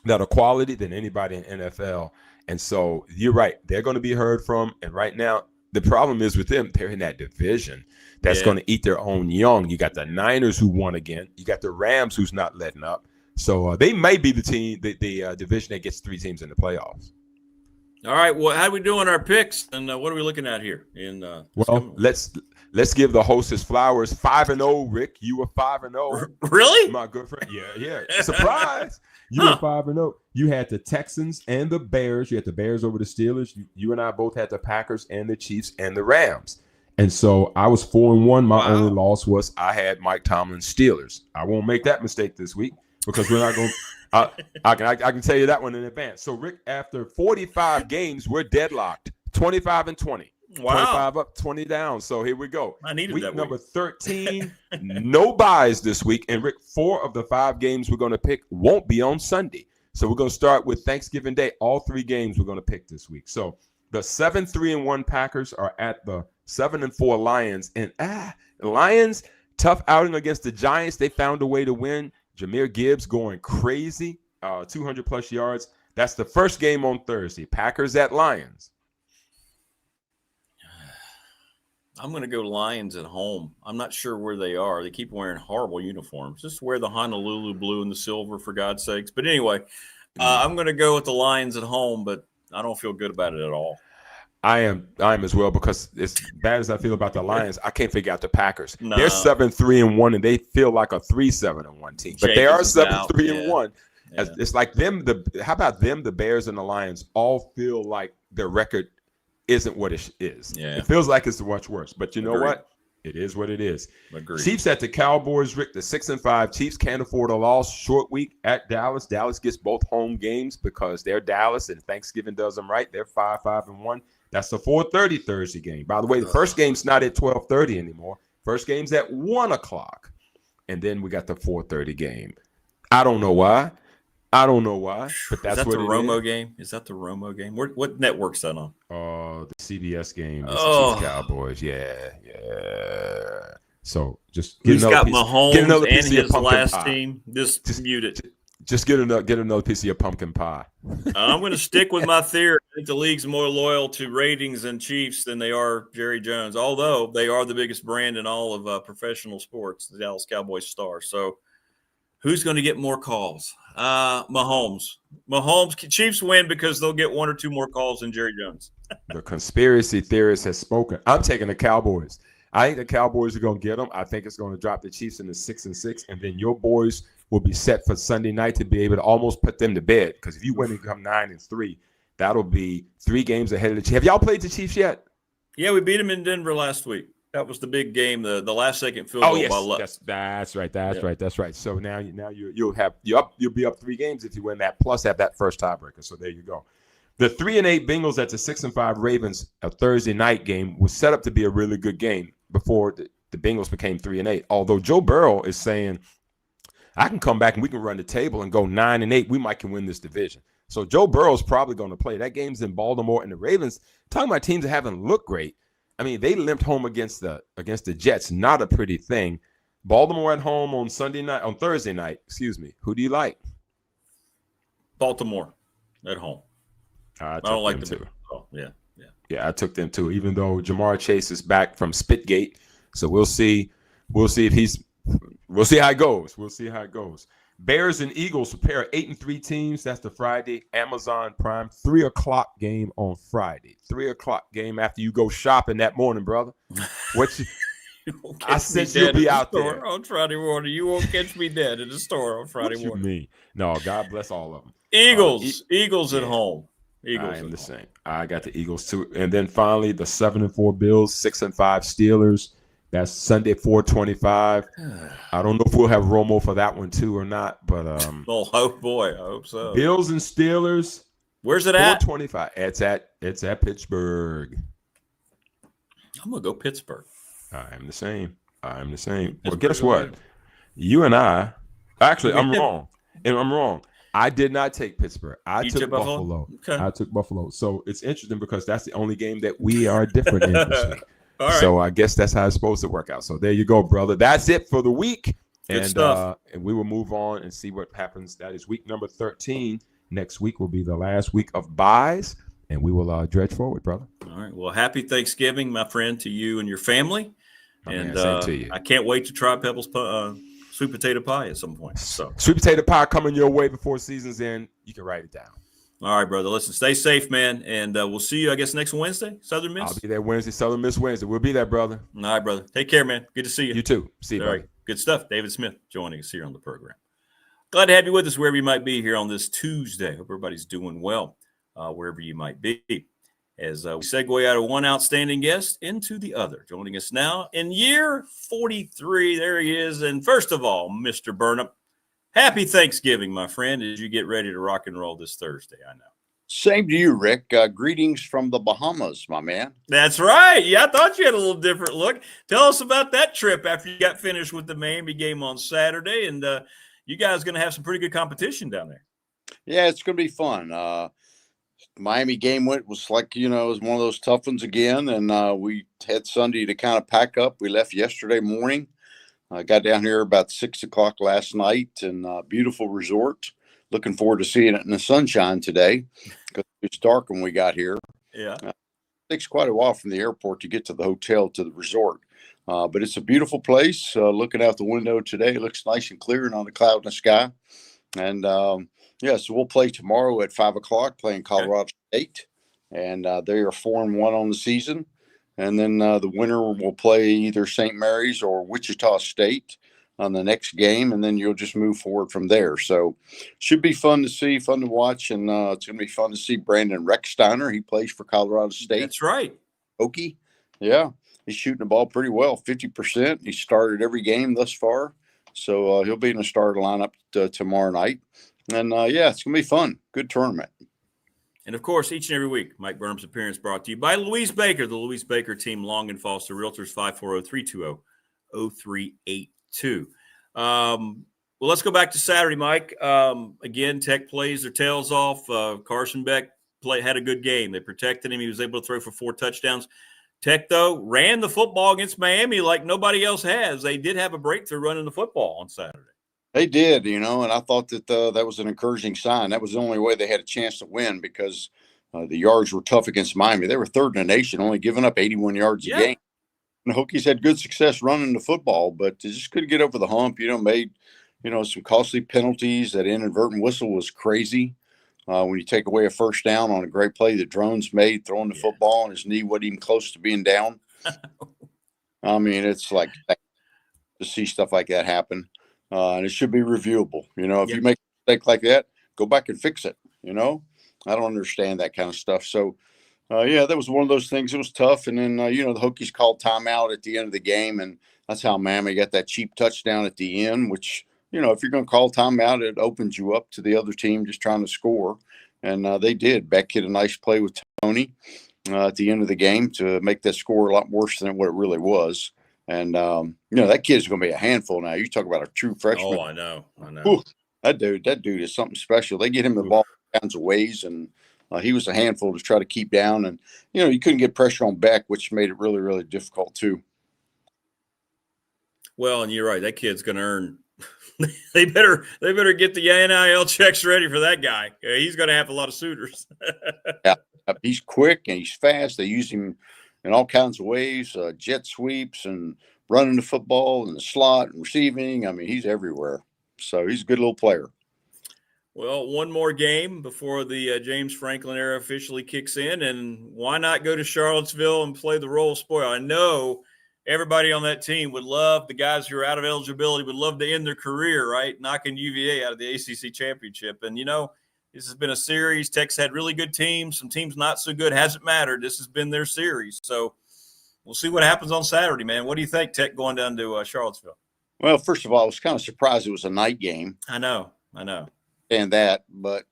[SPEAKER 5] that are quality than anybody in NFL. And so you're right. They're going to be heard from. And right now, the problem is with them, they're in that division that's going to eat their own young. You got the Niners who won again. You got the Rams who's not letting up. So they may be the team, the division that gets 3 teams in the playoffs.
[SPEAKER 4] All right. Well, how are we doing our picks? And what are we looking at here?
[SPEAKER 5] Let's give the hostess flowers. 5-0, Rick. You were 5-0.
[SPEAKER 4] Really?
[SPEAKER 5] My good friend. Yeah. Surprise. You were 5-0. You had the Texans and the Bears. You had the Bears over the Steelers. You and I both had the Packers and the Chiefs and the Rams. And so I was 4-1. My only loss was I had Mike Tomlin's Steelers. I won't make that mistake this week because we're not going to I can tell you that one in advance. So, Rick, after 45 games, we're deadlocked, 25-20.
[SPEAKER 4] Wow.
[SPEAKER 5] 25 up, 20 down. So here we go.
[SPEAKER 4] I needed
[SPEAKER 5] week
[SPEAKER 4] that
[SPEAKER 5] number
[SPEAKER 4] week.
[SPEAKER 5] 13, no buys this week. And, Rick, 4 of the 5 games we're going to pick won't be on Sunday. So we're going to start with Thanksgiving Day. All 3 games we're going to pick this week. So the 7-3-1 Packers are at the 7-4 Lions. And the Lions, tough outing against the Giants. They found a way to win. Jahmyr Gibbs going crazy, 200-plus yards. That's the first game on Thursday. Packers at Lions.
[SPEAKER 4] I'm going to go Lions at home. I'm not sure where they are. They keep wearing horrible uniforms. Just wear the Honolulu blue and the silver, for God's sakes. But anyway, I'm going to go with the Lions at home, but I don't feel good about it at all.
[SPEAKER 5] I am as well, because as bad as I feel about the Lions, I can't figure out the Packers.
[SPEAKER 4] No.
[SPEAKER 5] They're 7-3-1, and they feel like a 3-7-1 team, but they are 7-3-1.
[SPEAKER 4] Yeah.
[SPEAKER 5] It's like them. How about them? The Bears and the Lions all feel like their record isn't what it is.
[SPEAKER 4] Yeah.
[SPEAKER 5] It feels like it's much worse. But you know
[SPEAKER 4] Agreed.
[SPEAKER 5] what? It is what it is.
[SPEAKER 4] Agreed.
[SPEAKER 5] Chiefs at the Cowboys, Rick. The 6-5 Chiefs can't afford a loss. Short week at Dallas. Dallas gets both home games because they're Dallas, and Thanksgiving does them right. They're 5-5-1. That's the 4:30 Thursday game. By the way, the first game's not at 12:30 anymore. First game's at 1 o'clock, and then we got the 4:30 game. I don't know why, but that's what
[SPEAKER 4] the Romo game. Is that the Romo game? What network's that on?
[SPEAKER 5] The CBS game. It's
[SPEAKER 4] Oh.
[SPEAKER 5] Chiefs Cowboys. Yeah. So just
[SPEAKER 4] Who's got
[SPEAKER 5] get
[SPEAKER 4] Mahomes
[SPEAKER 5] another
[SPEAKER 4] and
[SPEAKER 5] piece of your
[SPEAKER 4] his
[SPEAKER 5] pumpkin
[SPEAKER 4] last
[SPEAKER 5] pie.
[SPEAKER 4] team? Just mute it.
[SPEAKER 5] Just get another piece of your pumpkin pie.
[SPEAKER 4] I'm going to stick with my theory. I think the league's more loyal to ratings and Chiefs than they are Jerry Jones, although they are the biggest brand in all of professional sports, the Dallas Cowboys star. So who's going to get more calls? Mahomes. Chiefs win because they'll get one or two more calls than Jerry Jones.
[SPEAKER 5] The conspiracy theorist has spoken. I'm taking the Cowboys. I think the Cowboys are going to get them. I think it's going to drop the Chiefs into 6-6, and then your boys will be set for Sunday night to be able to almost put them to bed. Because if you win and come 9-3, that'll be 3 games ahead of the Chiefs. Have y'all played the Chiefs yet?
[SPEAKER 4] Yeah, we beat them in Denver last week. That was the big game, the last second field goal by luck.
[SPEAKER 5] That's right. So now you'll be up 3 games if you win that, plus have that first tiebreaker. So there you go. The 3-8 Bengals at the 6-5 Ravens, a Thursday night game, was set up to be a really good game before the Bengals became 3-8. Although Joe Burrow is saying, I can come back and we can run the table and go 9-8. We might can win this division. So Joe Burrow's probably going to play. That game's in Baltimore, and the Ravens, talking about teams that haven't looked great. I mean, they limped home against the Jets. Not a pretty thing. Baltimore at home on Thursday night. Excuse me. Who do you like?
[SPEAKER 4] Baltimore at home.
[SPEAKER 5] I
[SPEAKER 4] don't like
[SPEAKER 5] them
[SPEAKER 4] the
[SPEAKER 5] too.
[SPEAKER 4] Oh, yeah.
[SPEAKER 5] Yeah, I took them too. Even though Jamar Chase is back from Spitgate, so we'll see. We'll see how it goes. Bears and Eagles prepare 8-3 teams. That's the Friday Amazon Prime 3 o'clock game on Friday. 3 o'clock game after you go shopping that morning, brother. I said you'll be out there
[SPEAKER 4] on Friday morning. You won't catch me dead in the store on Friday morning.
[SPEAKER 5] What you mean? No, God bless all of them.
[SPEAKER 4] Eagles at home.
[SPEAKER 5] I am the same. I got the Eagles too. And then finally, the 7-4 Bills, 6-5 Steelers. That's Sunday, 4:25. I don't know if we'll have Romo for that one too or not, but
[SPEAKER 4] oh boy, I hope so.
[SPEAKER 5] Bills and Steelers.
[SPEAKER 4] Where's it at?
[SPEAKER 5] 4:25. It's at Pittsburgh.
[SPEAKER 4] I'm gonna go Pittsburgh.
[SPEAKER 5] I'm the same. Well, guess what? You and I. Actually, I'm wrong. I did not take Pittsburgh. I took Buffalo.
[SPEAKER 4] Okay.
[SPEAKER 5] I took Buffalo. So it's interesting because that's the only game that we are different in this week.
[SPEAKER 4] All right.
[SPEAKER 5] So I guess that's how it's supposed to work out. So there you go, brother. That's it for the week.
[SPEAKER 4] Good stuff.
[SPEAKER 5] And we will move on and see what happens. That is week number 13. Next week will be the last week of buys, and we will dredge forward, brother.
[SPEAKER 4] All right. Well, happy Thanksgiving, my friend, to you and your family.
[SPEAKER 5] And same to you.
[SPEAKER 4] I can't wait to try Pebbles sweet potato pie at some point. So
[SPEAKER 5] sweet potato pie coming your way before season's end. You can write it down.
[SPEAKER 4] All right, brother. Listen, stay safe, man. And we'll see you, I guess, next Wednesday, Southern Miss.
[SPEAKER 5] I'll be there Wednesday, Southern Miss Wednesday. We'll be there, brother.
[SPEAKER 4] All right, brother. Take care, man. Good to see you.
[SPEAKER 5] You too. See you,
[SPEAKER 4] All
[SPEAKER 5] brother.
[SPEAKER 4] right. Good stuff. David Smith joining us here on the program. Glad to have you with us wherever you might be here on this Tuesday. Hope everybody's doing well wherever you might be. As we segue out of one outstanding guest into the other. Joining us now in year 43. There he is. And first of all, Mr. Burnop, happy Thanksgiving, my friend, as you get ready to rock and roll this Thursday, I know.
[SPEAKER 13] Same to you, Rick. Greetings from the Bahamas, my man.
[SPEAKER 4] That's right. Yeah, I thought you had a little different look. Tell us about that trip after you got finished with the Miami game on Saturday. And you guys going to have some pretty good competition down there.
[SPEAKER 13] Yeah, it's going to be fun. Miami game was like, it was one of those tough ones again. And we had Sunday to kind of pack up. We left yesterday morning. Got down here about 6 o'clock last night, and beautiful resort. Looking forward to seeing it in the sunshine today because it's dark when we got here.
[SPEAKER 4] Yeah.
[SPEAKER 13] It takes quite a while from the airport to get to the hotel to the resort. But it's a beautiful place. Looking out the window today, it looks nice and clear and on the cloud in the sky. And, so we'll play tomorrow at 5 o'clock playing Colorado State. and they are 4-1 on the season. And then the winner will play either St. Mary's or Wichita State on the next game, and then you'll just move forward from there. So should be fun to see, fun to watch, and it's going to be fun to see Brandon Recksteiner. He plays for Colorado State.
[SPEAKER 4] That's right.
[SPEAKER 13] Okie. Yeah, he's shooting the ball pretty well, 50%. He started every game thus far. So he'll be in the starter lineup tomorrow night. And, yeah, it's going to be fun. Good tournament.
[SPEAKER 4] And, of course, each and every week, Mike Burnop's appearance brought to you by Louise Baker, the Louise Baker team, Long and Foster Realtors, 540-320-0382. Well, let's go back to Saturday, Mike. Again, Tech plays their tails off. Carson Beck had a good game. They protected him. He was able to throw for 4 touchdowns. Tech, though, ran the football against Miami like nobody else has. They did have a breakthrough running the football on Saturday.
[SPEAKER 13] They did, and I thought that that was an encouraging sign. That was the only way they had a chance to win because the yards were tough against Miami. They were third in the nation, only giving up 81 yards a game. And the Hokies had good success running the football, but they just couldn't get over the hump. Made some costly penalties. That inadvertent whistle was crazy. When you take away a first down on a great play that Drones made, throwing the football, and his knee wasn't even close to being down. I mean, it's like to see stuff like that happen. And it should be reviewable. If you make a mistake like that, go back and fix it. I don't understand that kind of stuff. So, that was one of those things. It was tough. And then, the Hokies called timeout at the end of the game. And that's how Miami got that cheap touchdown at the end, which, if you're going to call timeout, it opens you up to the other team just trying to score. And they did. Beck hit a nice play with Tony at the end of the game to make that score a lot worse than what it really was. And, that kid's going to be a handful now. You talk about a true freshman.
[SPEAKER 4] Oh, I know.
[SPEAKER 13] Ooh, that dude is something special. They get him the ball all kinds of ways, and he was a handful to try to keep down. And, you couldn't get pressure on Beck, which made it really, really difficult too.
[SPEAKER 4] Well, and you're right. That kid's going to earn. They better get the NIL checks ready for that guy. He's going to have a lot of suitors.
[SPEAKER 13] Yeah, he's quick and he's fast. They use him in all kinds of ways, jet sweeps and running the football in the slot and receiving. I mean, he's everywhere. So he's a good little player.
[SPEAKER 4] Well, one more game before the James Franklin era officially kicks in, and why not go to Charlottesville and play the role of spoiler? I know everybody on that team would love, the guys who are out of eligibility would love to end their career, right, knocking UVA out of the ACC championship. And, this has been a series. Tech's had really good teams. Some teams not so good. Hasn't mattered. This has been their series. So we'll see what happens on Saturday, man. What do you think, Tech going down to Charlottesville?
[SPEAKER 13] Well, first of all, I was kind of surprised it was a night game.
[SPEAKER 4] I know.
[SPEAKER 13] And that, but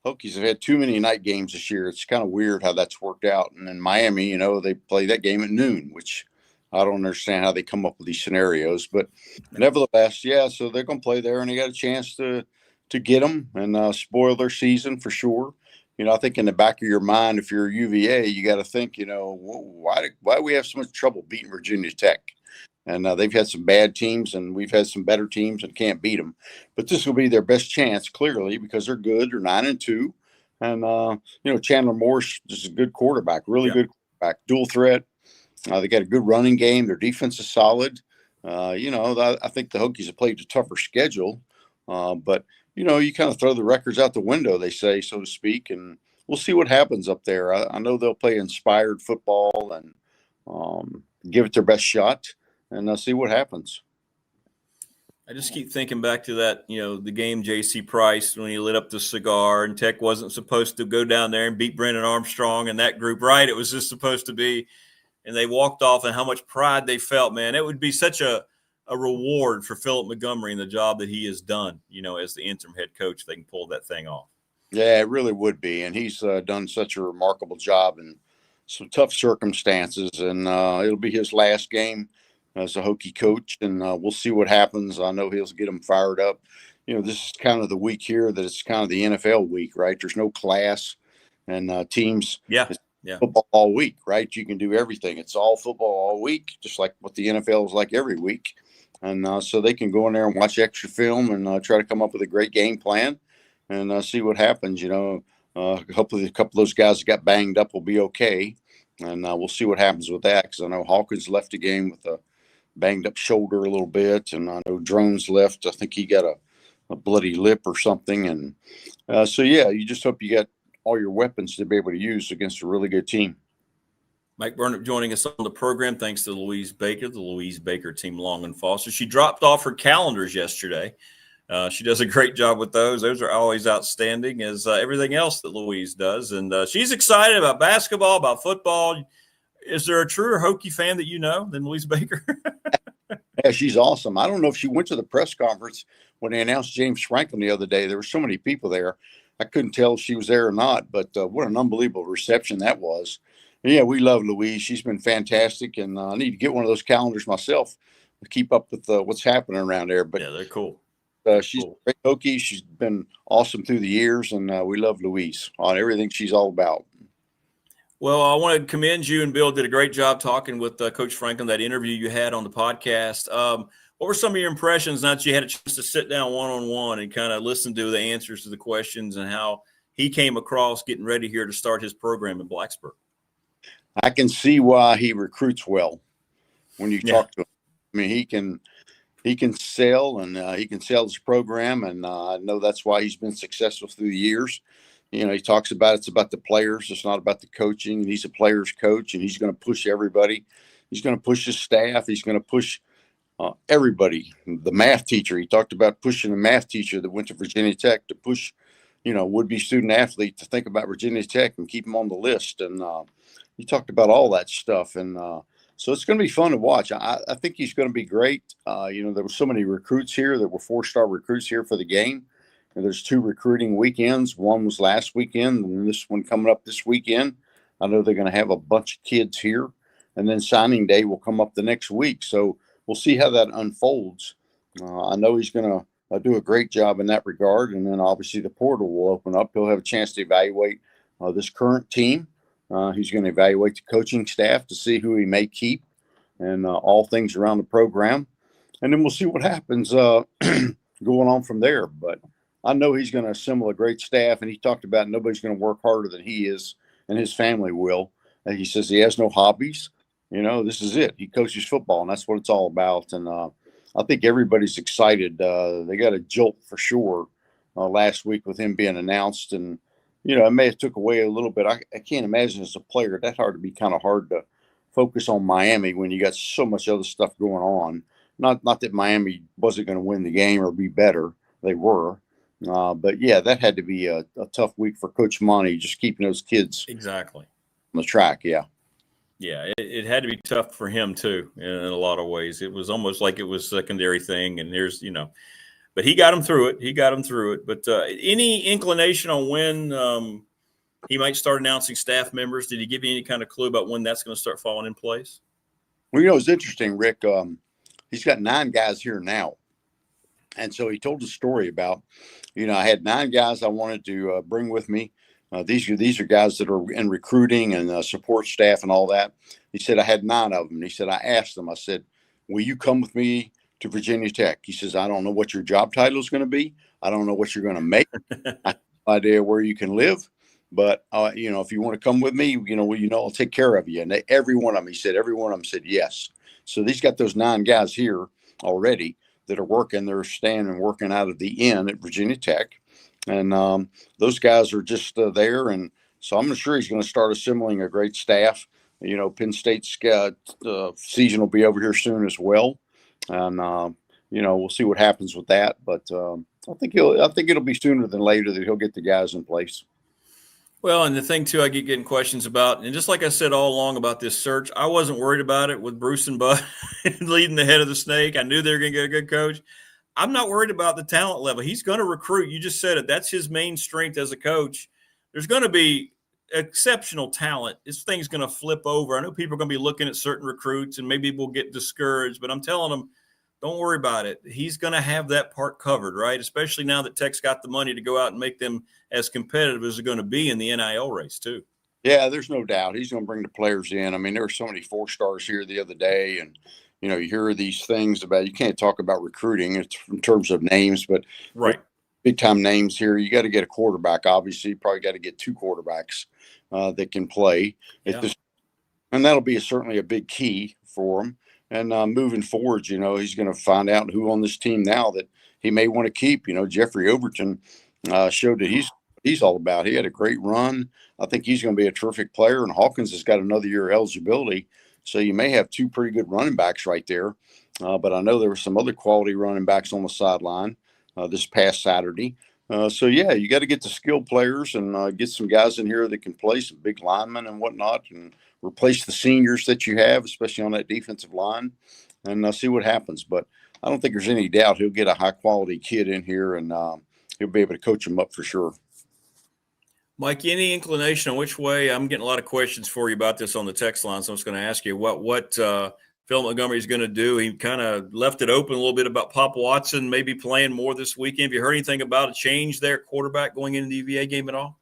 [SPEAKER 13] Hokies have had too many night games this year. It's kind of weird how that's worked out. And in Miami, they play that game at noon, which I don't understand how they come up with these scenarios. But nevertheless, so they're going to play there, and they got a chance to get them and spoil their season for sure. I think in the back of your mind, if you're UVA, you got to think, why do we have so much trouble beating Virginia Tech? And they've had some bad teams, and we've had some better teams and can't beat them. But this will be their best chance, clearly, because they're good. They're 9-2. And, Chandler Morse is a good quarterback, really good quarterback, dual threat. They got a good running game. Their defense is solid. I think the Hokies have played a tougher schedule. But, you kind of throw the records out the window, they say, so to speak, and we'll see what happens up there. I know they'll play inspired football and give it their best shot, and see what happens.
[SPEAKER 4] I just keep thinking back to that, the game J.C. Price when he lit up the cigar, and Tech wasn't supposed to go down there and beat Brennan Armstrong and that group, right? It was just supposed to be, and they walked off, and how much pride they felt, man. It would be such a reward for Philip Montgomery and the job that he has done, as the interim head coach. They can pull that thing off. Yeah,
[SPEAKER 13] it really would be. And he's done such a remarkable job in some tough circumstances. And it'll be his last game as a Hokie coach. And we'll see what happens. I know he'll get them fired up. This is kind of the week here that it's kind of the NFL week, right? There's no class and teams.
[SPEAKER 4] Yeah.
[SPEAKER 13] Football all week, right? You can do everything. It's all football all week, just like what the NFL is like every week. And so they can go in there and watch extra film and try to come up with a great game plan and see what happens. Hopefully a couple of those guys that got banged up will be okay. And we'll see what happens with that, because I know Hawkins left the game with a banged up shoulder a little bit. And I know Drones left. I think he got a bloody lip or something. And you just hope you got all your weapons to be able to use against a really good team.
[SPEAKER 4] Mike Burnop joining us on the program. Thanks to Louise Baker, the Louise Baker team, Long and Foster. She dropped off her calendars yesterday. She does a great job with those. Those are always outstanding, as everything else that Louise does. And she's excited about basketball, about football. Is there a truer Hokie fan that you know than Louise Baker?
[SPEAKER 13] Yeah, she's awesome. I don't know if she went to the press conference when they announced James Franklin the other day. There were so many people there. I couldn't tell if she was there or not, but what an unbelievable reception that was. And yeah, we love Louise. She's been fantastic, and I need to get one of those calendars myself to keep up with what's happening around there. But
[SPEAKER 4] yeah, they're cool.
[SPEAKER 13] She's a great Hokie. She's been awesome through the years, and we love Louise on everything she's all about.
[SPEAKER 4] Well, I want to commend you, and Bill did a great job talking with Coach Franklin, that interview you had on the podcast. What were some of your impressions now that you had a chance to sit down one-on-one and kind of listen to the answers to the questions and how he came across getting ready here to start his program in Blacksburg?
[SPEAKER 13] I can see why he recruits well when you talk to him. I mean, he can sell, and he can sell his program, and I know that's why he's been successful through the years. You know, he talks about it's about the players. It's not about the coaching. And he's a player's coach, and he's going to push everybody. He's going to push his staff. He's going to push everybody. The math teacher, he talked about pushing the math teacher that went to Virginia Tech to push, would-be student athlete to think about Virginia Tech and keep them on the list. And he talked about all that stuff. And so it's going to be fun to watch. I think he's going to be great. There were so many recruits here. There were 4-star recruits here for the game. And there's 2 recruiting weekends. One was last weekend, and this one coming up this weekend. I know they're going to have a bunch of kids here. And then signing day will come up the next week. So we'll see how that unfolds. I know he's going to do a great job in that regard. And then obviously the portal will open up. He'll have a chance to evaluate this current team. He's going to evaluate the coaching staff to see who he may keep and all things around the program. And then we'll see what happens going on from there. But I know he's going to assemble a great staff, and he talked about nobody's going to work harder than he is, and his family will. And he says he has no hobbies. This is it. He coaches football, and that's what it's all about. And I think everybody's excited. They got a jolt for sure last week with him being announced. And, it may have took away a little bit. I can't imagine as a player that hard to be kind of hard to focus on Miami when you got so much other stuff going on. Not that Miami wasn't going to win the game or be better. They were. But yeah, that had to be a tough week for Coach Monty, just keeping those kids
[SPEAKER 4] exactly
[SPEAKER 13] on the track. Yeah.
[SPEAKER 4] Yeah, it had to be tough for him too in a lot of ways. It was almost like it was a secondary thing, and but he got him through it. But any inclination on when he might start announcing staff members? Did he give you any kind of clue about when that's going to start falling in place?
[SPEAKER 13] Well, it's interesting, Rick. He's got 9 guys here now. And so he told a story about, I had 9 guys I wanted to bring with me. These are guys that are in recruiting and support staff and all that. He said, I had 9 of them. He said, I asked them, I said, will you come with me to Virginia Tech? He says, I don't know what your job title is going to be. I don't know what you're going to make. I have no idea where you can live. But, if you want to come with me, I'll take care of you. And every one of them, he said, every one of them said yes. So he's got those 9 guys here already that are working. They're staying and working out of the inn at Virginia Tech. And those guys are just there. And so I'm sure he's going to start assembling a great staff. Penn State's season will be over here soon as well. And, we'll see what happens with that. But I think it'll be sooner than later that he'll get the guys in place.
[SPEAKER 4] Well, and the thing, too, I get getting questions about, and just like I said all along about this search, I wasn't worried about it with Bruce and Bud leading the head of the snake. I knew they were going to get a good coach. I'm not worried about the talent level. He's going to recruit. You just said it. That's his main strength as a coach. There's going to be exceptional talent. This thing's going to flip over. I know people are going to be looking at certain recruits, and maybe we'll get discouraged, but I'm telling them, don't worry about it. He's going to have that part covered, right? Especially now that Tech's got the money to go out and make them as competitive as they're going to be in the NIL race too.
[SPEAKER 13] Yeah, there's no doubt. He's going to bring the players in. I mean, there were so many 4-stars here the other day, and, you hear these things about, you can't talk about recruiting in terms of names, but
[SPEAKER 4] right,
[SPEAKER 13] big-time names here. You got to get a quarterback, obviously. You probably got to get 2 quarterbacks that can play.
[SPEAKER 4] Yeah.
[SPEAKER 13] And that'll be certainly a big key for him. And moving forward, he's going to find out who on this team now that he may want to keep. Jeffrey Overton showed that he's he's all about. He had a great run. I think he's going to be a terrific player, and Hawkins has got another year of eligibility. So you may have two pretty good running backs right there. But I know there were some other quality running backs on the sideline this past Saturday. So, yeah, you got to get the skilled players and get some guys in here that can play, some big linemen and whatnot, and replace the seniors that you have, especially on that defensive line, and see what happens. But I don't think there's any doubt he'll get a high-quality kid in here, and he'll be able to coach him up for sure.
[SPEAKER 4] Mike, any inclination on which way? I'm getting a lot of questions for you about this on the text line, so I'm just going to ask you what Phil Montgomery is going to do. He kind of left it open a little bit about Pop Watson maybe playing more this weekend. Have you heard anything about a change there at quarterback going into the UVA game at all?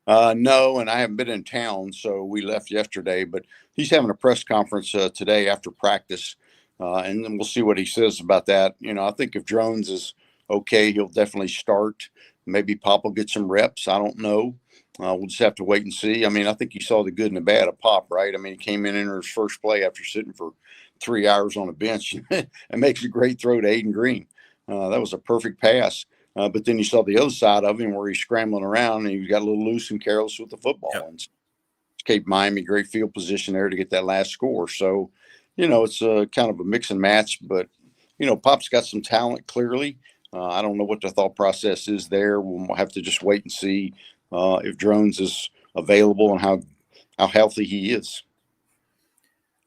[SPEAKER 13] No, and I haven't been in town, so we left yesterday. But he's having a press conference today after practice, and then we'll see what he says about that. I think if Drones is okay, he'll definitely start. Maybe Pop will get some reps. I don't know. We'll just have to wait and see. I mean, I think you saw the good and the bad of Pop, right? I mean, he came in his first play after sitting for 3 hours on a bench and makes a great throw to Aiden Green. That was a perfect pass. But then you saw the other side of him where he's scrambling around and he got a little loose and careless with the football. Yep. And gave Miami great field position there to get that last score. So, it's kind of a mix and match. But, Pop's got some talent clearly. I don't know what the thought process is there. We'll have to just wait and see if Drones is available and how healthy he is.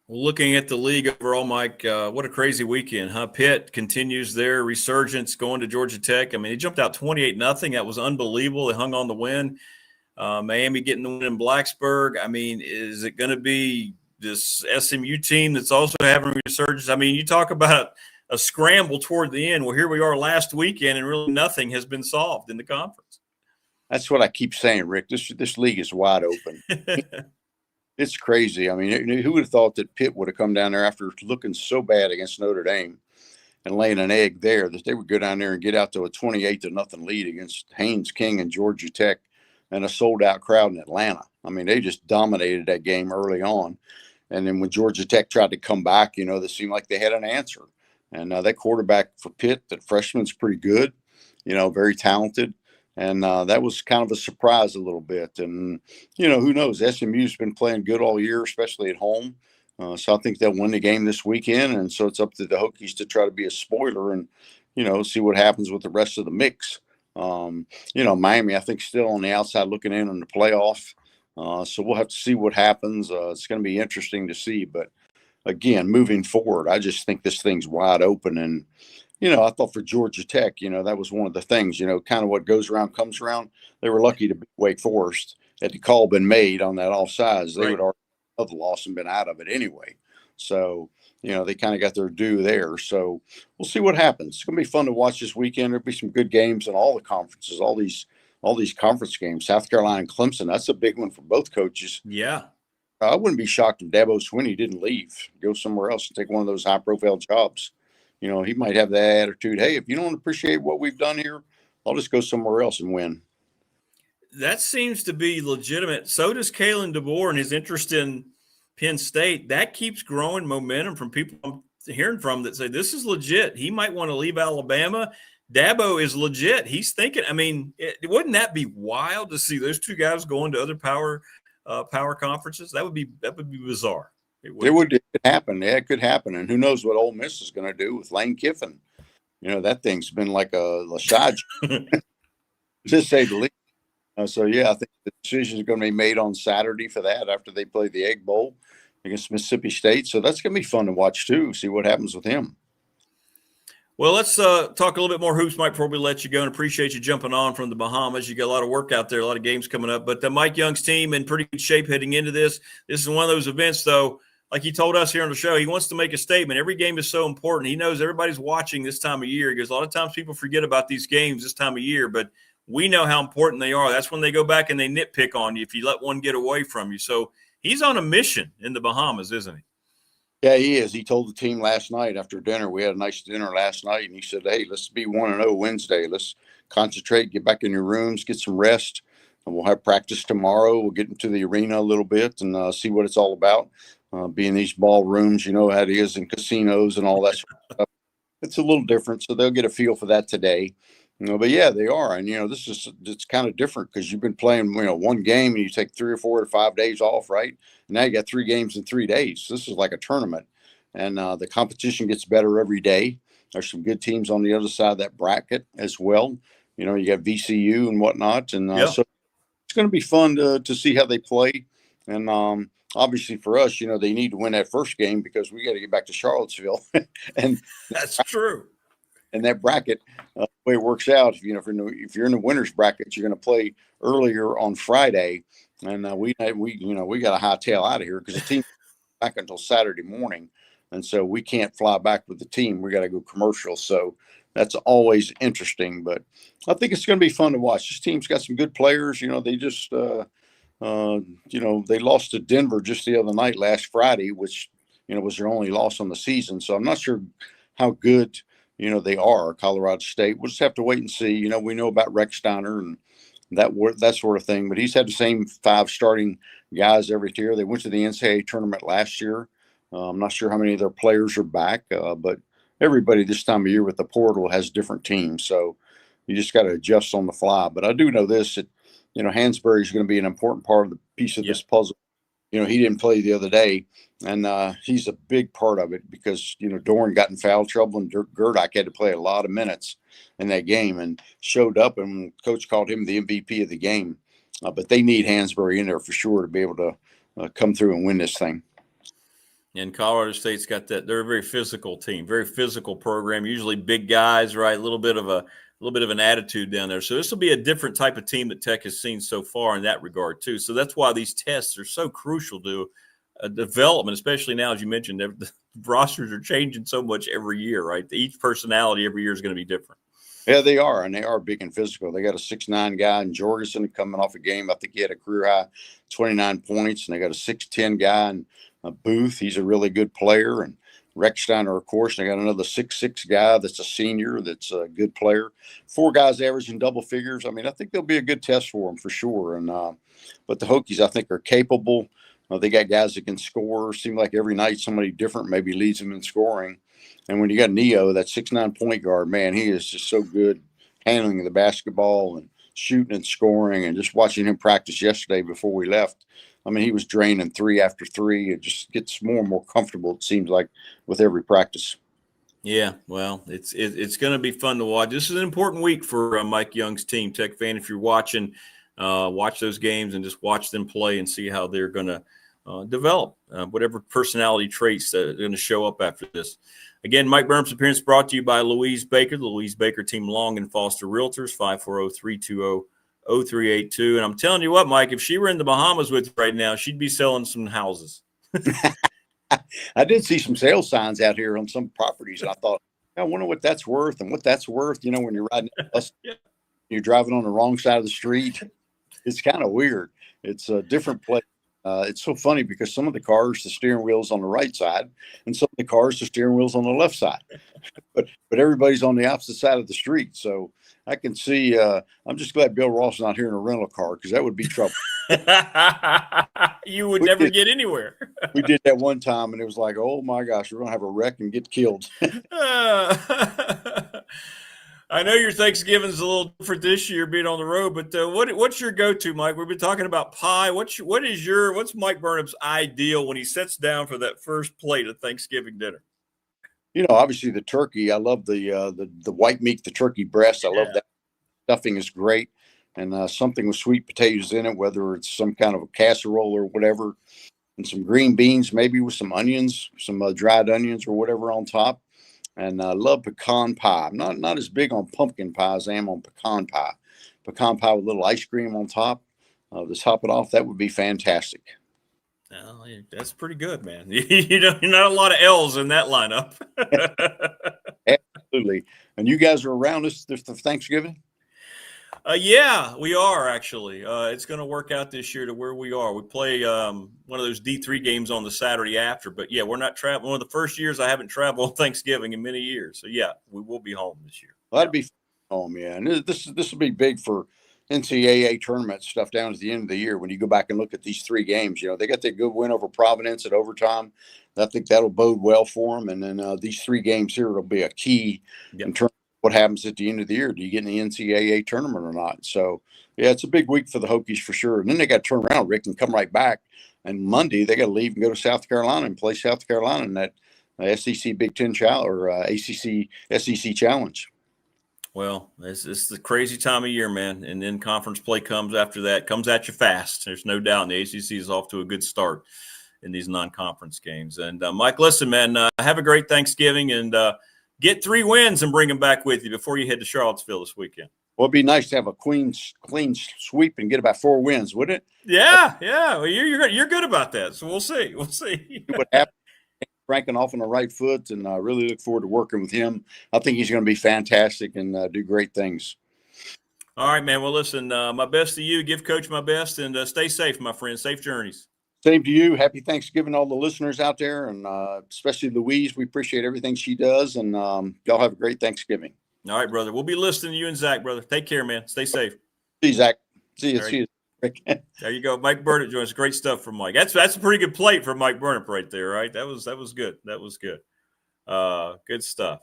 [SPEAKER 4] Well, looking at the league overall, Mike, what a crazy weekend, huh? Pitt continues their resurgence going to Georgia Tech. I mean, he jumped out 28-0. That was unbelievable. They hung on the win. Miami getting the win in Blacksburg. I mean, is it going to be this SMU team that's also having a resurgence? I mean, you talk about a scramble toward the end. Well, here we are last weekend, and really nothing has been solved in the conference.
[SPEAKER 13] That's what I keep saying, Rick. This league is wide open. It's crazy. I mean, who would have thought that Pitt would have come down there after looking so bad against Notre Dame and laying an egg there, that they would go down there and get out to a 28-0 lead against Haynes King and Georgia Tech and a sold-out crowd in Atlanta. I mean, they just dominated that game early on. And then when Georgia Tech tried to come back, they seemed like they had an answer. And that quarterback for Pitt, that freshman's pretty good, very talented. And that was kind of a surprise a little bit. And, who knows? SMU's been playing good all year, especially at home. So I think they'll win the game this weekend. And so it's up to the Hokies to try to be a spoiler and, see what happens with the rest of the mix. Miami, I think, still on the outside looking in on the playoff. So we'll have to see what happens. It's going to be interesting to see. But, again, moving forward, I just think this thing's wide open. And, I thought for Georgia Tech, that was one of the things, kind of what goes around comes around. They were lucky to beat Wake Forest. Had the call been made on that offsides, they would already have the loss and been out of it anyway. So, they kind of got their due there. So we'll see what happens. It's going to be fun to watch this weekend. There'll be some good games in all the conferences, all these conference games. South Carolina and Clemson, that's a big one for both coaches.
[SPEAKER 4] Yeah.
[SPEAKER 13] I wouldn't be shocked if Dabo Swinney didn't leave, go somewhere else and take one of those high-profile jobs. He might have that attitude, hey, if you don't appreciate what we've done here, I'll just go somewhere else and win.
[SPEAKER 4] That seems to be legitimate. So does Kalen DeBoer and his interest in Penn State. That keeps growing momentum from people I'm hearing from that say this is legit. He might want to leave Alabama. Dabo is legit. He's thinking, I mean, wouldn't that be wild to see those two guys going to other power conferences? That would be bizarre.
[SPEAKER 13] It could happen. Yeah, it could happen. And who knows what Ole Miss is going to do with Lane Kiffin. That thing's been like a Lashad, to say the least. So, yeah, I think the decision is going to be made on Saturday for that after they play the Egg Bowl against Mississippi State. So that's going to be fun to watch, too, see what happens with him.
[SPEAKER 4] Well, let's talk a little bit more hoops, Mike, before we let you go, and appreciate you jumping on from the Bahamas. You got a lot of work out there, a lot of games coming up. But Mike Young's team in pretty good shape heading into this. This is one of those events, though, like he told us here on the show, he wants to make a statement. Every game is so important. He knows everybody's watching this time of year because a lot of times people forget about these games this time of year, but we know how important they are. That's when they go back and they nitpick on you if you let one get away from you. So he's on a mission in the Bahamas, isn't he?
[SPEAKER 13] Yeah, he is. He told the team last night after dinner. We had a nice dinner last night, and he said, hey, let's be 1-0 Wednesday. Let's concentrate, get back in your rooms, get some rest, and we'll have practice tomorrow. We'll get into the arena a little bit and see what it's all about. Being these ballrooms, you know how it is in casinos and all that sort of stuff. It's a little different, so they'll get a feel for that today. No, but yeah, they are. And, it's kind of different because you've been playing, one game and you take 3 or 4 or 5 days off, right? And now you got 3 games in 3 days. This is like a tournament. And the competition gets better every day. There's some good teams on the other side of that bracket as well. You got VCU and whatnot. And so it's going to be fun to see how they play. And obviously for us, they need to win that first game because we got to get back to Charlottesville. And
[SPEAKER 4] that's true.
[SPEAKER 13] And that bracket, the way it works out, if you're in the winners bracket, you're going to play earlier on Friday, and we got to hightail out of here because the team back until Saturday morning, and so we can't fly back with the team. We got to go commercial, so that's always interesting. But I think it's going to be fun to watch. This team's got some good players. They just they lost to Denver just the other night, last Friday, which was their only loss on the season. So I'm not sure how good they are, Colorado State. We'll just have to wait and see. We know about Rex Steiner and that sort of thing, but he's had the same 5 starting guys every year. They went to the NCAA tournament last year. I'm not sure how many of their players are back, but everybody this time of year with the portal has different teams. So you just got to adjust on the fly. But I do know this, that, Hansberry is going to be an important part of the piece of this puzzle. He didn't play the other day, and he's a big part of it because, Doran got in foul trouble, and Gerdak had to play a lot of minutes in that game and showed up, and Coach called him the MVP of the game. But they need Hansberry in there for sure to be able to come through and win this thing.
[SPEAKER 4] And Colorado State's got that. They're a very physical team, very physical program, usually big guys, right? A little bit of an attitude down there. So this will be a different type of team that Tech has seen so far in that regard too. So that's why these tests are so crucial to development, especially now, as you mentioned, the rosters are changing so much every year, right? Each personality every year is going to be different.
[SPEAKER 13] Yeah, they are, and they are big and physical. They got a 6'9" guy in Jorgensen coming off a game. I think he had a career high 29 points, and they got a 6'10" guy in Booth. He's a really good player, and Rex Steiner, of course. They got another 6'6" guy that's a senior that's a good player. 4 guys averaging double figures. I mean, I think there'll be a good test for them for sure. And but the Hokies, I think, are capable. They got guys that can score. Seem like every night somebody different maybe leads them in scoring. And when you got Neo, that 6'9" point guard, man, he is just so good handling the basketball and shooting and scoring. And just watching him practice yesterday before we left, I mean, he was draining 3 after 3. It just gets more and more comfortable, it seems like, with every practice.
[SPEAKER 4] Yeah, well, it's going to be fun to watch. This is an important week for Mike Young's team. Tech fan, if you're watching, watch those games and just watch them play and see how they're going to develop whatever personality traits that are going to show up after this. Again, Mike Burnop's appearance brought to you by Louise Baker, the Louise Baker team, Long and Foster Realtors, 540-320-0382. And I'm telling you what, Mike, if she were in the Bahamas with you right now, she'd be selling some houses.
[SPEAKER 13] I did see some sales signs out here on some properties, and I thought, I wonder what that's worth and what that's worth. When you're riding a bus, you're driving on the wrong side of the street. It's kind of weird. It's a different place. It's so funny because some of the cars, the steering wheel's on the right side, and some of the cars, the steering wheel's on the left side. but everybody's on the opposite side of the street. So I can see. I'm just glad Bill Ross is not here in a rental car because that would be trouble.
[SPEAKER 4] You would never get anywhere.
[SPEAKER 13] We did that one time, and it was like, oh my gosh, we're gonna have a wreck and get killed.
[SPEAKER 4] I know your Thanksgiving's a little different this year being on the road, but what's your go-to, Mike? We've been talking about pie. What's Mike Burnop's ideal when he sits down for that first plate of Thanksgiving dinner?
[SPEAKER 13] Obviously the turkey. I love the white meat, the turkey breast. I love that. Stuffing is great, and something with sweet potatoes in it, whether it's some kind of a casserole or whatever, and some green beans, maybe with some onions, some dried onions or whatever on top. And I love pecan pie. I'm not as big on pumpkin pie as I am on pecan pie. Pecan pie with a little ice cream on top. To top it off, that would be fantastic.
[SPEAKER 4] Oh, that's pretty good, man. Not a lot of L's in that lineup.
[SPEAKER 13] Absolutely. And you guys are around this for Thanksgiving?
[SPEAKER 4] Yeah, we are actually. It's going to work out this year to where we are. We play one of those D3 games on the Saturday after, but yeah, we're not traveling. One of the first years I haven't traveled on Thanksgiving in many years. So yeah, we will be home this year.
[SPEAKER 13] Well, that'd be home, yeah. And this will be big for NCAA tournament stuff down at the end of the year when you go back and look at these 3 games. They got that good win over Providence at overtime. I think that'll bode well for them. And then these 3 games here will be a key in terms what happens at the end of the year. Do you get in the NCAA tournament or not? So, yeah, it's a big week for the Hokies for sure. And then they got to turn around, Rick, and come right back. And Monday, they got to leave and go to South Carolina and play South Carolina in that SEC Big Ten Challenge or ACC SEC Challenge.
[SPEAKER 4] Well, it's the crazy time of year, man. And then conference play comes after that, comes at you fast. There's no doubt. And the ACC is off to a good start in these non-conference games. And Mike, listen, man, have a great Thanksgiving and get 3 wins and bring them back with you before you head to Charlottesville this weekend.
[SPEAKER 13] Well, it'd be nice to have a clean sweep and get about 4 wins, wouldn't it?
[SPEAKER 4] Yeah. Well, you're good about that. So we'll see.
[SPEAKER 13] What happened? Cranking off on the right foot, and I really look forward to working with him. I think he's going to be fantastic and do great things.
[SPEAKER 4] All right, man. Well, listen, my best to you. Give Coach my best, and stay safe, my friend. Safe journeys.
[SPEAKER 13] Same to you. Happy Thanksgiving to all the listeners out there, and especially Louise. We appreciate everything she does, and y'all have a great Thanksgiving.
[SPEAKER 4] All right, brother. We'll be listening to you and Zach, brother. Take care, man. Stay safe.
[SPEAKER 13] See you, Zach. See you.
[SPEAKER 4] Right.
[SPEAKER 13] See you.
[SPEAKER 4] There you go. Mike Burnop joins. Great stuff from Mike. That's a pretty good plate for Mike Burnop right there, right? That was good. That was good. Good stuff.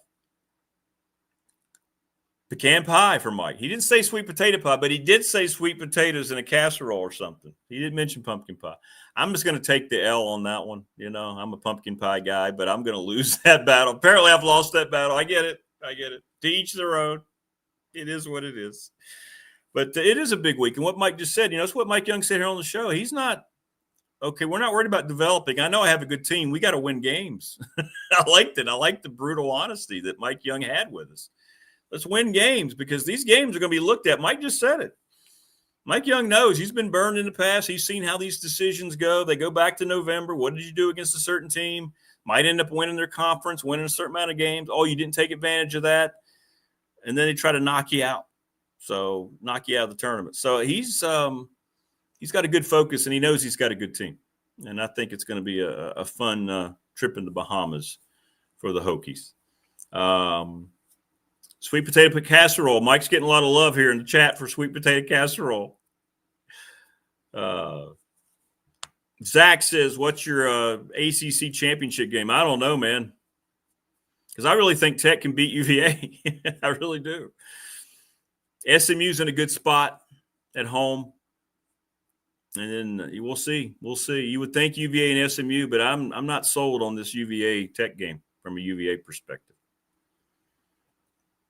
[SPEAKER 4] Pecan pie for Mike. He didn't say sweet potato pie, but he did say sweet potatoes in a casserole or something. He didn't mention pumpkin pie. I'm just going to take the L on that one. You know, I'm a pumpkin pie guy, but I'm going to lose that battle. Apparently, I've lost that battle. I get it. To each their own. It is what it is. But it is a big week. And what Mike just said, it's what Mike Young said here on the show. He's not, okay, we're not worried about developing. I know I have a good team. We got to win games. I liked it. I liked the brutal honesty that Mike Young had with us. Let's win games because these games are going to be looked at. Mike just said it. Mike Young knows. He's been burned in the past. He's seen how these decisions go. They go back to November. What did you do against a certain team? Might end up winning their conference, winning a certain amount of games. Oh, you didn't take advantage of that. And then they try to knock you out. So knock you out of the tournament. So he's got a good focus, and he knows he's got a good team. And I think it's going to be a fun trip in the Bahamas for the Hokies. Sweet potato casserole. Mike's getting a lot of love here in the chat for sweet potato casserole. Zach says, what's your ACC championship game? I don't know, man. Because I really think Tech can beat UVA. I really do. SMU's in a good spot at home. And then we'll see. We'll see. You would think UVA and SMU, but I'm not sold on this UVA Tech game from a UVA perspective.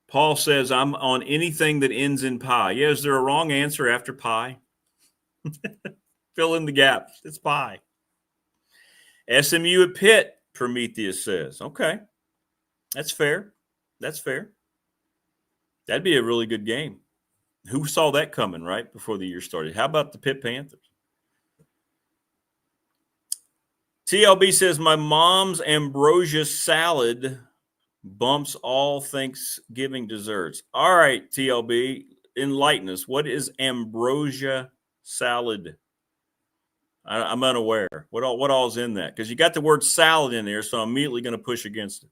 [SPEAKER 4] Paul says, I'm on anything that ends in pie. Yeah, is there a wrong answer after pie? Fill in the gaps. It's pie. SMU at Pitt, Prometheus says. Okay. That's fair. That'd be a really good game. Who saw that coming right before the year started? How about the Pitt Panthers? TLB says, my mom's ambrosia salad bumps all Thanksgiving desserts. All right, TLB, enlighten us. What is ambrosia salad? I'm unaware. What all is in that? Because you got the word salad in there, so I'm immediately going to push against it.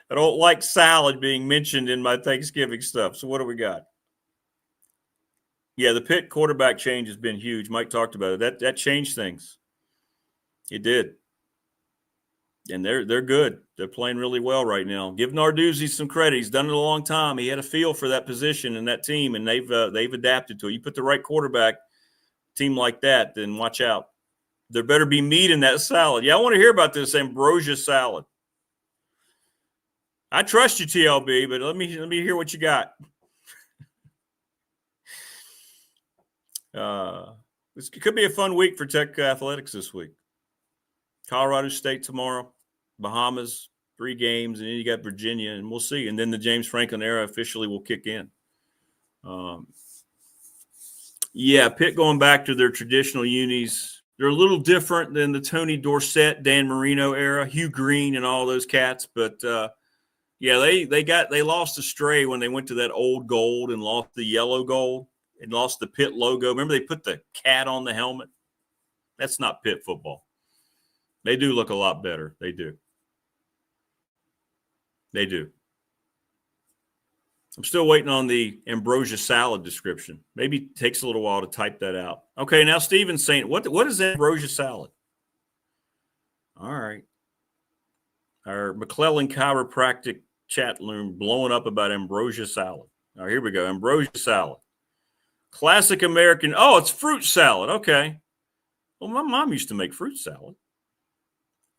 [SPEAKER 4] I don't like salad being mentioned in my Thanksgiving stuff. So what do we got? Yeah, the Pitt quarterback change has been huge. Mike talked about it. That changed things. It did. And they're good. They're playing really well right now. Give Narduzzi some credit. He's done it a long time. He had a feel for that position and that team, and they've adapted to it. You put the right quarterback team like that, then watch out. There better be meat in that salad. Yeah, I want to hear about this ambrosia salad. I trust you, TLB, but let me hear what you got. This could be a fun week for Tech athletics this week. Colorado State tomorrow, Bahamas, 3 games, and then you got Virginia, and we'll see. And then the James Franklin era officially will kick in. Yeah, Pitt going back to their traditional unis. They're a little different than the Tony Dorsett, Dan Marino era, Hugh Green, and all those cats. But yeah, they lost a stray when they went to that old gold and lost the yellow gold and lost the Pitt logo. Remember they put the cat on the helmet? That's not Pitt football. They do look a lot better. They do. I'm still waiting on the ambrosia salad description. Maybe it takes a little while to type that out. Okay, now Steven's saying, what is ambrosia salad? All right. Our McClellan Chiropractic chat room blowing up about ambrosia salad. All right, here we go. Ambrosia salad. Classic American. Oh, it's fruit salad. Okay. Well, my mom used to make fruit salad.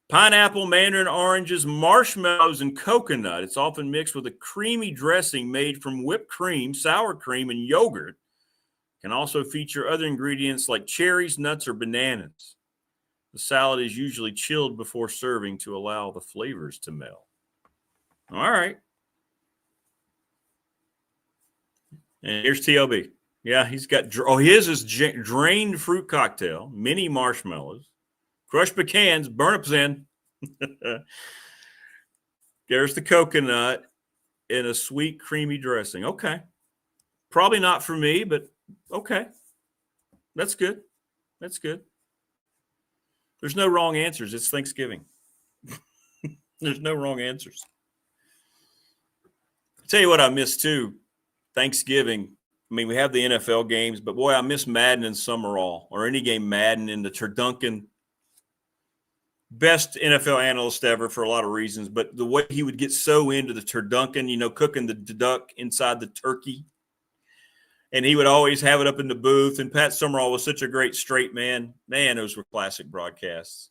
[SPEAKER 4] Pineapple, mandarin oranges, marshmallows, and coconut. It's often mixed with a creamy dressing made from whipped cream, sour cream, and yogurt. Can also feature other ingredients like cherries, nuts, or bananas. The salad is usually chilled before serving to allow the flavors to meld. All right. And here's TLB. Yeah, he's got, his is drained fruit cocktail, mini marshmallows, crushed pecans, Burnop's in. There's the coconut in a sweet, creamy dressing. Okay. Probably not for me, but okay. That's good. That's good. There's no wrong answers. It's Thanksgiving. There's no wrong answers. I'll tell you what I miss too. Thanksgiving. I mean, we have the NFL games, but boy, I miss Madden and Summerall or any game Madden in the Turducken. Best NFL analyst ever for a lot of reasons, but the way he would get so into the turducken, cooking the duck inside the turkey. And he would always have it up in the booth. And Pat Summerall was such a great straight man. Man, those were classic broadcasts.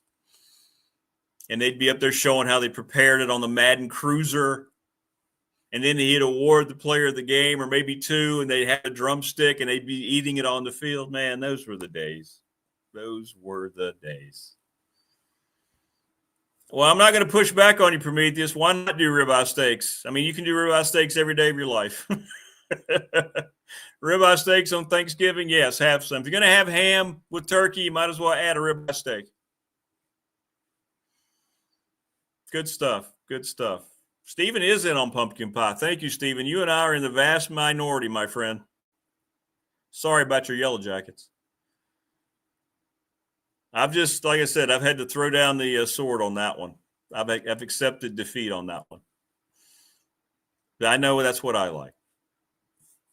[SPEAKER 4] And they'd be up there showing how they prepared it on the Madden Cruiser. And then he'd award the player of the game or maybe two, and they'd have a drumstick and they'd be eating it on the field. Man, those were the days. Those were the days. Well, I'm not going to push back on you, Prometheus. Why not do ribeye steaks? I mean, you can do ribeye steaks every day of your life. Ribeye steaks on Thanksgiving, yes, have some. If you're going to have ham with turkey, you might as well add a ribeye steak. Good stuff. Good stuff. Stephen is in on pumpkin pie. Thank you, Stephen. You and I are in the vast minority, my friend. Sorry about your yellow jackets. I've just, like I said, I've had to throw down the sword on that one. I've accepted defeat on that one. But I know that's what I like.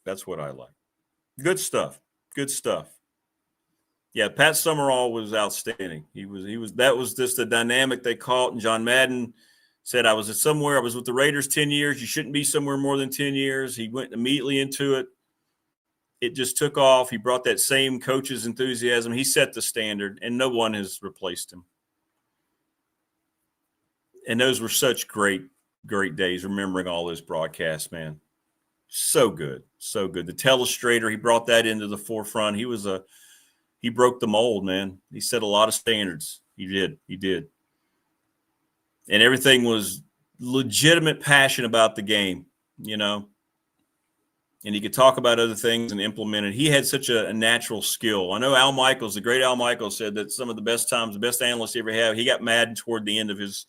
[SPEAKER 4] That's what I like. Good stuff. Good stuff. Yeah, Pat Summerall was outstanding. That was just the dynamic they caught. And John Madden said, I was with the Raiders 10 years. You shouldn't be somewhere more than 10 years. He went immediately into it. It just took off. He brought that same coach's enthusiasm. He set the standard, and no one has replaced him. And those were such great, great days, remembering all those broadcasts, man. So good, so good. The telestrator, he brought that into the forefront. He broke the mold, man. He set a lot of standards. He did. And everything was legitimate passion about the game, And he could talk about other things and implement it. He had such a natural skill. I know Al Michaels, the great Al Michaels, said that some of the best times, the best analysts he ever had, he got mad toward the end of his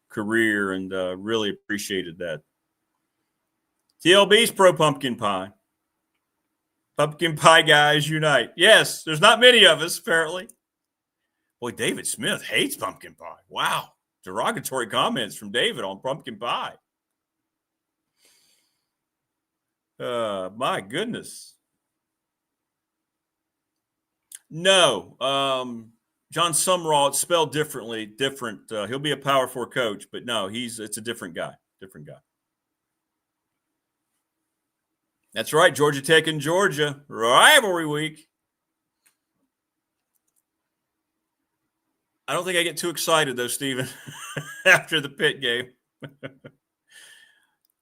[SPEAKER 4] career and really appreciated that. TLB's pro pumpkin pie. Pumpkin pie guys unite. Yes, there's not many of us, apparently. Boy, David Smith hates pumpkin pie. Wow. Derogatory comments from David on pumpkin pie. My goodness. No. John Summerall, it's spelled differently. He'll be a Power 4 coach, but no, it's a different guy. That's right. Georgia Tech and Georgia. Rivalry week. I don't think I get too excited, though, Stephen, after the Pitt game.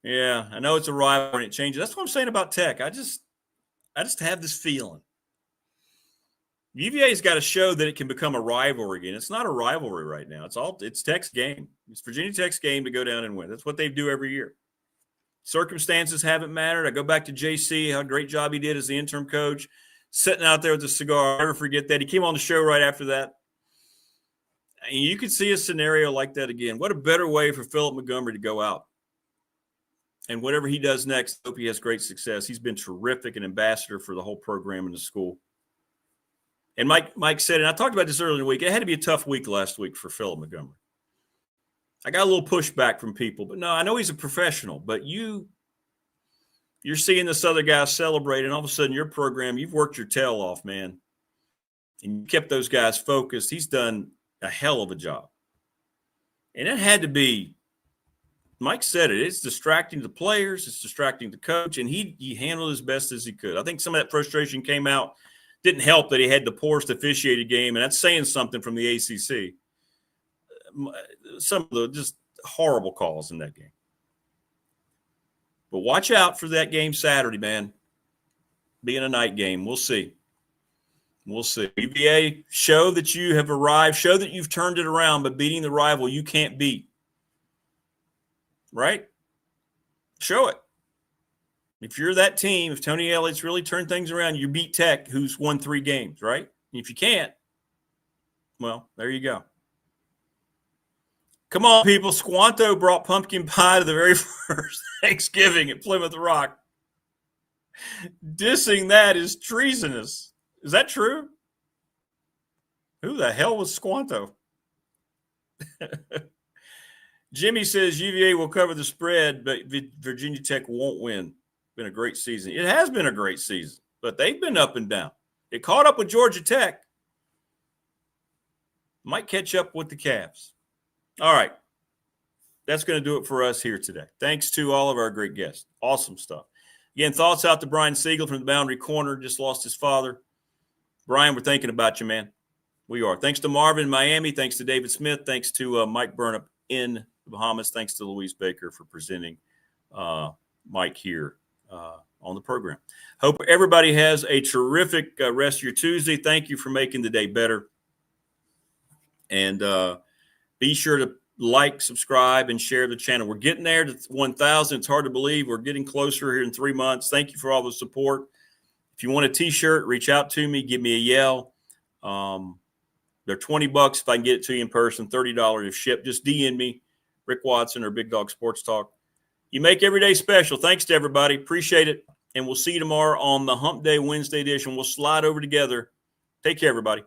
[SPEAKER 4] Yeah, I know it's a rivalry and it changes. That's what I'm saying about Tech. I just have this feeling. UVA's got to show that it can become a rivalry again. It's not a rivalry right now. It's Tech's game. It's Virginia Tech's game to go down and win. That's what they do every year. Circumstances haven't mattered. I go back to JC, how great job he did as the interim coach, sitting out there with the cigar. I'll never forget that. He came on the show right after that. And you could see a scenario like that again. What a better way for Philip Montgomery to go out. And whatever he does next, I hope he has great success. He's been terrific, an ambassador for the whole program in the school. And Mike said, and I talked about this earlier in the week, it had to be a tough week last week for Philip Montgomery. I got a little pushback from people, but no, I know he's a professional, but you're seeing this other guy celebrate, and all of a sudden your program, you've worked your tail off, man. And you kept those guys focused. He's done a hell of a job. And it had to be Mike said it. It's distracting the players. It's distracting the coach, and he handled as best as he could. I think some of that frustration came out. Didn't help that he had the poorest officiated game, and that's saying something from the ACC. Some of the just horrible calls in that game. But watch out for that game Saturday, man. Being a night game. We'll see. We'll see. UVA, show that you have arrived. Show that you've turned it around, but beating the rival you can't beat. Right? Show it. If you're that team, if Tony Elliott's really turned things around, you beat Tech, who's won 3 games, right? If you can't, well, there you go. Come on, people. Squanto brought pumpkin pie to the very first Thanksgiving at Plymouth Rock. Dissing that is treasonous. Is that true? Who the hell was Squanto? Jimmy says UVA will cover the spread, but Virginia Tech won't win. Been a great season. It has been a great season, but they've been up and down. It caught up with Georgia Tech. Might catch up with the Cavs. All right. That's going to do it for us here today. Thanks to all of our great guests. Awesome stuff. Again, thoughts out to Brian Siegel from the Boundary Corner. Just lost his father. Brian, we're thinking about you, man. We are. Thanks to Marvin in Miami. Thanks to David Smith. Thanks to Mike Burnop in the Bahamas. Thanks to Louise Baker for presenting Mike here on the program. Hope everybody has a terrific rest of your Tuesday. Thank you for making the day better. And be sure to like, subscribe, and share the channel. We're getting there to 1,000. It's hard to believe. We're getting closer here in 3 months. Thank you for all the support. If you want a T-shirt, reach out to me. Give me a yell. They're $20 if I can get it to you in person, $30 if shipped. Just DM me, Rick Watson or Big Dog Sports Talk. You make every day special. Thanks to everybody. Appreciate it. And we'll see you tomorrow on the Hump Day Wednesday edition. We'll slide over together. Take care, everybody.